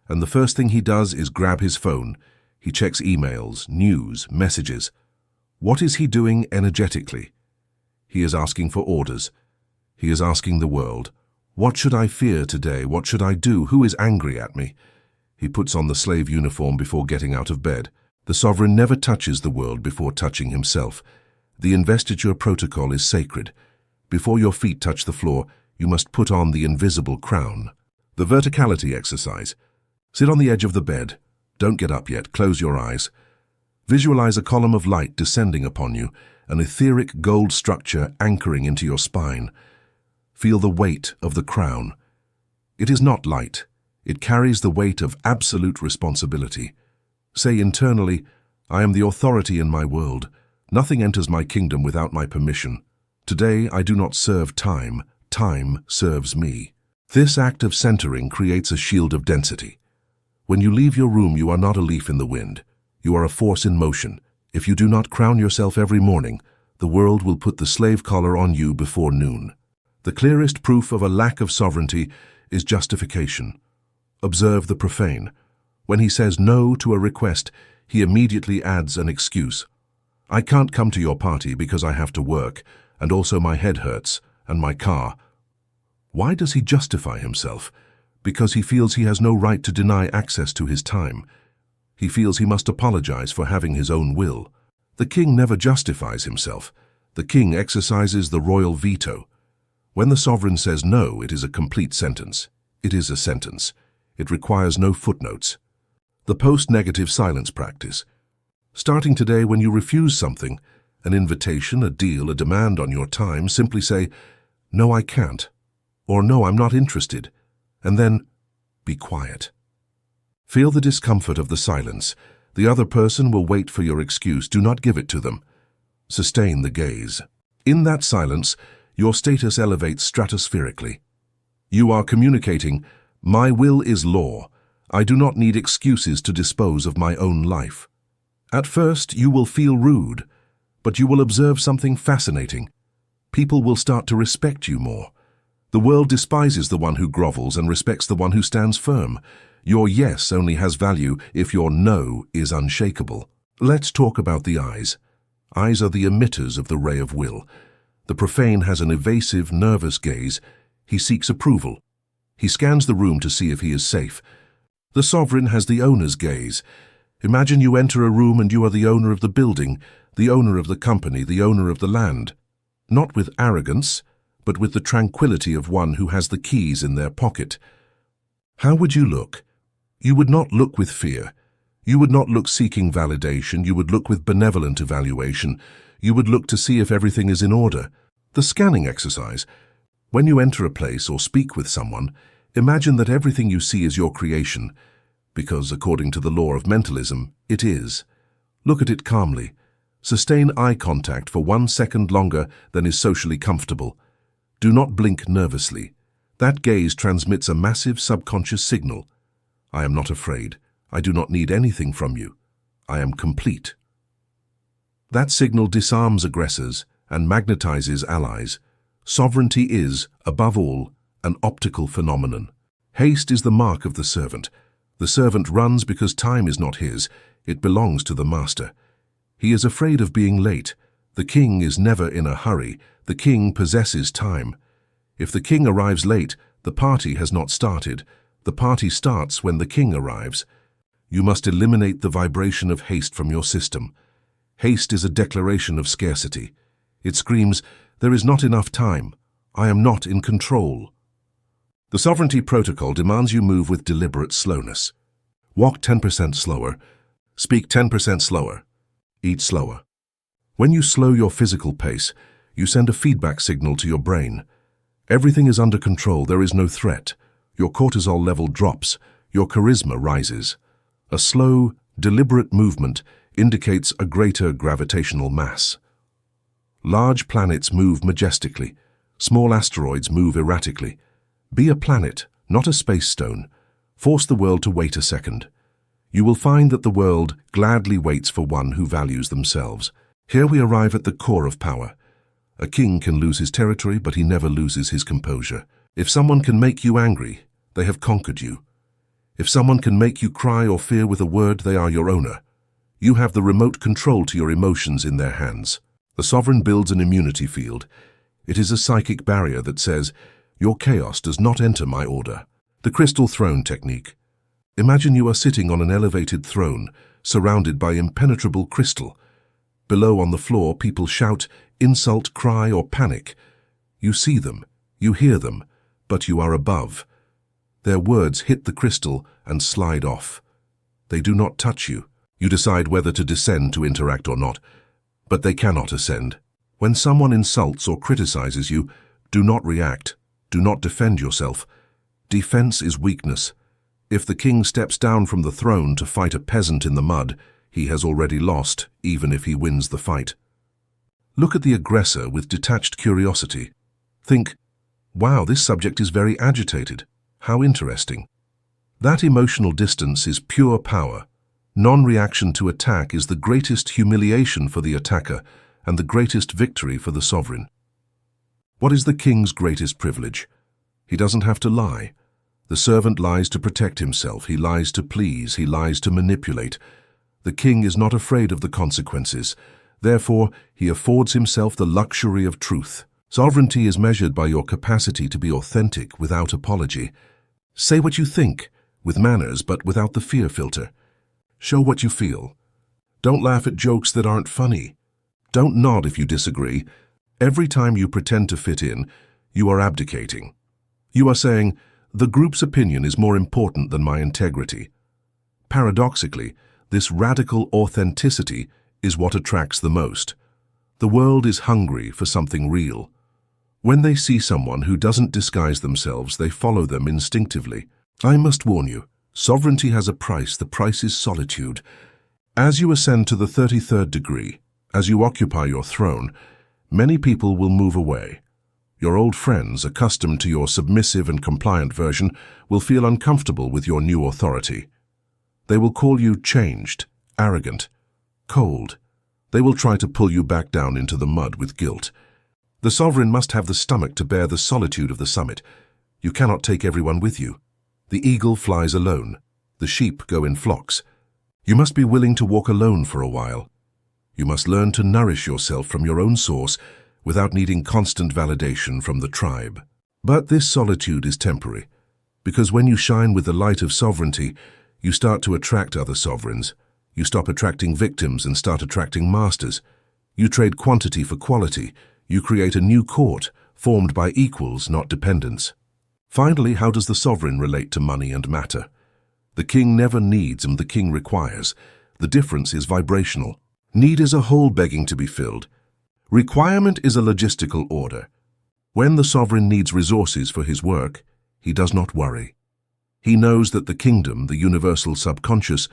and the first thing he does is grab his phone. He checks emails, news, messages. What is he doing energetically? He is asking for orders. He is asking the world, what should I fear today? What should I do? Who is angry at me? He puts on the slave uniform before getting out of bed. The sovereign never touches the world before touching himself. The investiture protocol is sacred. Before your feet touch the floor, you must put on the invisible crown. The verticality exercise. Sit on the edge of the bed. Don't get up yet. Close your eyes. Visualize a column of light descending upon you, an etheric gold structure anchoring into your spine. Feel the weight of the crown. It is not light. It carries the weight of absolute responsibility. Say internally, I am the authority in my world. Nothing enters my kingdom without my permission. Today I do not serve time. Time serves me. This act of centering creates a shield of density. When you leave your room, you are not a leaf in the wind. You are a force in motion. If you do not crown yourself every morning, the world will put the slave collar on you before noon. The clearest proof of a lack of sovereignty is justification. Observe the profane. When he says no to a request, he immediately adds an excuse. I can't come to your party because I have to work, and also my head hurts, and my car. Why does he justify himself? Because he feels he has no right to deny access to his time. He feels he must apologize for having his own will. The king never justifies himself. The king exercises the royal veto. When the sovereign says no, it is a complete sentence. It is a sentence. It requires no footnotes. The post-negative silence practice. Starting today, when you refuse something, an invitation, a deal, a demand on your time, simply say, no, I can't, or no, I'm not interested, and then be quiet. Feel the discomfort of the silence. The other person will wait for your excuse. Do not give it to them. Sustain the gaze. In that silence, your status elevates stratospherically. You are communicating, "My will is law. I do not need excuses to dispose of my own life." At first, you will feel rude, but you will observe something fascinating. People will start to respect you more. The world despises the one who grovels and respects the one who stands firm. Your yes only has value if your no is unshakable. Let's talk about the eyes. Eyes are the emitters of the ray of will. The profane has an evasive, nervous gaze. He seeks approval. He scans the room to see if he is safe. The sovereign has the owner's gaze. Imagine you enter a room and you are the owner of the building, the owner of the company, the owner of the land. Not with arrogance, but with the tranquility of one who has the keys in their pocket. How would you look? You would not look with fear. You would not look seeking validation. You would look with benevolent evaluation. You would look to see if everything is in order. The scanning exercise. When you enter a place or speak with someone, imagine that everything you see is your creation, because according to the law of mentalism, it is. Look at it calmly. Sustain eye contact for 1 second longer than is socially comfortable. Do not blink nervously. That gaze transmits a massive subconscious signal. I am not afraid. I do not need anything from you. I am complete. That signal disarms aggressors and magnetizes allies. Sovereignty is, above all, an optical phenomenon. Haste is the mark of the servant. The servant runs because time is not his. It belongs to the master. He is afraid of being late. The king is never in a hurry. The king possesses time. If the king arrives late, the party has not started. The party starts when the king arrives. You must eliminate the vibration of haste from your system. Haste is a declaration of scarcity. It screams, "There is not enough time. I am not in control." The sovereignty protocol demands you move with deliberate slowness. Walk 10% slower. Speak 10% slower. Eat slower. When you slow your physical pace, you send a feedback signal to your brain. Everything is under control. There is no threat. Your cortisol level drops. Your charisma rises. A slow, deliberate movement indicates a greater gravitational mass. Large planets move majestically. Small asteroids move erratically. Be a planet, not a space stone. Force the world to wait a second. You will find that the world gladly waits for one who values themselves. Here we arrive at the core of power. A king can lose his territory, but he never loses his composure. If someone can make you angry, they have conquered you. If someone can make you cry or fear with a word, they are your owner. You have the remote control to your emotions in their hands. The sovereign builds an immunity field. It is a psychic barrier that says, "Your chaos does not enter my order." The crystal throne technique. Imagine you are sitting on an elevated throne, surrounded by impenetrable crystal. Below on the floor, people shout, insult, cry, or panic. You see them, you hear them, but you are above. Their words hit the crystal and slide off. They do not touch you. You decide whether to descend to interact or not, but they cannot ascend. When someone insults or criticizes you, do not react. Do not defend yourself. Defense is weakness. If the king steps down from the throne to fight a peasant in the mud, he has already lost, even if he wins the fight. Look at the aggressor with detached curiosity. Think, wow, this subject is very agitated. How interesting. That emotional distance is pure power. Non-reaction to attack is the greatest humiliation for the attacker and the greatest victory for the sovereign. What is the king's greatest privilege? He doesn't have to lie. The servant lies to protect himself. He lies to please. He lies to manipulate. The king is not afraid of the consequences. Therefore, he affords himself the luxury of truth. Sovereignty is measured by your capacity to be authentic without apology. Say what you think, with manners but without the fear filter. Show what you feel. Don't laugh at jokes that aren't funny. Don't nod if you disagree. Every time you pretend to fit in, you are abdicating. You are saying, the group's opinion is more important than my integrity. Paradoxically, this radical authenticity is what attracts the most. The world is hungry for something real. When they see someone who doesn't disguise themselves, they follow them instinctively. I must warn you, sovereignty has a price. The price is solitude. As you ascend to the 33rd degree, As you occupy your throne, many people will move away. Your old friends, accustomed to your submissive and compliant version, will feel uncomfortable with your new authority. They will call you changed, arrogant, cold. They will try to pull you back down into the mud with guilt. The sovereign must have the stomach to bear the solitude of the summit. You cannot take everyone with you. The eagle flies alone. The sheep go in flocks. You must be willing to walk alone for a while. You must learn to nourish yourself from your own source without needing constant validation from the tribe. But this solitude is temporary, because when you shine with the light of sovereignty, you start to attract other sovereigns. You stop attracting victims and start attracting masters. You trade quantity for quality. You create a new court, formed by equals, not dependents. Finally, how does the sovereign relate to money and matter? The king never needs and the king requires. The difference is vibrational. Need is a hole begging to be filled. Requirement is a logistical order. When the sovereign needs resources for his work, he does not worry. He knows that the kingdom, the universal subconscious,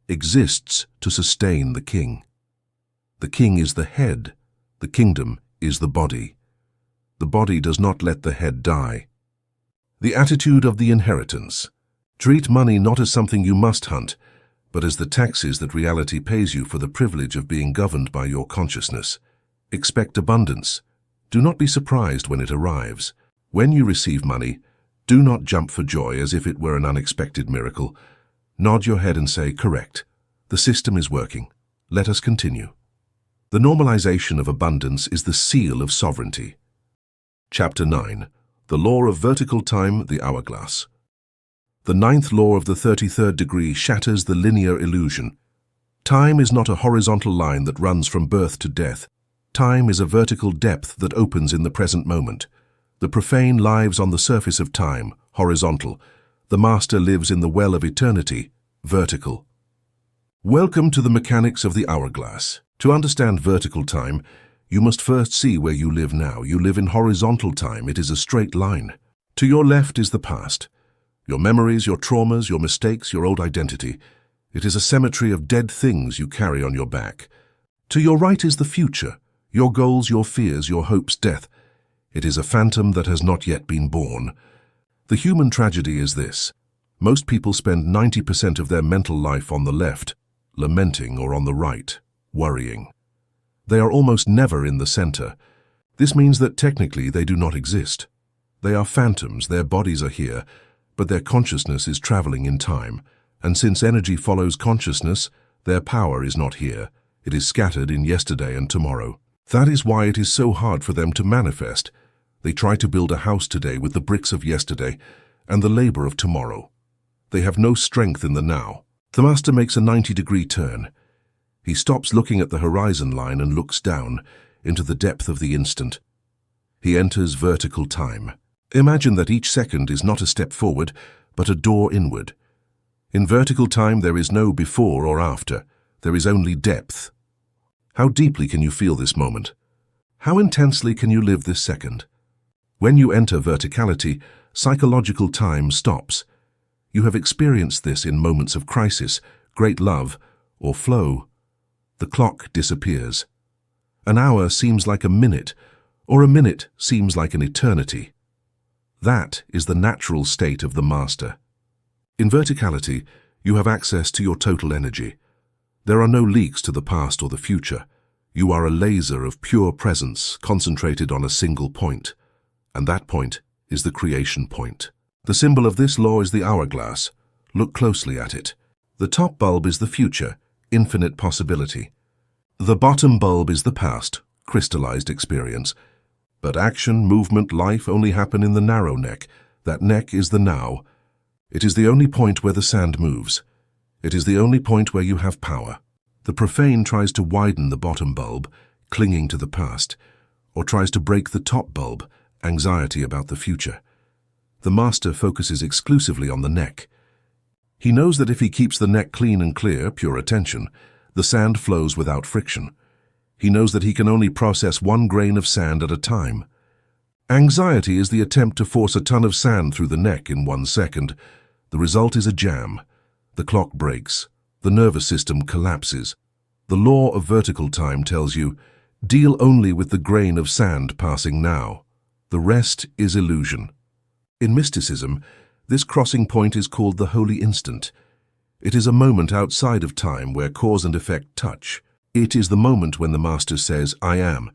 exists to sustain the king. The king is the head. The kingdom is the body. The body does not let the head die. The attitude of the inheritance. Treat money not as something you must hunt, but as the taxes that reality pays you for the privilege of being governed by your consciousness. Expect abundance. Do not be surprised when it arrives. When you receive money, do not jump for joy as if it were an unexpected miracle. Nod your head and say, correct. The system is working. Let us continue. The normalization of abundance is the seal of sovereignty. Chapter 9. The Law of Vertical Time, the Hourglass. The 9th law of the 33rd degree shatters the linear illusion. Time is not a horizontal line that runs from birth to death. Time is a vertical depth that opens in the present moment. The profane lives on the surface of time, horizontal. The master lives in the well of eternity, vertical. Welcome to the mechanics of the hourglass. To understand vertical time, you must first see where you live now. You live in horizontal time. It is a straight line. To your left is the past. Your memories, your traumas, your mistakes, your old identity. It is a cemetery of dead things you carry on your back. To your right is the future. Your goals, your fears, your hopes, death. It is a phantom that has not yet been born. The human tragedy is this. Most people spend 90% of their mental life on the left, lamenting, or on the right, worrying. They are almost never in the center. This means that technically they do not exist. They are phantoms, their bodies are here, but their consciousness is traveling in time, and since energy follows consciousness, their power is not here. It is scattered in yesterday and tomorrow. That is why it is so hard for them to manifest. They try to build a house today with the bricks of yesterday and the labor of tomorrow. They have no strength in the now. The master makes a 90-degree turn. He stops looking at the horizon line and looks down into the depth of the instant. He enters vertical time. Imagine that each second is not a step forward, but a door inward. In vertical time, there is no before or after. There is only depth. How deeply can you feel this moment? How intensely can you live this second? When you enter verticality, psychological time stops. You have experienced this in moments of crisis, great love, or flow. The clock disappears. An hour seems like a minute, or a minute seems like an eternity. That is the natural state of the master. In verticality, you have access to your total energy. There are no leaks to the past or the future. You are a laser of pure presence concentrated on a single point, and that point is the creation point. The symbol of this law is the hourglass. Look closely at it. The top bulb is the future, infinite possibility. The bottom bulb is the past, crystallized experience. But action, movement, life only happen in the narrow neck. That neck is the now. It is the only point where the sand moves. It is the only point where you have power. The profane tries to widen the bottom bulb, clinging to the past, or tries to break the top bulb, anxiety about the future. The master focuses exclusively on the neck. He knows that if he keeps the neck clean and clear, pure attention, the sand flows without friction. He knows that he can only process 1 grain of sand at a time. Anxiety is the attempt to force a ton of sand through the neck in 1 second. The result is a jam. The clock breaks. The nervous system collapses. The law of vertical time tells you, deal only with the grain of sand passing now. The rest is illusion. In mysticism, this crossing point is called the holy instant. It is a moment outside of time where cause and effect touch. It is the moment when the Master says, I am,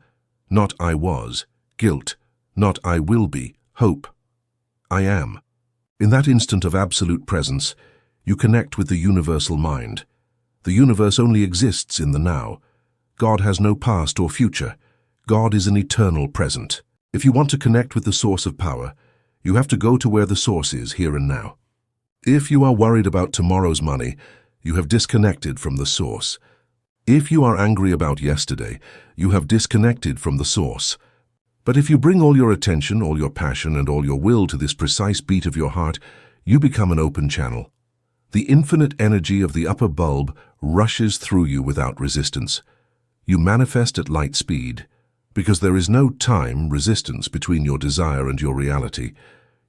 not I was, guilt, not I will be, hope. I am. In that instant of absolute presence, you connect with the universal mind. The universe only exists in the now. God has no past or future. God is an eternal present. If you want to connect with the source of power, you have to go to where the source is here and now. If you are worried about tomorrow's money, you have disconnected from the source. If you are angry about yesterday, you have disconnected from the source. But if you bring all your attention, all your passion, and all your will to this precise beat of your heart, you become an open channel. The infinite energy of the upper bulb rushes through you without resistance. You manifest at light speed. Because there is no time resistance between your desire and your reality,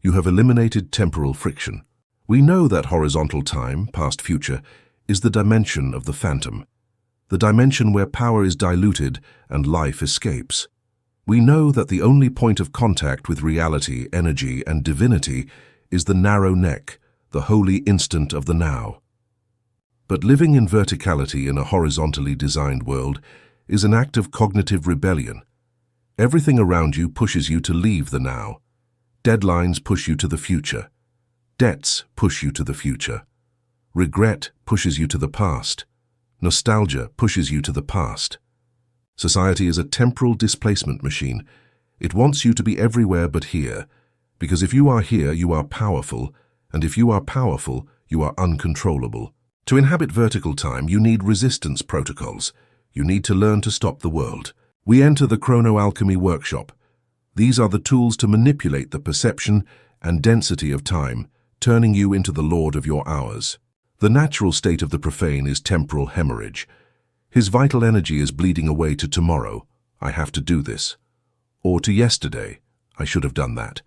you have eliminated temporal friction. We know that horizontal time, past future, is the dimension of the phantom, the dimension where power is diluted and life escapes. We know that the only point of contact with reality, energy, and divinity is the narrow neck, the holy instant of the now. But living in verticality in a horizontally designed world is an act of cognitive rebellion. Everything around you pushes you to leave the now. Deadlines push you to the future. Debts push you to the future. Regret pushes you to the past. Nostalgia pushes you to the past. Society is a temporal displacement machine. It wants you to be everywhere but here, because if you are here, you are powerful, and if you are powerful, you are uncontrollable. To inhabit vertical time, you need resistance protocols. You need to learn to stop the world. We enter the chrono-alchemy workshop. These are the tools to manipulate the perception and density of time, turning you into the lord of your hours. The natural state of the profane is temporal hemorrhage. His vital energy is bleeding away to tomorrow, I have to do this, or to yesterday, I should have done that.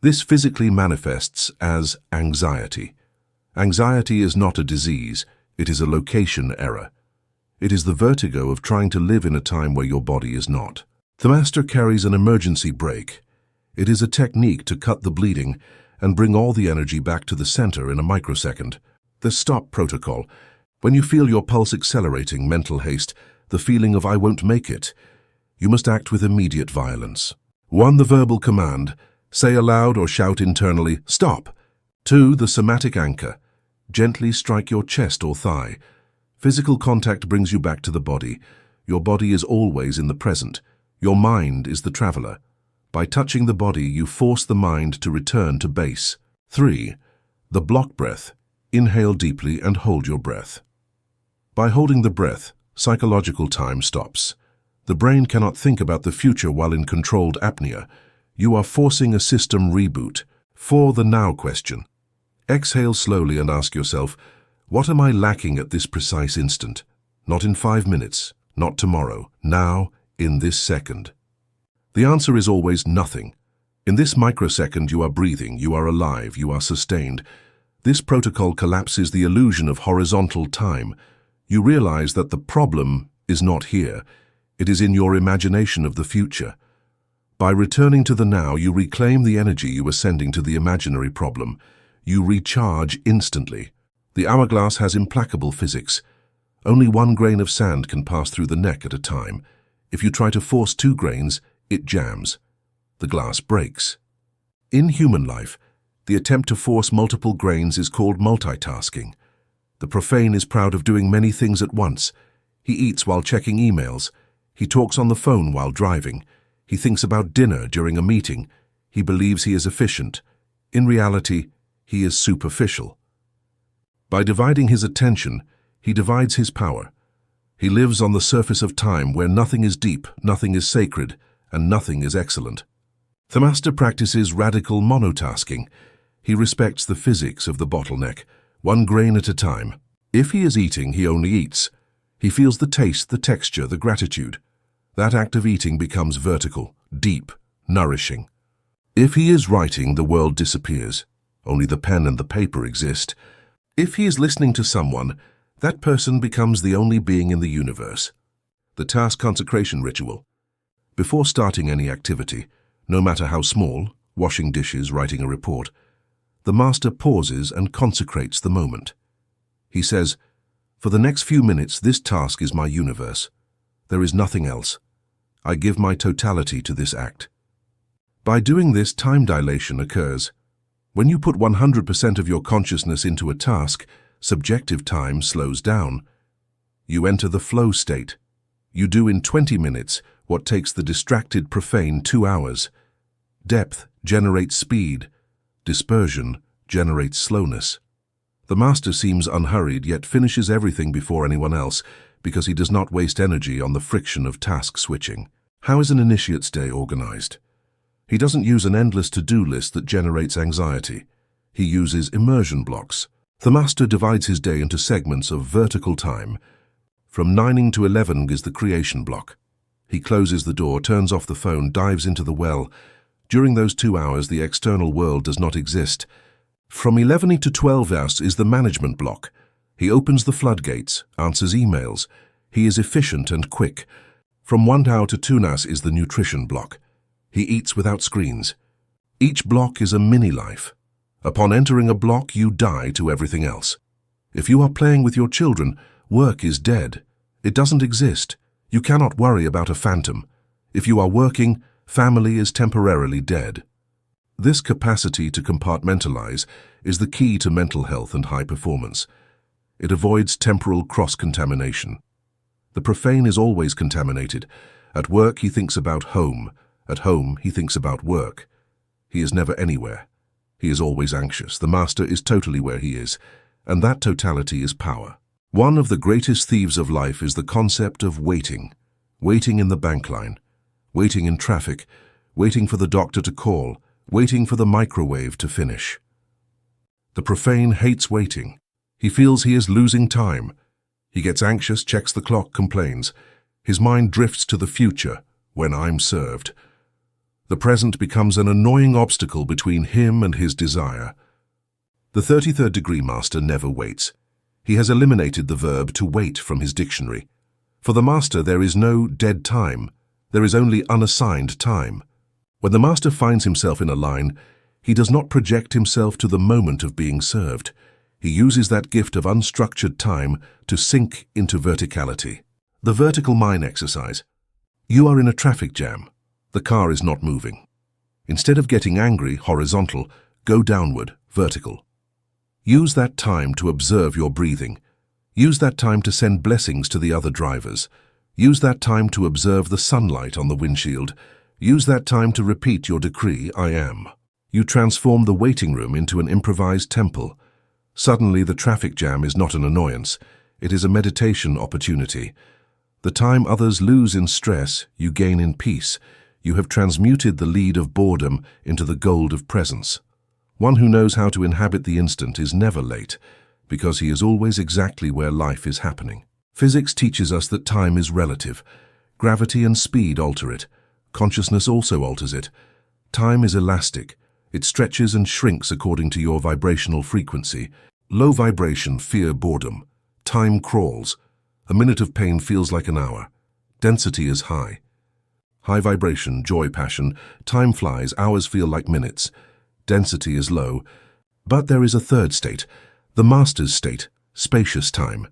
This physically manifests as anxiety. Anxiety is not a disease, it is a location error. It is the vertigo of trying to live in a time where your body is not. The Master carries an emergency brake. It is a technique to cut the bleeding and bring all the energy back to the center in a microsecond. The stop protocol. When you feel your pulse accelerating, mental haste, the feeling of I won't make it, you must act with immediate violence. 1. The verbal command. Say aloud or shout internally, stop. 2. The somatic anchor. Gently strike your chest or thigh. Physical contact brings you back to the body. Your body is always in the present. Your mind is the traveler. By touching the body, you force the mind to return to base. 3. The block breath. Inhale deeply and hold your breath. By holding the breath, psychological time stops. The brain cannot think about the future while in controlled apnea. You are forcing a system reboot. 4. The now question. Exhale slowly and ask yourself, what am I lacking at this precise instant? Not in 5 minutes, not tomorrow, now, in this second. The answer is always nothing. In this microsecond you are breathing, you are alive, you are sustained. This protocol collapses the illusion of horizontal time. You realize that the problem is not here. It is in your imagination of the future. By returning to the now, you reclaim the energy you were sending to the imaginary problem. You recharge instantly. The hourglass has implacable physics. Only 1 grain of sand can pass through the neck at a time. If you try to force 2 grains, it jams. The glass breaks. In human life, the attempt to force multiple grains is called multitasking. The profane is proud of doing many things at once. He eats while checking emails. He talks on the phone while driving. He thinks about dinner during a meeting. He believes he is efficient. In reality, he is superficial. By dividing his attention, he divides his power. He lives on the surface of time where nothing is deep, nothing is sacred, and nothing is excellent. The Master practices radical monotasking. He respects the physics of the bottleneck, 1 grain at a time. If he is eating, he only eats. He feels the taste, the texture, the gratitude. That act of eating becomes vertical, deep, nourishing. If he is writing, the world disappears. Only the pen and the paper exist. If he is listening to someone, that person becomes the only being in the universe. The task consecration ritual. Before starting any activity, no matter how small, washing dishes, writing a report, the master pauses and consecrates the moment. He says, "For the next few minutes, this task is my universe. There is nothing else. I give my totality to this act." By doing this, time dilation occurs. When you put 100% of your consciousness into a task, subjective time slows down. You enter the flow state. You do in 20 minutes what takes the distracted profane 2 hours. Depth generates speed. Dispersion generates slowness. The master seems unhurried, yet finishes everything before anyone else, because he does not waste energy on the friction of task switching. How is an initiate's day organized? He doesn't use an endless to-do list that generates anxiety. He uses immersion blocks. The master divides his day into segments of vertical time. From 9 to 11 is the creation block. He closes the door, turns off the phone, dives into the well. During those 2 hours, the external world does not exist. From 11 to 12 hours is the management block. He opens the floodgates, answers emails. He is efficient and quick. From 1 hour to 2 hours is the nutrition block. He eats without screens. Each block is a mini-life. Upon entering a block, you die to everything else. If you are playing with your children, work is dead. It doesn't exist. You cannot worry about a phantom. If you are working, family is temporarily dead. This capacity to compartmentalize is the key to mental health and high performance. It avoids temporal cross-contamination. The profane is always contaminated. At work, he thinks about home. At home, he thinks about work. He is never anywhere. He is always anxious. The master is totally where he is, and that totality is power. One of the greatest thieves of life is the concept of waiting. Waiting in the bank line, waiting in traffic, waiting for the doctor to call, waiting for the microwave to finish. The profane hates waiting. He feels he is losing time. He gets anxious, checks the clock, complains. His mind drifts to the future, when I'm served. The present becomes an annoying obstacle between him and his desire. The 33rd degree master never waits. He has eliminated the verb to wait from his dictionary. For the master, there is no dead time. There is only unassigned time. When the master finds himself in a line, he does not project himself to the moment of being served. He uses that gift of unstructured time to sink into verticality. The vertical mine exercise. You are in a traffic jam. The car is not moving. Instead of getting angry, horizontal, go downward, vertical. Use that time to observe your breathing. Use that time to send blessings to the other drivers. Use that time to observe the sunlight on the windshield. Use that time to repeat your decree, I am. You transform the waiting room into an improvised temple. Suddenly, the traffic jam is not an annoyance. It is a meditation opportunity. The time others lose in stress, you gain in peace. You have transmuted the lead of boredom into the gold of presence. One who knows how to inhabit the instant is never late, because he is always exactly where life is happening. Physics teaches us that time is relative. Gravity and speed alter it. Consciousness also alters it. Time is elastic. It stretches and shrinks according to your vibrational frequency. Low vibration, fear, boredom. Time crawls. A minute of pain feels like an hour. Density is high. High vibration, joy, passion. Time flies, hours feel like minutes. Density is low. But there is a third state, the master's state, spacious time.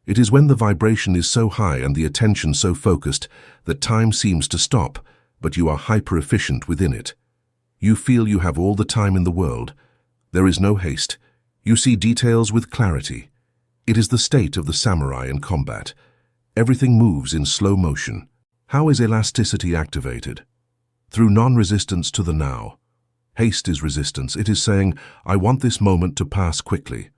It is when the vibration is so high and the attention so focused that time seems to stop, but you are hyper-efficient within it. You feel you have all the time in the world. There is no haste. You see details with clarity. It is the state of the samurai in combat. Everything moves in slow motion. How is elasticity activated? Through non-resistance to the now. Haste is resistance. It is saying, I want this moment to pass quickly.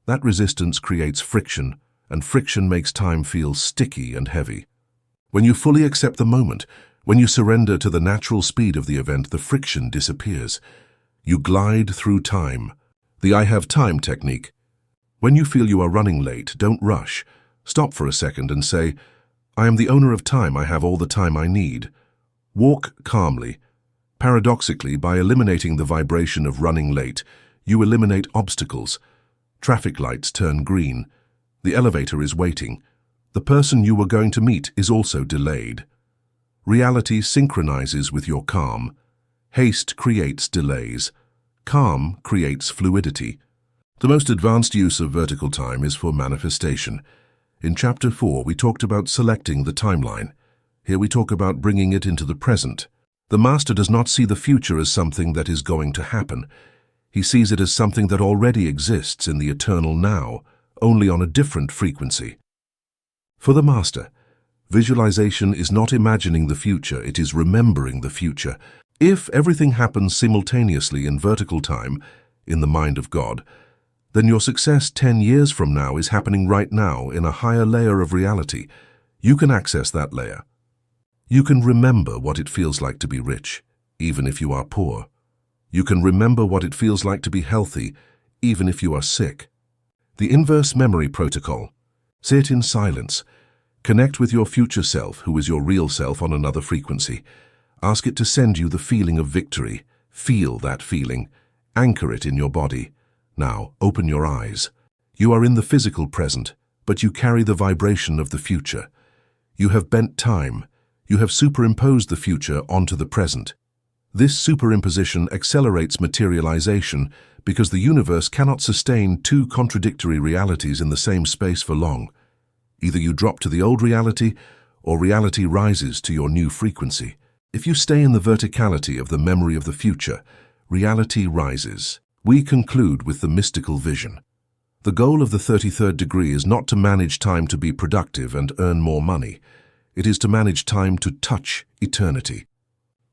That resistance creates friction, and friction makes time feel sticky and heavy. When you fully accept the moment, when you surrender to the natural speed of the event, the friction disappears. You glide through time. The I have time technique. When you feel you are running late, don't rush. Stop for a second and say, I am the owner of time. I have all the time I need. Walk calmly. Paradoxically, by eliminating the vibration of running late, you eliminate obstacles. Traffic lights turn green. The elevator is waiting. The person you were going to meet is also delayed. Reality synchronizes with your calm. Haste creates delays. Calm creates fluidity. The most advanced use of vertical time is for manifestation. In Chapter 4, we talked about selecting the timeline. Here we talk about bringing it into the present. The Master does not see the future as something that is going to happen. He sees it as something that already exists in the eternal now, only on a different frequency. For the Master, visualization is not imagining the future, it is remembering the future. If everything happens simultaneously in vertical time, in the mind of God, then your success 10 years from now is happening right now in a higher layer of reality. You can access that layer. You can remember what it feels like to be rich, even if you are poor. You can remember what it feels like to be healthy, even if you are sick. The inverse memory protocol. Sit in silence. Connect with your future self, who is your real self on another frequency. Ask it to send you the feeling of victory. Feel that feeling. Anchor it in your body. Now, open your eyes. You are in the physical present, but you carry the vibration of the future. You have bent time. You have superimposed the future onto the present. This superimposition accelerates materialization because the universe cannot sustain two contradictory realities in the same space for long. Either you drop to the old reality, or reality rises to your new frequency. If you stay in the verticality of the memory of the future, reality rises. We conclude with the mystical vision. The goal of the 33rd degree is not to manage time to be productive and earn more money. It is to manage time to touch eternity.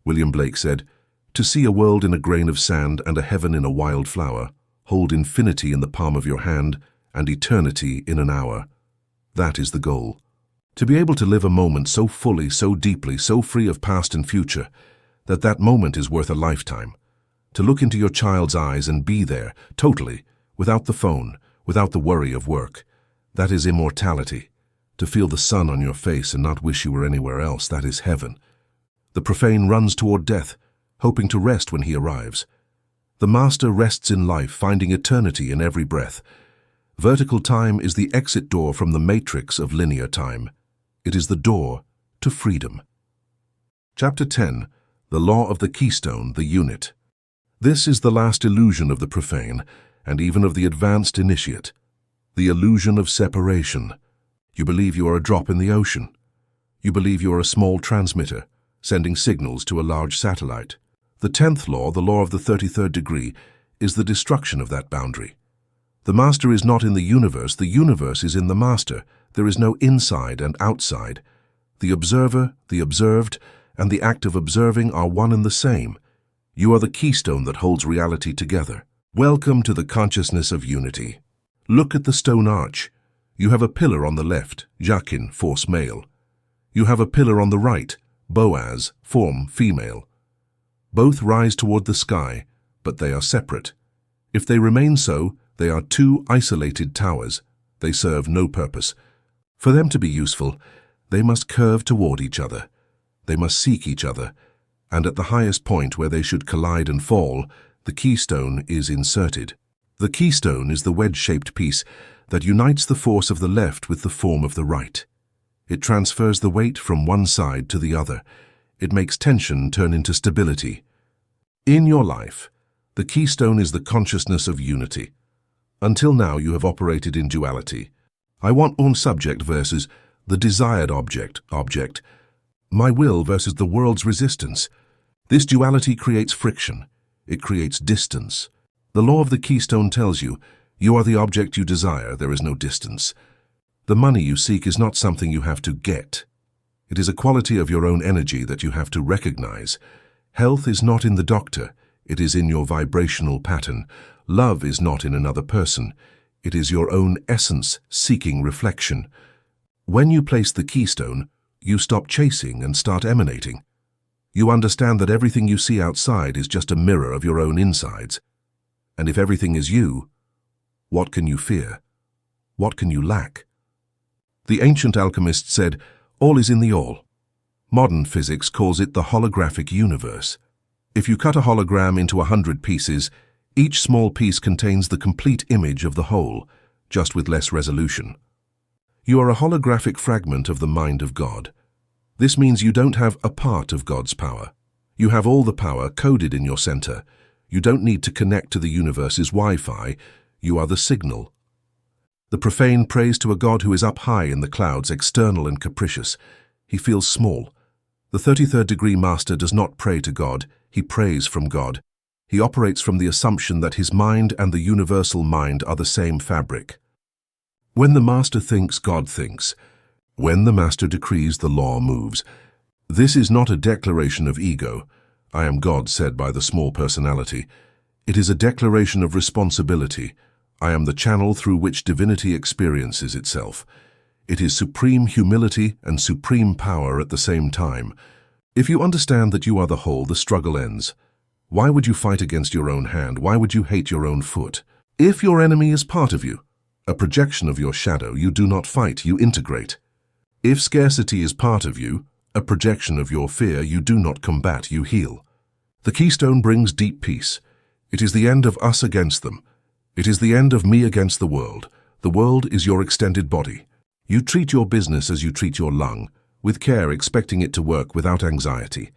William Blake said, "To see a world in a grain of sand and a heaven in a wild flower, hold infinity in the palm of your hand and eternity in an hour." That is the goal. To be able to live a moment so fully, so deeply, so free of past and future, that that moment is worth a lifetime. To look into your child's eyes and be there, totally, without the phone, without the worry of work. That is immortality. To feel the sun on your face and not wish you were anywhere else, that is heaven. The profane runs toward death, hoping to rest when he arrives. The Master rests in life, finding eternity in every breath. Vertical time is the exit door from the matrix of linear time. It is the door to freedom. Chapter 10. The Law of the Keystone, the Unit. This is the last illusion of the profane, and even of the advanced initiate. The illusion of separation. You believe you are a drop in the ocean. You believe you are a small transmitter, sending signals to a large satellite. The 10th law, the law of the 33rd degree, is the destruction of that boundary. The Master is not in the universe is in the Master. There is no inside and outside. The observer, the observed, and the act of observing are one and the same. You are the keystone that holds reality together. Welcome to the consciousness of unity. Look at the stone arch. You have a pillar on the left, Jachin, force male. You have a pillar on the right, Boaz, form female. Both rise toward the sky, but they are separate. If they remain so, they are two isolated towers. They serve no purpose. For them to be useful, they must curve toward each other. They must seek each other, and at the highest point where they should collide and fall, the keystone is inserted. The keystone is the wedge-shaped piece that unites the force of the left with the form of the right. It transfers the weight from one side to the other. It makes tension turn into stability. In your life, the keystone is the consciousness of unity. Until now, you have operated in duality. I want un subject versus the desired object, my will versus the world's resistance. This duality creates friction. It creates distance. The law of the keystone tells you, you are the object you desire, there is no distance. The money you seek is not something you have to get. It is a quality of your own energy that you have to recognize. Health is not in the doctor, it is in your vibrational pattern. Love is not in another person, it is your own essence seeking reflection. When you place the keystone, you stop chasing and start emanating. You understand that everything you see outside is just a mirror of your own insides. And if everything is you, what can you fear? What can you lack? The ancient alchemists said, all is in the all. Modern physics calls it the holographic universe. If you cut a hologram into 100 pieces, each small piece contains the complete image of the whole, just with less resolution. You are a holographic fragment of the mind of God. This means you don't have a part of God's power. You have all the power coded in your center. You don't need to connect to the universe's Wi-Fi. You are the signal. The profane prays to a God who is up high in the clouds, external and capricious. He feels small. The 33rd degree master does not pray to God. He prays from God. He operates from the assumption that his mind and the universal mind are the same fabric. When the master thinks, God thinks. When the master decrees, the law moves. This is not a declaration of ego. I am God, said by the small personality. It is a declaration of responsibility. I am the channel through which divinity experiences itself. It is supreme humility and supreme power at the same time. If you understand that you are the whole, the struggle ends. Why would you fight against your own hand? Why would you hate your own foot? If your enemy is part of you, a projection of your shadow, you do not fight, you integrate. If scarcity is part of you, a projection of your fear, you do not combat, you heal. The Keystone brings deep peace. It is the end of us against them. It is the end of me against the world. The world is your extended body. You treat your business as you treat your lung, with care, expecting it to work without anxiety.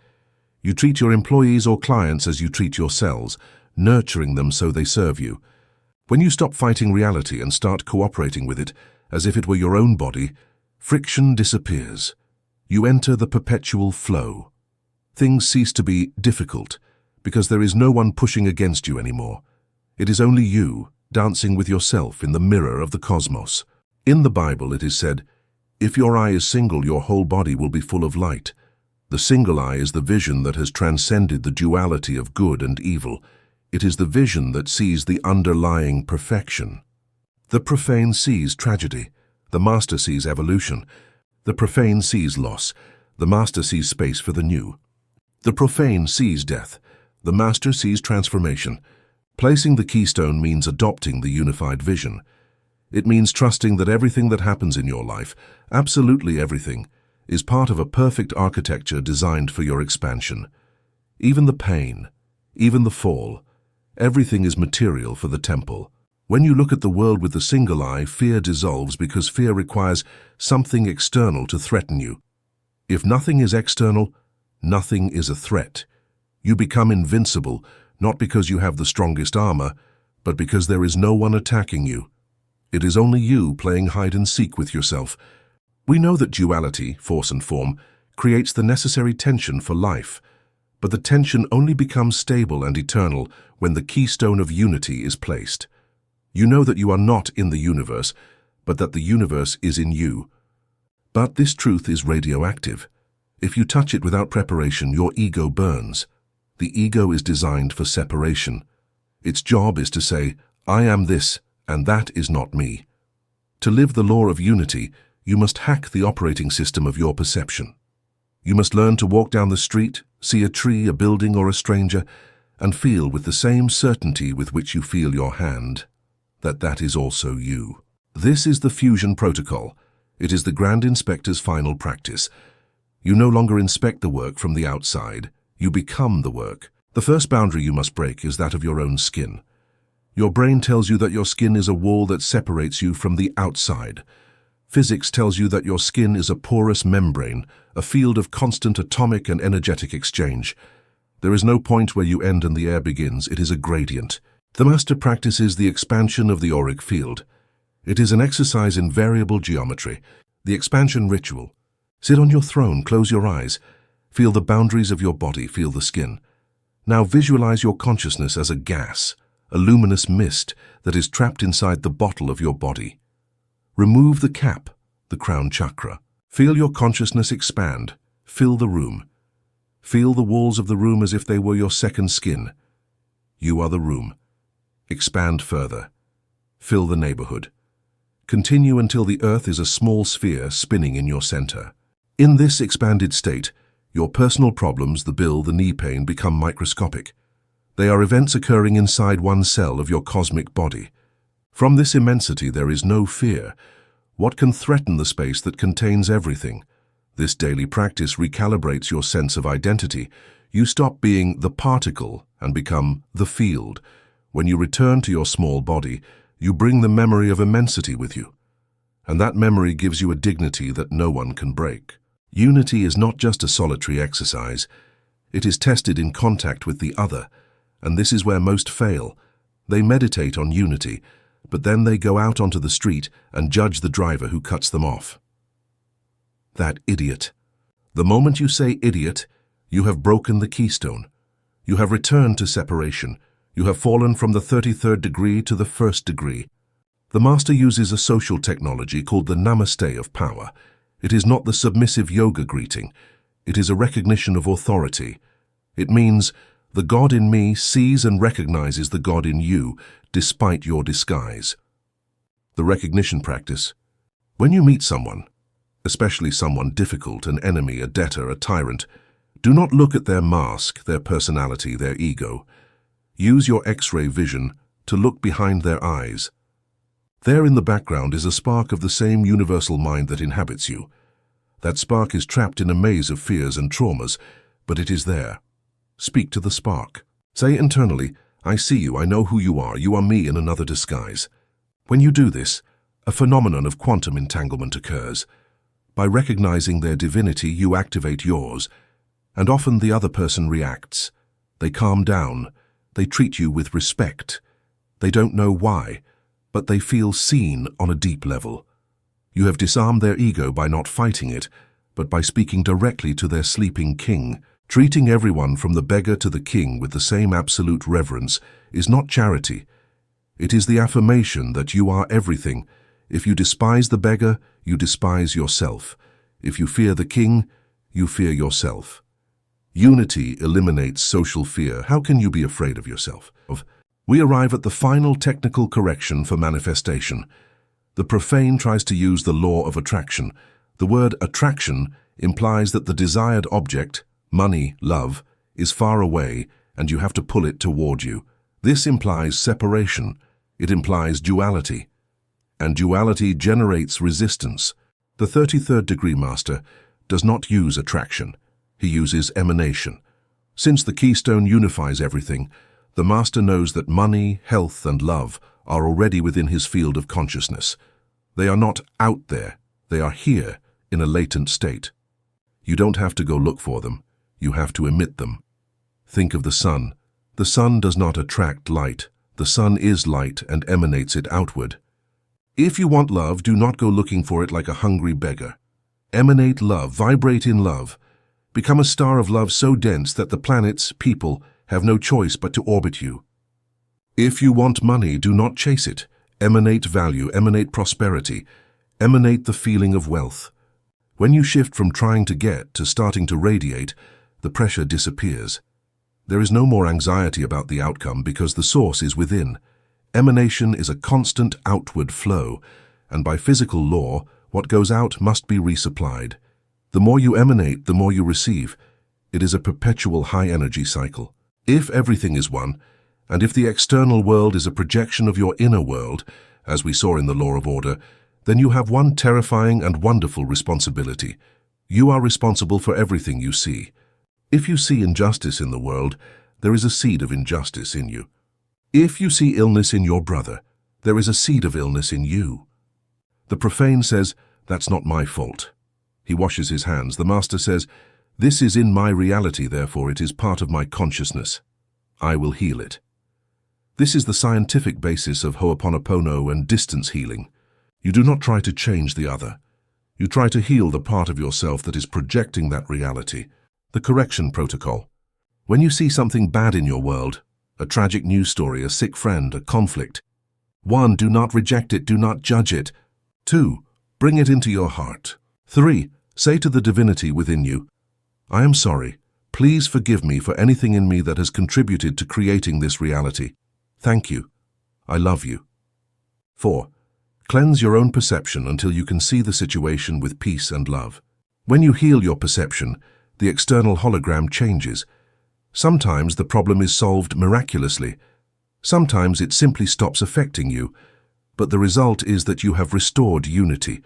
You treat your employees or clients as you treat your cells, nurturing them so they serve you. When you stop fighting reality and start cooperating with it as if it were your own body, friction disappears. You enter the perpetual flow. Things cease to be difficult because there is no one pushing against you anymore. It is only you dancing with yourself in the mirror of the cosmos. In the Bible it is said, if your eye is single, your whole body will be full of light. The single eye is the vision that has transcended the duality of good and evil. It is the vision that sees the underlying perfection. The profane sees tragedy. The master sees evolution. The profane sees loss. The master sees space for the new. The profane sees death. The master sees transformation. Placing the keystone means adopting the unified vision. It means trusting that everything that happens in your life, absolutely everything, is part of a perfect architecture designed for your expansion. Even the pain, even the fall, everything is material for the temple. When you look at the world with the single eye, fear dissolves because fear requires something external to threaten you. If nothing is external, nothing is a threat. You become invincible, not because you have the strongest armor, but because there is no one attacking you. It is only you playing hide and seek with yourself. We know that duality, force and form, creates the necessary tension for life, but the tension only becomes stable and eternal when the keystone of unity is placed. You know that you are not in the universe, but that the universe is in you. But this truth is radioactive. If you touch it without preparation, your ego burns. The ego is designed for separation. Its job is to say, I am this, and that is not me. To live the law of unity, you must hack the operating system of your perception. You must learn to walk down the street, see a tree, a building, or a stranger, and feel with the same certainty with which you feel your hand, that that is also you. This is the fusion protocol. It is the Grand Inspector's final practice. You no longer inspect the work from the outside. You become the work. The first boundary you must break is that of your own skin. Your brain tells you that your skin is a wall that separates you from the outside. Physics tells you that your skin is a porous membrane, a field of constant atomic and energetic exchange. There is no point where you end and the air begins. It is a gradient. The master practices the expansion of the auric field. It is an exercise in variable geometry, the expansion ritual. Sit on your throne, close your eyes. Feel the boundaries of your body, feel the skin. Now visualize your consciousness as a gas, a luminous mist that is trapped inside the bottle of your body. Remove the cap, the crown chakra. Feel your consciousness expand. Fill the room. Feel the walls of the room as if they were your second skin. You are the room. Expand further. Fill the neighborhood. Continue until the earth is a small sphere spinning in your center. In this expanded state, your personal problems, the bill, the knee pain, become microscopic. They are events occurring inside one cell of your cosmic body. From this immensity there is no fear. What can threaten the space that contains everything? This daily practice recalibrates your sense of identity. You stop being the particle and become the field. When you return to your small body, you bring the memory of immensity with you. and that memory gives you a dignity that no one can break. Unity is not just a solitary exercise. It is tested in contact with the other, and this is where most fail. They meditate on unity, but then they go out onto the street and judge the driver who cuts them off. That idiot. The moment you say idiot, you have broken the keystone. You have returned to separation. You have fallen from the 33rd degree to the 1st degree. The Master uses a social technology called the Namaste of power. It is not the submissive yoga greeting. It is a recognition of authority. It means the God in me sees and recognizes the God in you, despite your disguise. The recognition practice. When you meet someone, especially someone difficult, an enemy, a debtor, a tyrant, do not look at their mask, their personality, their ego. Use your X-ray vision to look behind their eyes. There in the background is a spark of the same universal mind that inhabits you. That spark is trapped in a maze of fears and traumas, but it is there. Speak to the spark. Say internally, I see you, I know who you are me in another disguise. When you do this, a phenomenon of quantum entanglement occurs. By recognizing their divinity, you activate yours, and often the other person reacts. They calm down. They treat you with respect. They don't know why, but they feel seen on a deep level. You have disarmed their ego by not fighting it, but by speaking directly to their sleeping king. Treating everyone from the beggar to the king with the same absolute reverence is not charity. It is the affirmation that you are everything. If you despise the beggar, you despise yourself. If you fear the king, you fear yourself. Unity eliminates social fear. How can you be afraid of yourself? We arrive at the final technical correction for manifestation. The profane tries to use the law of attraction. The word attraction implies that the desired object, money, love, is far away and you have to pull it toward you. This implies separation. It implies duality. And duality generates resistance. The 33rd degree master does not use attraction. He uses emanation. Since the keystone unifies everything, the master knows that money, health, and love are already within his field of consciousness. They are not out there. They are here in a latent state. You don't have to go look for them. You have to emit them. Think of the sun. The sun does not attract light. The sun is light and emanates it outward. If you want love, do not go looking for it like a hungry beggar. Emanate love, vibrate in love. Become a star of love so dense that the planets, people, have no choice but to orbit you. If you want money, do not chase it. Emanate value, emanate prosperity, emanate the feeling of wealth. When you shift from trying to get to starting to radiate, the pressure disappears. There is no more anxiety about the outcome because the source is within. Emanation is a constant outward flow, and by physical law, what goes out must be resupplied. The more you emanate, the more you receive. It is a perpetual high-energy cycle. If everything is one, and if the external world is a projection of your inner world, as we saw in the law of order, then you have one terrifying and wonderful responsibility. You are responsible for everything you see. If you see injustice in the world, there is a seed of injustice in you. If you see illness in your brother, there is a seed of illness in you. The profane says, that's not my fault. He washes his hands. The master says, this is in my reality, therefore it is part of my consciousness. I will heal it. This is the scientific basis of Ho'oponopono and distance healing. You do not try to change the other. You try to heal the part of yourself that is projecting that reality. The correction protocol. When you see something bad in your world, a tragic news story, a sick friend, a conflict, 1. Do not reject it, do not judge it. 2. Bring it into your heart. 3. Say to the divinity within you, I am sorry. Please forgive me for anything in me that has contributed to creating this reality. Thank you. I love you. 4. Cleanse your own perception until you can see the situation with peace and love. When you heal your perception, the external hologram changes. Sometimes the problem is solved miraculously. Sometimes it simply stops affecting you. But the result is that you have restored unity.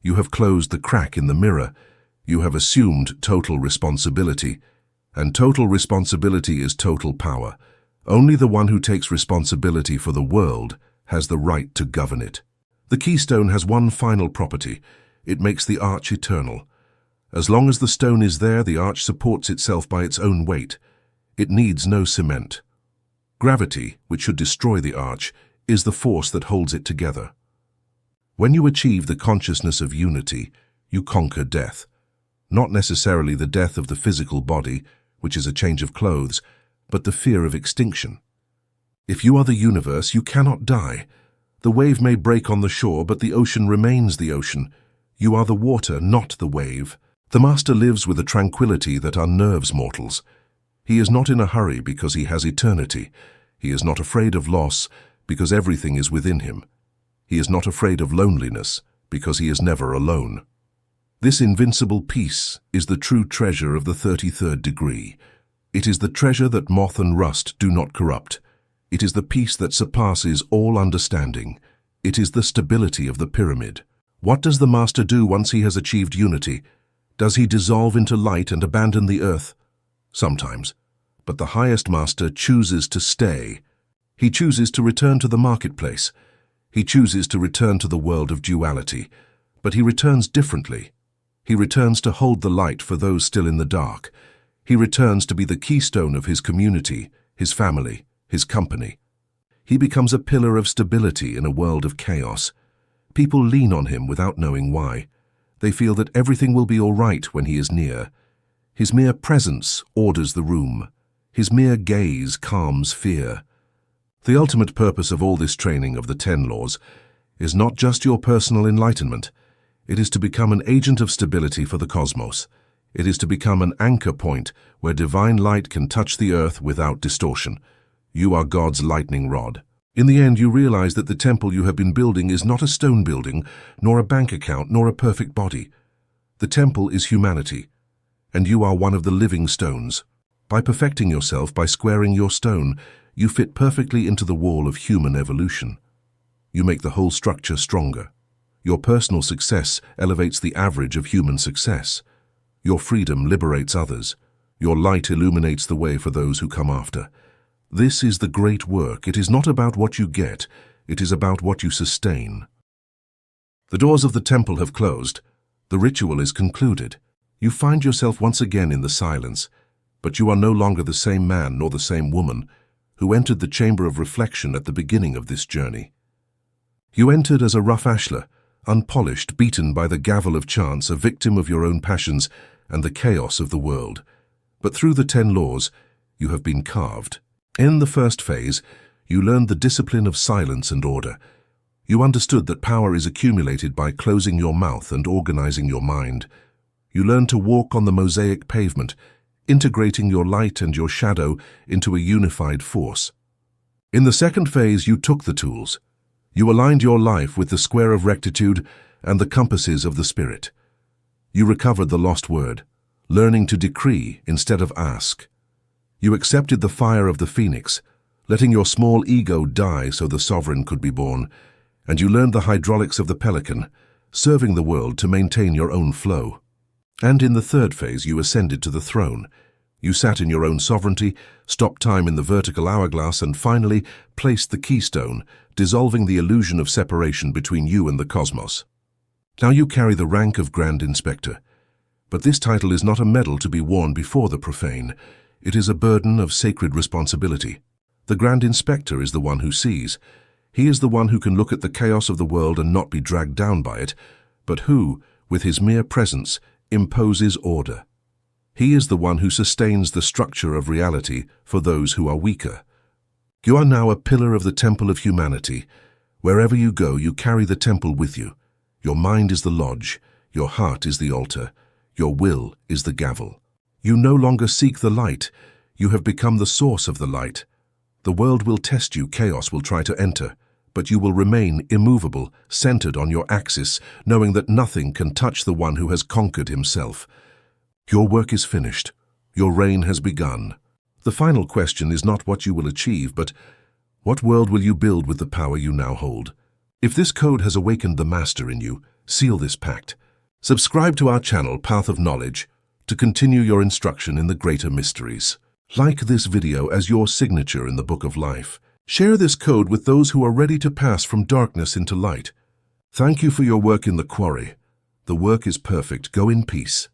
You have closed the crack in the mirror. You have assumed total responsibility. And total responsibility is total power. Only the one who takes responsibility for the world has the right to govern it. The keystone has one final property. It makes the arch eternal. As long as the stone is there, the arch supports itself by its own weight. It needs no cement. Gravity, which should destroy the arch, is the force that holds it together. When you achieve the consciousness of unity, you conquer death. Not necessarily the death of the physical body, which is a change of clothes, but the fear of extinction. If you are the universe, you cannot die. The wave may break on the shore, but the ocean remains the ocean. You are the water, not the wave. The Master lives with a tranquility that unnerves mortals. He is not in a hurry because he has eternity. He is not afraid of loss because everything is within him. He is not afraid of loneliness because he is never alone. This invincible peace is the true treasure of the 33rd degree. It is the treasure that moth and rust do not corrupt. It is the peace that surpasses all understanding. It is the stability of the pyramid. What does the Master do once he has achieved unity? Does he dissolve into light and abandon the earth? Sometimes. But the highest Master chooses to stay. He chooses to return to the marketplace. He chooses to return to the world of duality. But he returns differently. He returns to hold the light for those still in the dark. He returns to be the keystone of his community, his family, his company. He becomes a pillar of stability in a world of chaos. People lean on him without knowing why. They feel that everything will be all right when he is near. His mere presence orders the room. His mere gaze calms fear. The ultimate purpose of all this training of the 10 laws is not just your personal enlightenment. It is to become an agent of stability for the cosmos. It is to become an anchor point where divine light can touch the earth without distortion. You are God's lightning rod. In the end, you realize that the temple you have been building is not a stone building, nor a bank account, nor a perfect body. The temple is humanity, and you are one of the living stones. By perfecting yourself, by squaring your stone, you fit perfectly into the wall of human evolution. You make the whole structure stronger. Your personal success elevates the average of human success. Your freedom liberates others. Your light illuminates the way for those who come after. This is the great work. It is not about what you get. It is about what you sustain. The doors of the temple have closed. The ritual is concluded. You find yourself once again in the silence, but you are no longer the same man nor the same woman who entered the chamber of reflection at the beginning of this journey. You entered as a rough ashlar, unpolished, beaten by the gavel of chance, a victim of your own passions and the chaos of the world. But through the 10 laws, you have been carved. In the first phase, you learned the discipline of silence and order. You understood that power is accumulated by closing your mouth and organizing your mind. You learned to walk on the Mosaic pavement, integrating your light and your shadow into a unified force. In the second phase, you took the tools. You aligned your life with the square of rectitude and the compasses of the Spirit. You recovered the lost word, learning to decree instead of ask. You accepted the fire of the phoenix, letting your small ego die so the sovereign could be born, and you learned the hydraulics of the Pelican, serving the world to maintain your own flow. And in the third phase, you ascended to the throne. You sat in your own sovereignty, stopped time in the vertical hourglass, and finally placed the keystone, dissolving the illusion of separation between you and the cosmos. Now you carry the rank of Grand Inspector. But this title is not a medal to be worn before the profane. It is a burden of sacred responsibility. The Grand Inspector is the one who sees. He is the one who can look at the chaos of the world and not be dragged down by it, but who, with his mere presence, imposes order. He is the one who sustains the structure of reality for those who are weaker. You are now a pillar of the temple of humanity. Wherever you go, you carry the temple with you. Your mind is the lodge, your heart is the altar, your will is the gavel. You no longer seek the light. You have become the source of the light. The world will test you, chaos will try to enter, but you will remain immovable, centered on your axis, knowing that nothing can touch the one who has conquered himself. Your work is finished. Your reign has begun. The final question is not what you will achieve, but what world will you build with the power you now hold? If this code has awakened the Master in you, seal this pact. Subscribe to our channel, Path of Knowledge, to continue your instruction in the greater mysteries. Like this video as your signature in the Book of Life. Share this code with those who are ready to pass from darkness into light. Thank you for your work in the quarry. The work is perfect. Go in peace.